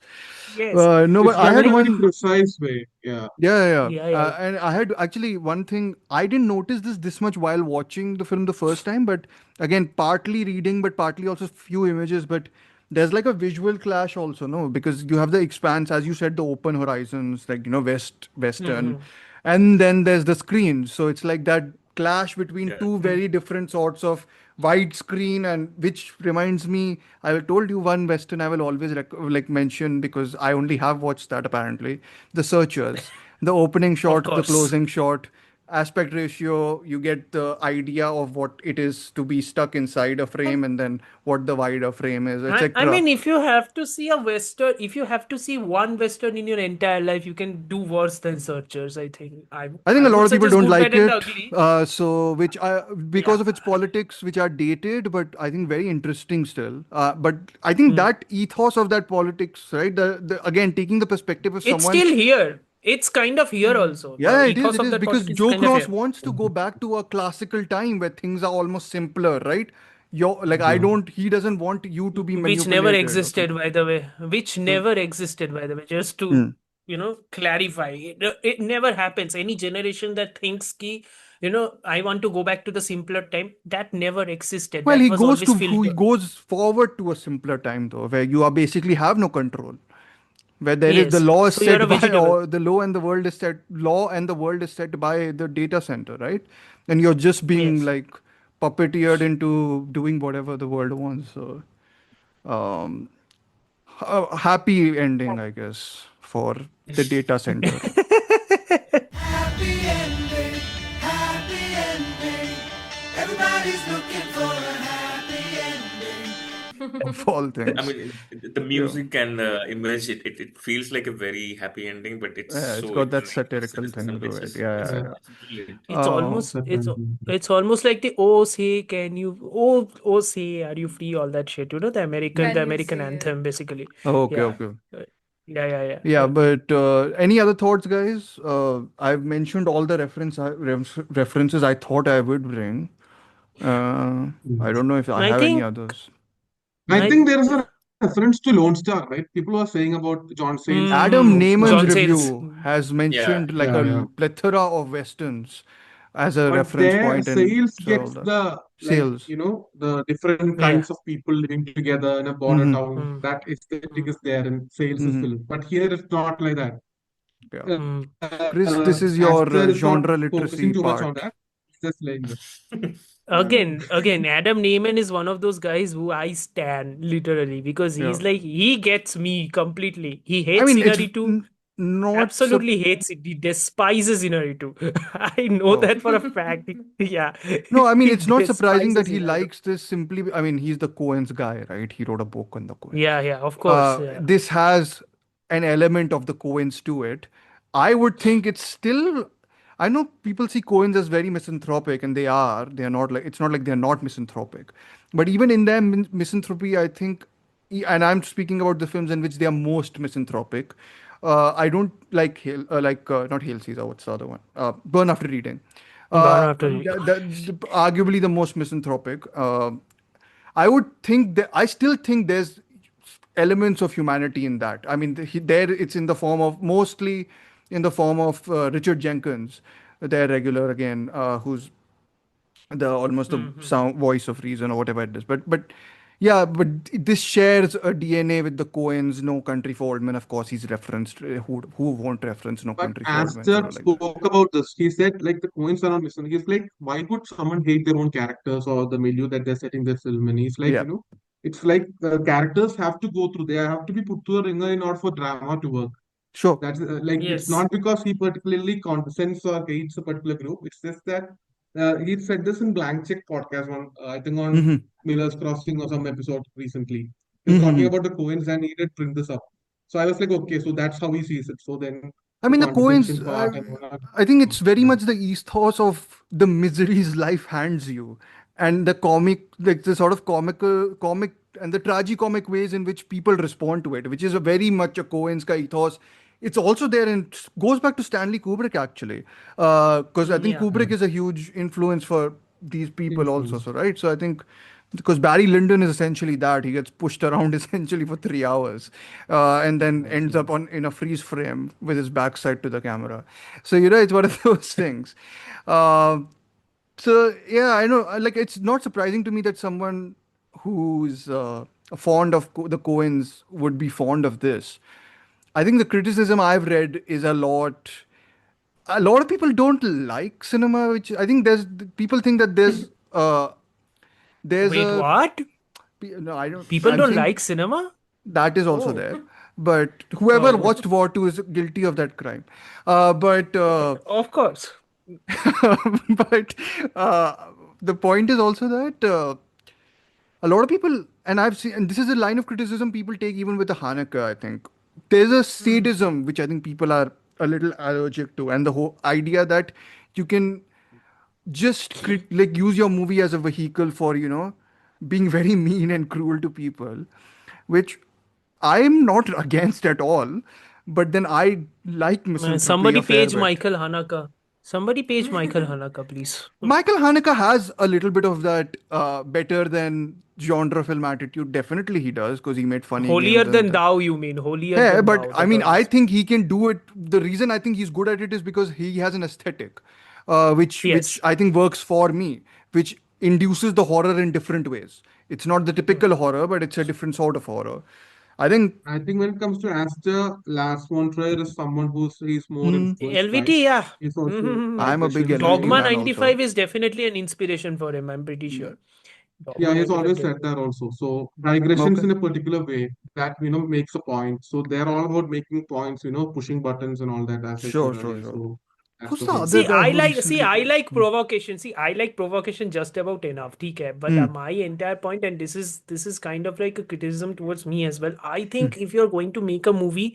Yes. No, but It's I done had in a very one. precise way. Yeah. Yeah, yeah, Yeah, yeah. yeah. And I had actually one thing. I didn't notice this much while watching the film the first time, but again, partly reading, but partly also few images. But there's like a visual clash also, no? Because you have the expanse, as you said, the open horizons, like western, Mhm. and then there's the screen. So it's like that clash between Yeah. two very different sorts of widescreen, and which reminds me, I told you one Western I will always like mention because I only have watched that apparently. The Searchers, the opening Of shot, the course. closing shot, aspect ratio, you get the idea of what it is to be stuck inside a frame, and then what the wider frame is, I etc. mean, if you have to see a Western, if you have to see one Western in your entire life, you can do worse than Searchers, I think. I think I a lot would of people suggest don't Good, Bad, like and the it, Ugly. so which I because Yeah. of its politics, which are dated, but I think very interesting still. But I think Hmm. that ethos of that politics, right? The again taking the perspective of It's someone. still here. It's kind of here also. Yeah, The it is. ethos It of is that because politics is Joe kind of Cross here. wants to go back to a classical time where things are almost simpler, right? Like I Yeah. don't. He doesn't want you to be Which never manipulated or existed, something. by the way. Which Hmm. never existed, by the way. Just to, Hmm. clarify. It never happens. Any generation that thinks ki, I want to go back to the simpler time, that never existed. Well, That was always he filtered. goes forward to a simpler time though, where you are basically have no control. Where there is the Yes. law is So you're a set by, vegetable. or the law and the world is set, law and the world is set by the data center, right? And you're just being Yes. like puppeteered into doing whatever the world wants. So, um, a happy ending, I guess, for the data center Happy ending, happy ending. Everybody's looking for a happy ending. of all I things. mean, the Yeah. music and the image, it feels like a very happy ending, but Yeah, it's got it that really satirical thing to it's it. just Yeah, it's, yeah, Yeah. yeah. it's brilliant. It's almost it's Certainly. it's almost like the oh say can you oh say are you free, all that shit, the American Can the you American say it? anthem basically. Okay, Yeah. okay. Uh, yeah. Yeah, but any other thoughts, guys? I've mentioned all the references I thought I would bring. I Mm. don't know if I I have any think others. I I think there is a reference to Lone Star, right? People are saying about John Sayles in Adam mm, Lone Star. Neyman's John Sayles. review has Yeah. mentioned like Yeah, a yeah. plethora of westerns as a But reference there, point, and Sayles so all gets that. the, like, Sales. the different Yeah. kinds of people living together in a border Mm-hmm. town. Mm, That aesthetic mm, is there in Sayles' Mm-hmm. film. But here it's not like that. Yeah. mm. Chris, this is your Aster is not genre focusing literacy too much on part. that. He's just laying there. Again, Adam Neyman is one of those guys who I stan literally because Yeah. he's like he gets me completely. He I hates mean, it's Inaritu, not. absolutely hates it. He despises Inaritu. I know Oh. that for a fact. Yeah, No, I mean, he it's not surprising that despises he Inaritu. likes this simply. I mean, he's the Coen's guy, right? He wrote a book on the Coens. Yeah, of course. Yeah. This has an element of the Coens to it. I would think it's still. I know people see Coens as very misanthropic, and they are. They are not like. It's not like they're not misanthropic, but even in their misanthropy, I think, and I'm speaking about the films in which they are most misanthropic. I don't like not Hail Caesar. What's the other one? Burn After Reading. Burn after. Arguably the most misanthropic. I would think that I still think there's elements of humanity in that. I mean, there it's in the form of mostly in the form of Richard Jenkins, their regular again, who's the almost the Mhm. sound voice of reason or whatever it is. But yeah, but this shares a DNA with the Coens. No Country for Old Men, of course, he's referenced. Who won't reference No But Country for Old Men? Aster So like that. spoke about this. He said, like, the Coens are not listening. He's like, why would someone hate their own characters or the milieu that they're setting their film in? He's like, Yeah, it's like the characters have to go through, they have to be put through a ringer in order for drama to work. sure. That's like, it's Yes. not because he particularly condescends or hates a particular group. It's just that he said this in Blank Check podcast on, I think on Mm-hmm. Miller's Crossing or some episode recently. He was talking Mm-hmm. about the Coens and he did bring this up. So I was like, okay, so that's how he sees it. So then I the mean, the condescension Coens, part and all that. I think it's very Yeah. much the ethos of the miseries life hands you, and the comic, like the sort of comic, and the tragicomic ways in which people respond to it, which is a very much a Coen's ethos. It's also there and goes back to Stanley Kubrick actually, because I think Yeah. Kubrick is a huge influence for these people also. Influence. So right, so I think because Barry Lyndon is essentially that he gets pushed around essentially for 3 hours, and then ends up on in a freeze frame with his backside to the camera. So it's one of those things. Uh, so yeah, I know. Like it's not surprising to me that someone who's fond of the Coens would be fond of this. I think the criticism I've read is a lot a lot of people don't like cinema, which I think people think that there's Wait, a what? no, I don't. People I'm don't saying like cinema? that is also Oh. there, but whoever Oh. watched War 2 is guilty of that crime. But Of course. but uh, the point is also that a lot of people, and I've seen, and this is a line of criticism people take even with the Hanukkah. I think there's a sadism which I think people are a little allergic to, and the whole idea that you can just like use your movie as a vehicle for being very mean and cruel to people, which I'm not against at all. But then I like misanthropy Somebody a fair page bit. Michael Hanaka. Somebody page Michael Hanaka, please. Michael Haneke has a little bit of that better than genre film attitude. Definitely he does because he made funny Holier games and than thou, you mean? Holier yeah, than but thou. I That mean, was I his. think he can do it. The reason I think he's good at it is because he has an aesthetic, which Yes. I think works for me, which induces the horror in different ways. It's not the typical horror, but it's a different sort of horror. I think. I think when it comes to Aster, Lars von Trier is someone he's more Hmm, influenced by. LVT, yeah. He's also Mhm. I'm a big digressions and LVT Dogma fan everything. also. 95 is definitely an inspiration for him, I'm pretty Yeah. sure. Yeah, Dogma he's 95 always said definitely. that also. So digressions Okay. in a particular way that makes a point. So they're all about making points, pushing buttons and all that, as I said Sure, sure, earlier. sure. So that's Who's the the whole other See, point. guy I who like recently came? provocation. See, I like provocation just about enough. Okay, but Hmm. my entire point, and this is kind of like a criticism towards me as well. I Hmm. think if you're going to make a movie,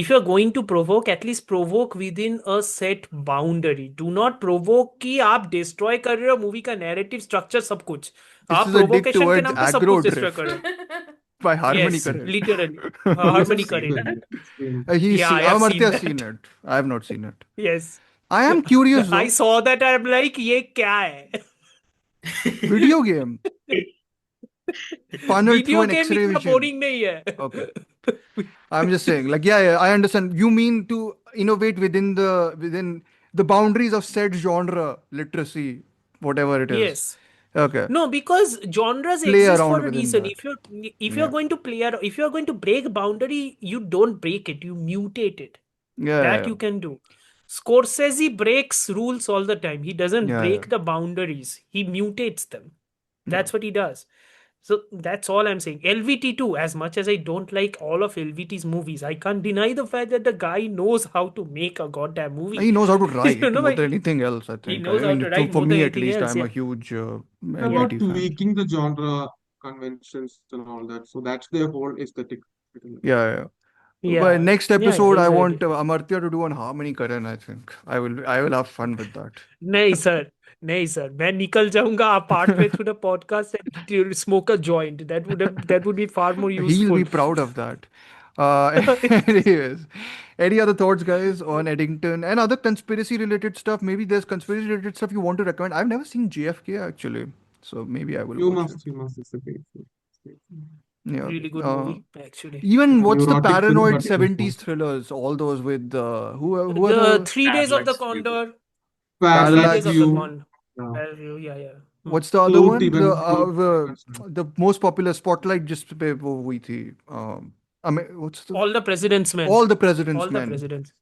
if you're going to provoke, at least provoke within a set boundary. Do not provoke कि आप destroy कर रहे हो movie का narrative structure सब कुछ. This आप is a dig provocation के towards नाम पे सब कुछ aggro destroy drift करो. by Harmony Yes, Korine. literally. Yes, Harmony I've seen करेगा. it. It's been- Yeah, I have Amartya seen has seen that. it. I have not seen it. Yes. I am curious I though. saw that. I'm like, ये क्या है? Video game funneled through video an game X-ray इतना vision. Boring नहीं Okay. है. I'm just saying, like, yeah, I understand. You mean to innovate within the boundaries of said genre, literacy, whatever it is. Yes. Okay. No, because genres Play exist for around a within reason. that. If you're Yeah. going to if you're going to break boundary, you don't break it. You mutate it. Yeah. That Yeah. you can do. Scorsese breaks rules all the time. He doesn't Yeah. Yeah. break the boundaries. He mutates them. Yeah. That's what he does. So that's all I'm saying. LVT too, as much as I don't like all of LVT's movies, I can't deny the fact that the guy knows how to make a goddamn movie. He knows how to You write know, more than anything else, I he think. knows I how mean, to write for more than me at anything least, else. I'm Yeah. a huge It's about LVT fan. tweaking the genre conventions and all that. So that's their whole aesthetic, pretty much. Yeah. Yeah. By Yeah. next Yeah, episode, I want exactly. Amartya to do on Harmony Karan. I think I will have fun with that. नहीं sir नहीं sir मैं निकल जाऊंगा आप partway through the podcast and smoke a joint. That would be far more He'll be useful. proud of that. Anyways, any other thoughts, guys, on Eddington and other conspiracy-related stuff? Maybe there's conspiracy-related stuff you want to recommend. I've never seen JFK actually, so maybe I will You watch it. must, you must. It's a great film. It's a great film. Yeah. Really good movie, actually. Even Yeah, what's the neurotic film, paranoid but it was 70s fun. thrillers? All those with who are The the 3 Days of the Parallax View. Condor. Three Parallax Days Parallax? of the View. Con. Yeah. Yeah, yeah. What's the other Float one? even. Float. The most popular Spotlight just पे वो हुई थी. I mean, what's the All the President's Men. All the President's All the Men? Presidents.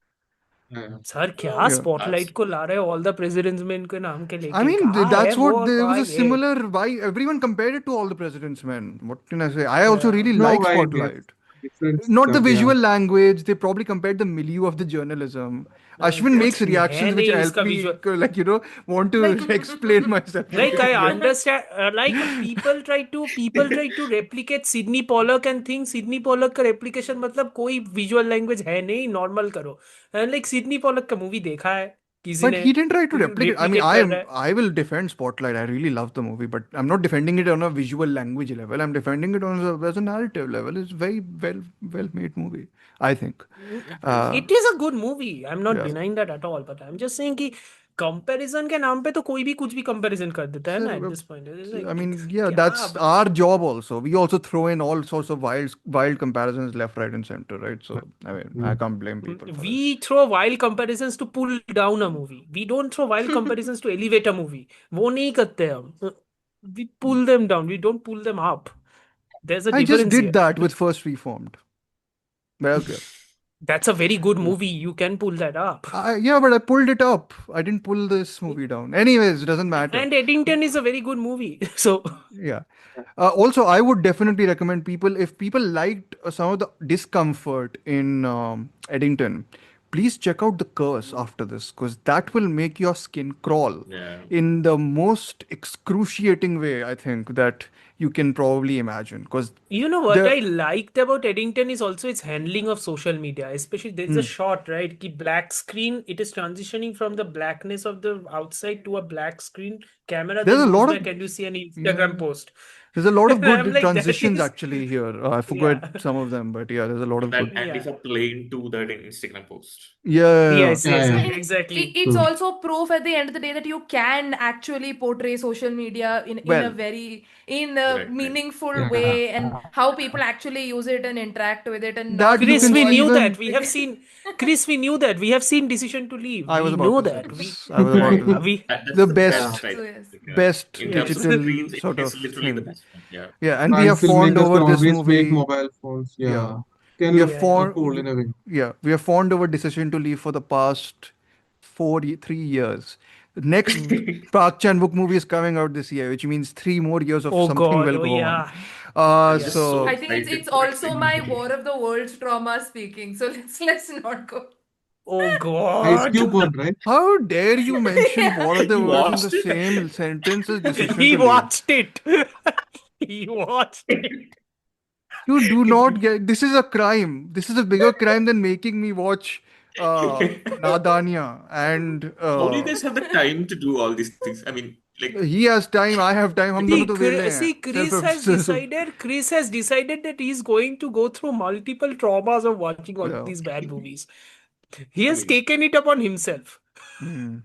Yeah. Sir क्या Yeah. Spotlight को ला रहे हो all the presidents में इनके नाम के I लेके mean, कहाँ है that's वो what और there was कहाँ a ये similar why everyone compared it to All the President's Men. What can I say? I also Yeah. really No, like right. Yes. Spotlight. Different Not the stuff. Yeah. visual language. They probably compared the milieu of the journalism. Ashwin makes कुछ है reactions which नहीं help उसका me, visual like, want to like explain myself a like bit I more. understand like people try to replicate Sidney Pollock and think Sidney Pollock का replication मतलब कोई visual language है नहीं normal करो and like Sidney Pollock का movie देखा है किसी But ने he didn't try to replicate. I mean, replicate कर रहा है I will defend Spotlight. I really love the movie, but I'm not defending it on a visual language level. I'm defending it as a narrative level. It's very well made movie, I think. It is a good movie. I'm not Yeah. denying that at all. But I'm just saying कि comparison के नाम पे तो कोई भी कुछ भी comparison कर देता है Sir, ना at this point. It's I like mean, yeah, क्या that's अब our job also. We also throw in all sorts of wild comparisons left, right, and center, right? So, I mean, I can't blame people for this. we throw wild comparisons to pull down a movie. We don't throw wild comparisons to elevate a movie. वो नहीं करते हम. We pull them down. We don't pull them up. There's a I just difference did here. that with First Reformed. But okay. That's a very good movie. You can pull that up. Yeah, but I pulled it up. I didn't pull this movie down. Anyways, it doesn't matter. And Eddington is a very good movie. So Yeah. Also, I would definitely recommend people, if people liked some of the discomfort in Eddington, please check out The Curse after this, because that will make your skin crawl Yeah. in the most excruciating way, I think, that you can probably imagine. Because you know what I the. liked about Eddington is also its handling of social media. Especially there's a Hmm. shot, right? Ki black screen. It is transitioning from the blackness of the outside to a black screen. Camera There's then a moves lot of. back and you see an Yeah. Instagram post. There's a lot of And I'm good like, that transitions is, actually here. I forgot yeah. some of them, but yeah, there's a lot of good. And Yeah. if I play into that Instagram post. Yeah. Yes, Yeah, yes, yeah. And exactly. it's True. also proof at the end of the day that you can actually portray social media in a Well, very in a Right, right. meaningful Yeah. way, and how people actually use it and interact with it and that not you do Chris, can we what knew that. even. We have seen, Chris, we knew that. We have seen Decision to Leave. I was We about know to say that. this. I was about to say We, the That's the Yeah. best, best, right? so yes. Like, best in terms of yes. digital screens, it sort is of literally the thing. best one. Yeah. Yeah, and we And have fawned filmmakers over can this always make movie. mobile phones. Yeah, Yeah. Can we have look Yeah, yeah. cool fawned. in a way. Yeah, we have fawned over Decision to Leave for the past 3 years. The next Park Chan Wook movie is coming out this year, which means 3 more years of Oh something God. will Oh go on. yeah. I'm Yeah. just so So I think it's excited for it. also my War of the Worlds trauma speaking. So let's not go. Oh Ice God. Cube one, right? how dare you mention Yeah. War of the You Worlds in the watched it? same sentence as Decision He to Leave? watched it. He watched it. You do not get. This is a crime. This is a bigger crime than making me watch Nadanya. And How do you guys have the time to do all these things? I mean, like, he has time. I have time. हम दोनों See, तो वेले हैं. See, Chris has decided that he's going to go through multiple traumas of watching all Yeah. these bad movies. He I has mean, taken it upon himself. Hmm.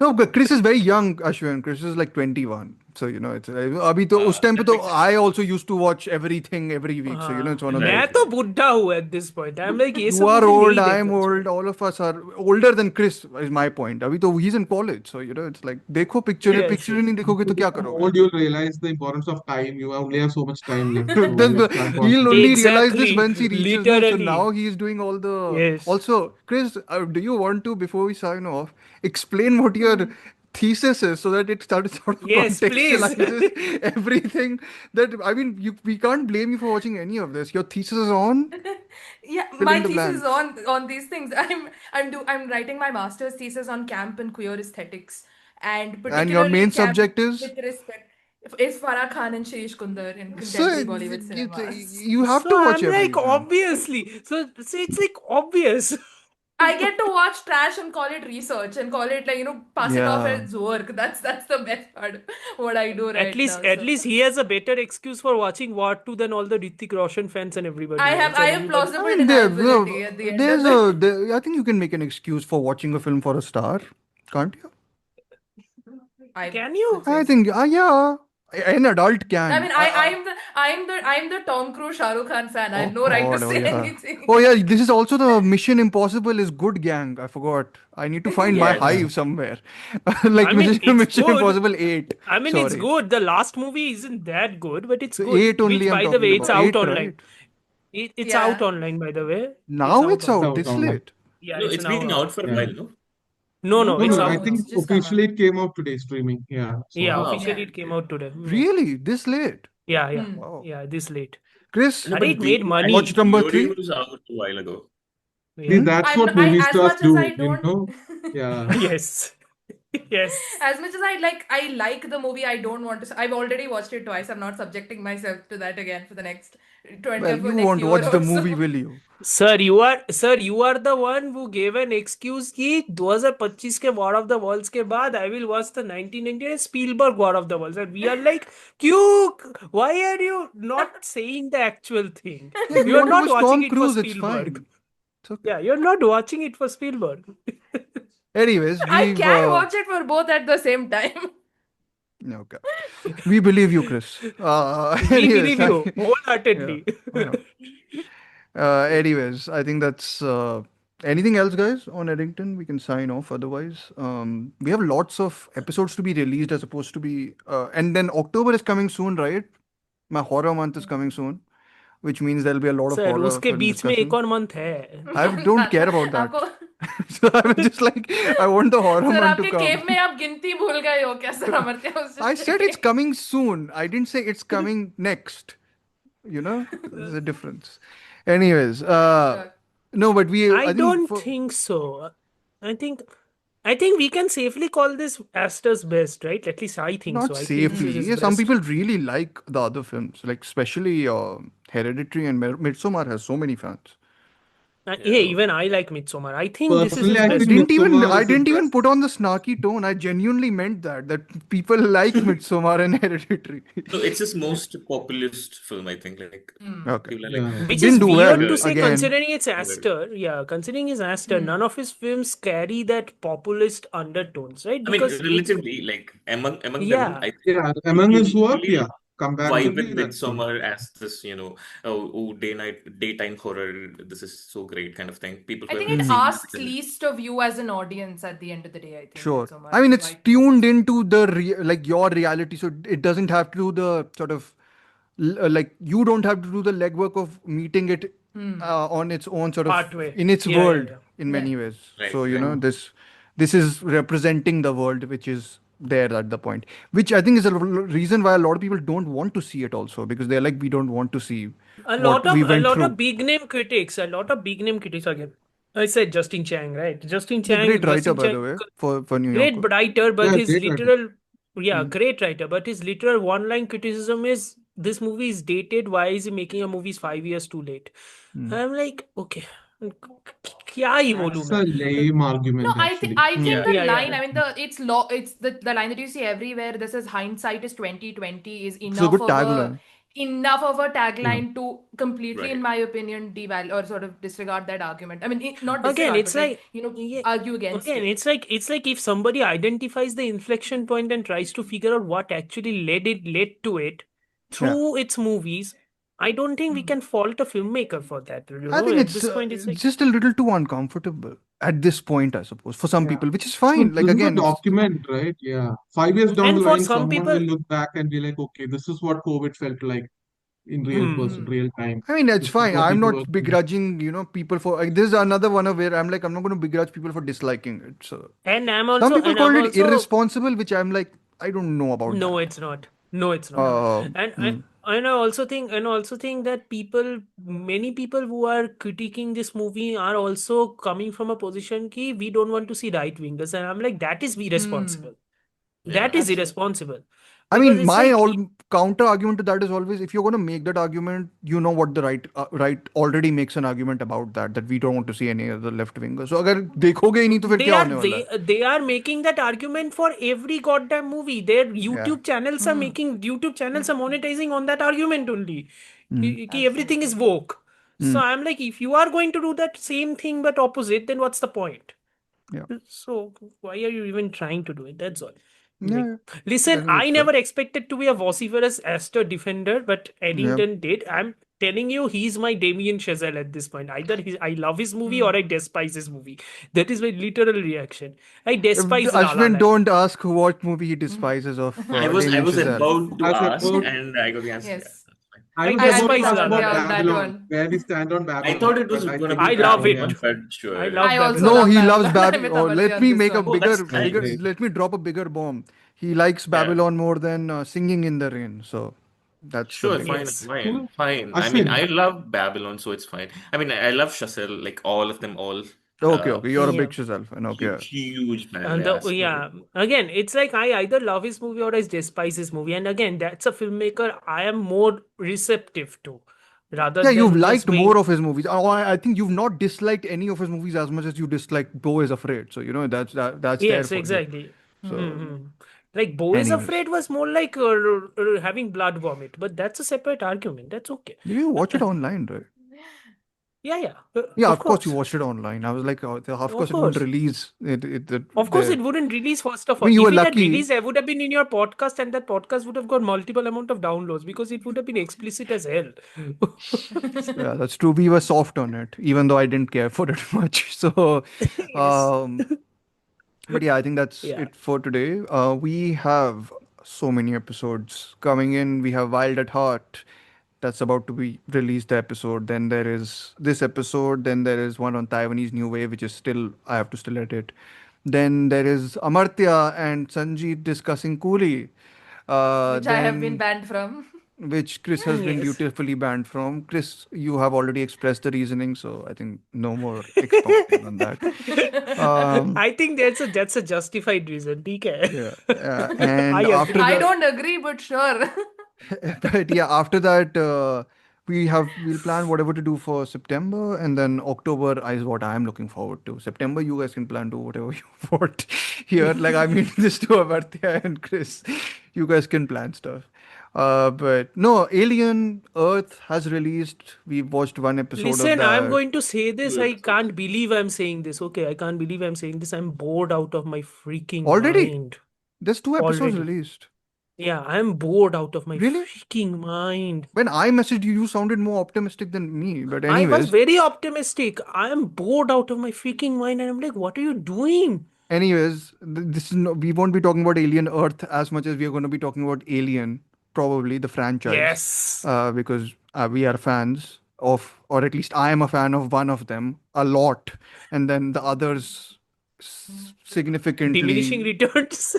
No, but Chris is very young, Ashwin. Chris is like 21. So, it's अभी तो उस time पे that तो makes sense. I also used to watch everything every week. So, it's one of Right, मैं those. तो right. बुड्ढा हूँ at this point. I'm like ये You सब are मुझे old, नहीं I am देखना old, चाहिए. all of us are older than Chris, is my point. अभी तो he's in college. So, it's like, देखो picture Yes, picture yes. नहीं देखोगे तो क्या Become करोगे? old, you'll realize the importance of time. You only have so much time left. So Then you start he'll watching. only realize this Exactly. once he reaches, no? So Literally. now he's doing all the. Yes. Also, Chris, do you want to, before we sign off, explain what your thesis is so that it starts sort of Yes, please. contextualizes everything that, I mean, we can't blame you for watching any of this. Your thesis is on Yeah, fill my in the thesis is blanks. on these things. I'm writing my master's thesis on camp and queer aesthetics, and And your particularly main camp subject is. with respect is Farah Khan and Shirish Kundar in So contemporary Bollywood cinemas. you have So to watch I'm like, everything. obviously. So see, it's like obvious. I get to watch trash and call it research and call it like pass it off Yeah. as work. That's the best part of what I do At right least, now. at So least he has a better excuse for watching War 2 than all the Hrithik Roshan fans and everybody else. I And have everybody. I plausible mean, deniability at the end of I think you can make an excuse for watching a film for a star, can't you? I Can would you? say I so. think, yeah, an adult I can. mean, I'm the Tom Cruise Shah Rukh Khan fan. I Oh have no right to God, oh say yeah. anything. Oh yeah, this is also the Mission Impossible is good gang. I forgot. I need to find my Yes. hive somewhere. Like I mean, it's Mission good. Impossible 8. I mean, it's Sorry. good. The last movie isn't that good, but it's So good. 8 only Which, I'm by the talking way, it's about. out 8, online. right? It's out Yeah. online, by the way. It's Now out it's out online. this Out online. late. Yeah, No, it's it's now been out. out for a Yeah. while, no? No, no, No, it's no, I out No, now. think it's just come out. officially it came out today streaming. Yeah. Yeah, So Wow. officially Yeah. it came out today. Yeah, Really? This late? yeah, yeah, Hmm. Wow. yeah, this late. Chris, No, Arey, but it made I money. watch think number Yuri 3? was out a while ago. see, Yeah. that's what movie As stars much as do, I don't Yeah. Yes. Yes. as much as I like the movie, I don't want to. I've already watched it twice. I'm not subjecting myself to that again for the next Well, you next won't year watch the or movie, so. will you? Sir, you are the one who gave an excuse कि 2025 के War of the Worlds के बाद I will watch the 1998 Spielberg War of the Worlds, and we are like, क्यों? Why are you not saying the actual thing? Yeah, if you You are want to not watch watching Tom it for Cruise, it's Spielberg. fine. It's okay. Yeah, you're not watching it for Spielberg. Anyways, I we've can watch it for both at the same time. okay. We believe you, Chris. We Anyways, believe you yeah. wholeheartedly. Anyways, I think that's anything else, guys, on Eddington. We can sign off. Otherwise, we have lots of episodes to be released as opposed to be, and then October is coming soon, right? My horror month is coming soon. which means there'll be a lot of sir horror उसके film बीच में एक discussion. और month है. I don't care about that. आपको So I'm just like, I want the horror sir month to आपके come. केव में आप गिनती भूल गए हो क्या sir Amartya? I was I just said it's checking. coming soon. I didn't say it's coming next. You know, there's a difference. Anyways, Sure. no, but I I think don't think so. I think we can safely call this Aster's best, right? At least I think not so. I think this is safely. his Yeah, some best. people really like the other films, like especially Hereditary and Midsommar has so many fans. Yeah, even I like Midsommar. I think this is Personally, his I I best think one. Midsommar I is his didn't even best. put on the snarky tone. I genuinely meant that people like Midsommar and Hereditary. No, it's his most populist film, I think. Like Okay. people are like, Yeah. Which Didn't is do weird well to say again. considering it's Right. Aster. Yeah, considering it's Aster, none of his films carry that populist undertones, right? I mean, Because relatively, like among them, yeah, I Yeah. think Among his work, really yeah. vibe with Comparatively, that's good. Midsommar as this, daytime horror. This is so great kind of thing. People I who think haven't it seen asks it. least of you as an audience at the end of the day, I think, Sure. Midsommar, I mean, which is it's why it tuned works. into the like your reality, so it doesn't have to do the sort of like you don't have to do the legwork of meeting it on its own sort of pathway. in its Yeah, yeah, world yeah. in Yeah. many ways. Right, So right. this is representing the world which is there at the point, which I think is a reason why a lot of people don't want to see it also because they're like we don't want to see what we A went lot of through. big name critics, a lot of big name critics again. I said Justin Chang, right? He's a great writer, by the way, for New great Yorker. writer, but Yeah, his great writer. literal, great writer, but his literal one-line criticism is this movie is dated. Why is he making a movie 5 years too late? I'm like, okay, क्या ही बोलूं That's मैं? a lame No, argument, I actually. think the Yeah, line. yeah. I mean, it's the line that you see everywhere. This is hindsight is 2020 is It's a good tagline. enough of a Yeah. tagline to completely, in Right. my opinion, devalue or sort of disregard that argument. I mean, not Again, disregard, it's but like yeah, argue against again, it. it's like if somebody identifies the inflection point and tries to figure out what actually led to it Yeah. through its movies. I don't think we can fault a filmmaker for that. I think At this point, it's like just a little too uncomfortable at this point, I suppose, for some Yeah. people, which is So fine. Like this is a again, it's document, right? Yeah. 5 years down and the for line, some someone people, will look back and be like, okay, this is what COVID felt like in real person, real time. I mean, it's This is fine. what I'm people were not feeling. begrudging, people for like, this is another one of where I'm like, I'm not going to begrudge people for disliking it. So and some people I'm called it also irresponsible, which I'm like, I don't know about no, that. it's not. No, it's not. Uh, And mm, I also think that many people who are critiquing this movie are also coming from a position ki we don't want to see right wingers, and I'm like that is irresponsible. Yeah. That is That's true. irresponsible. I Because mean, it's my like counter argument to that is always if you're going to make that argument, you know what the right already makes an argument about that we don't want to see any other left winger. So अगर देखोगे ही नहीं तो फिर क्या होने वाला है? they are making that argument for every goddamn movie. Their Yeah. YouTube channels are monetizing on that argument only. Ki everything is woke. So I'm like, if you are going to do that same thing but opposite, then what's the point? Yeah. So why are you even trying to do it? That's all. Yeah. Listen, think I it's never expected to be a vociferous Aster defender, but Eddington did. I'm telling you, he's my Damien Chazelle at this point. Either I love his movie or I despise his movie. That is my literal reaction. I despise La La Ashwin, Land. don't ask what movie he despises of I was Damien Chazelle. about to I was ask, about- and I got the answer. Yes. I was I about to despise ask La La about Land. Yeah, that Babylon, one. where we stand on Babylon. I thought it was but going to think be I love Babylon, it. but sure. I love I also Babylon. No, love he loves Babylon. Babylon. With Let Amartya me on make this a one. that's bigger. nice. Let me drop a bigger bomb. He likes Babylon more than Singing in the Rain. So that's the Sure, big. fine, Yes. fine, fine. I mean, Ashwin, I love Babylon, so it's fine. I mean, I love Chazelle, like all of them, all. Okay. You're a Yeah. big Chazelle fan. Okay. Huge fan. And Yeah. So, again, it's like I either love his movie or I despise his movie. And again, that's a filmmaker I am more receptive to rather Yeah, you've than just liked being. more of his movies. Oh, I think you've not disliked any of his movies as much as you dislike Beau Is Afraid. So that's there Yes, for you. exactly. So Like Beau Is anyways. Afraid was more like having blood vomit, but that's a separate argument. That's okay. Did you watch it online, right? Yeah. Yeah, of course you watched it online. I was like, of course it won't course. release. Of course, it wouldn't release first of I all. mean, you If were it had lucky. released, I would have been in your podcast, and that podcast would have got multiple amount of downloads because it would have been explicit as hell. Yeah, that's true. We were soft on it, even though I didn't care for it much. So, but yeah, I think that's Yeah. it for today. We have so many episodes coming in. We have Wild at Heart. that's about to be released, the episode. Then there is this episode. Then there is one on Taiwanese New Wave, which is still, I have to still edit. Then there is Amartya and Sanjeev discussing Coolie. Which I have been Then banned from. which Chris has been Yes. dutifully banned from. Chris, you have already expressed the reasoning, so I think no more expounding on that. Um, I think that's a justified reason. ठीक yeah, है. I and after agree. I that, don't agree, but sure. but yeah, after that, we'll plan whatever to do for September, and then October is what I'm looking forward to. September, you guys can plan to whatever you want here. Like I mean, this to Amartya and Chris, you guys can plan stuff. But no, Alien Earth has released. We watched one episode of Listen, I'm that going to say this. I can't believe I'm saying this. Okay, I can't believe I'm saying this. I'm bored out of my freaking already. mind. There's 2 episodes Already. released. Yeah, I'm bored out of my Really? freaking mind. When I messaged you, you sounded more optimistic than me. But I was anyways, very optimistic. I am bored out of my freaking mind, and I'm like, what are you doing? this is we won't be talking about Alien Earth as much as we are going to be talking about Alien, probably the franchise, Yes. because we are fans of, or at least I am a fan of one of them a lot, and then the others significantly. Diminishing returns.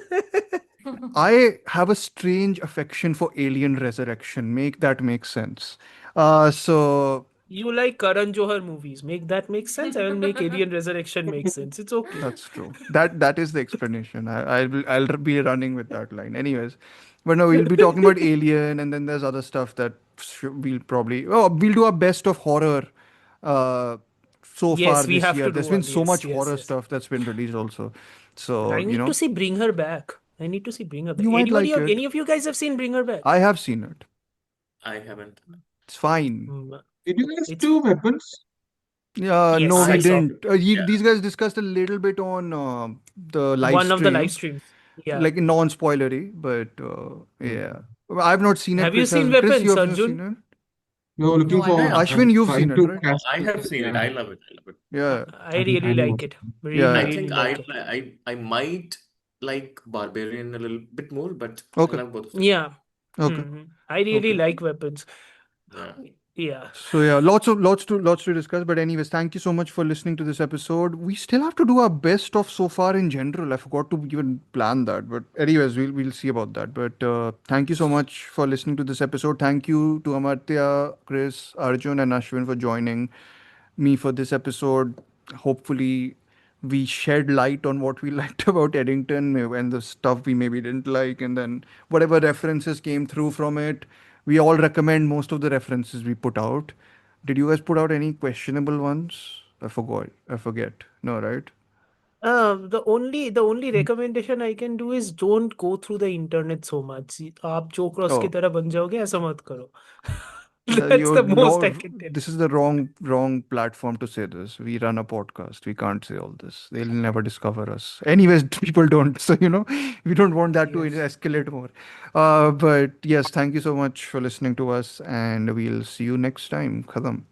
I have a strange affection for Alien Resurrection. Make that make sense. So You like Karan Johar movies. Make that make sense. I will make Alien Resurrection make sense. It's okay. that's true. That is the explanation. I'll be running with that line. Anyways, but no, we'll be talking about Alien, and then there's other stuff that we'll probably. Oh, we'll do our best of horror. So Yes, far we this have year, to there's do been one. so Yes, much yes. horror stuff that's been released also. So I need to see Bring Her Back. I need to see Bring Her Back. You might Anybody like of, it. any of you guys have seen Bring Her Back? I have seen it. I haven't. It's fine. Mm, Did you guys It's- do weapons? Yeah, Yes, no, I we saw didn't. These guys discussed a little bit on the live one of the stream, live streams. Yeah. like non-spoilery, but yeah, Well, I've not seen it. Have you Chris seen has. Chris, you Weapons, have Arjun? seen it? No, looking No, I forward. haven't. Ashwin, you've Trying seen it, to right? catch I have this, seen it. yeah. I love it. I love it. Yeah, I really like it. Really, Yeah. I really think like it. I might like Barbarian a little bit more, but Okay. I love both of them. Yeah. Okay. I really Okay. like Weapons. Yeah. Yeah. So yeah, lots to discuss. But anyways, thank you so much for listening to this episode. We still have to do our best of so far in general. I forgot to even plan that. But anyways, we'll see about that. But thank you so much for listening to this episode. Thank you to Amartya, Chris, Arjun, and Ashwin for joining me for this episode. Hopefully, we shed light on what we liked about Eddington and the stuff we maybe didn't like, and then whatever references came through from it. We all recommend most of the references we put out. Did you guys put out any questionable ones? I forgot. I forget. No, right? The only recommendation I can do is don't go through the internet so much. आप Joe Cross की Oh. तरह बन जाओगे ऐसा मत करो. Yeah, That's the most I can tell. This is the wrong platform to say this. We run a podcast. We can't say all this. They'll never discover us. Anyways, people don't. So we don't want that to Yes. escalate more. But yes, thank you so much for listening to us, and we'll see you next time. Khadam.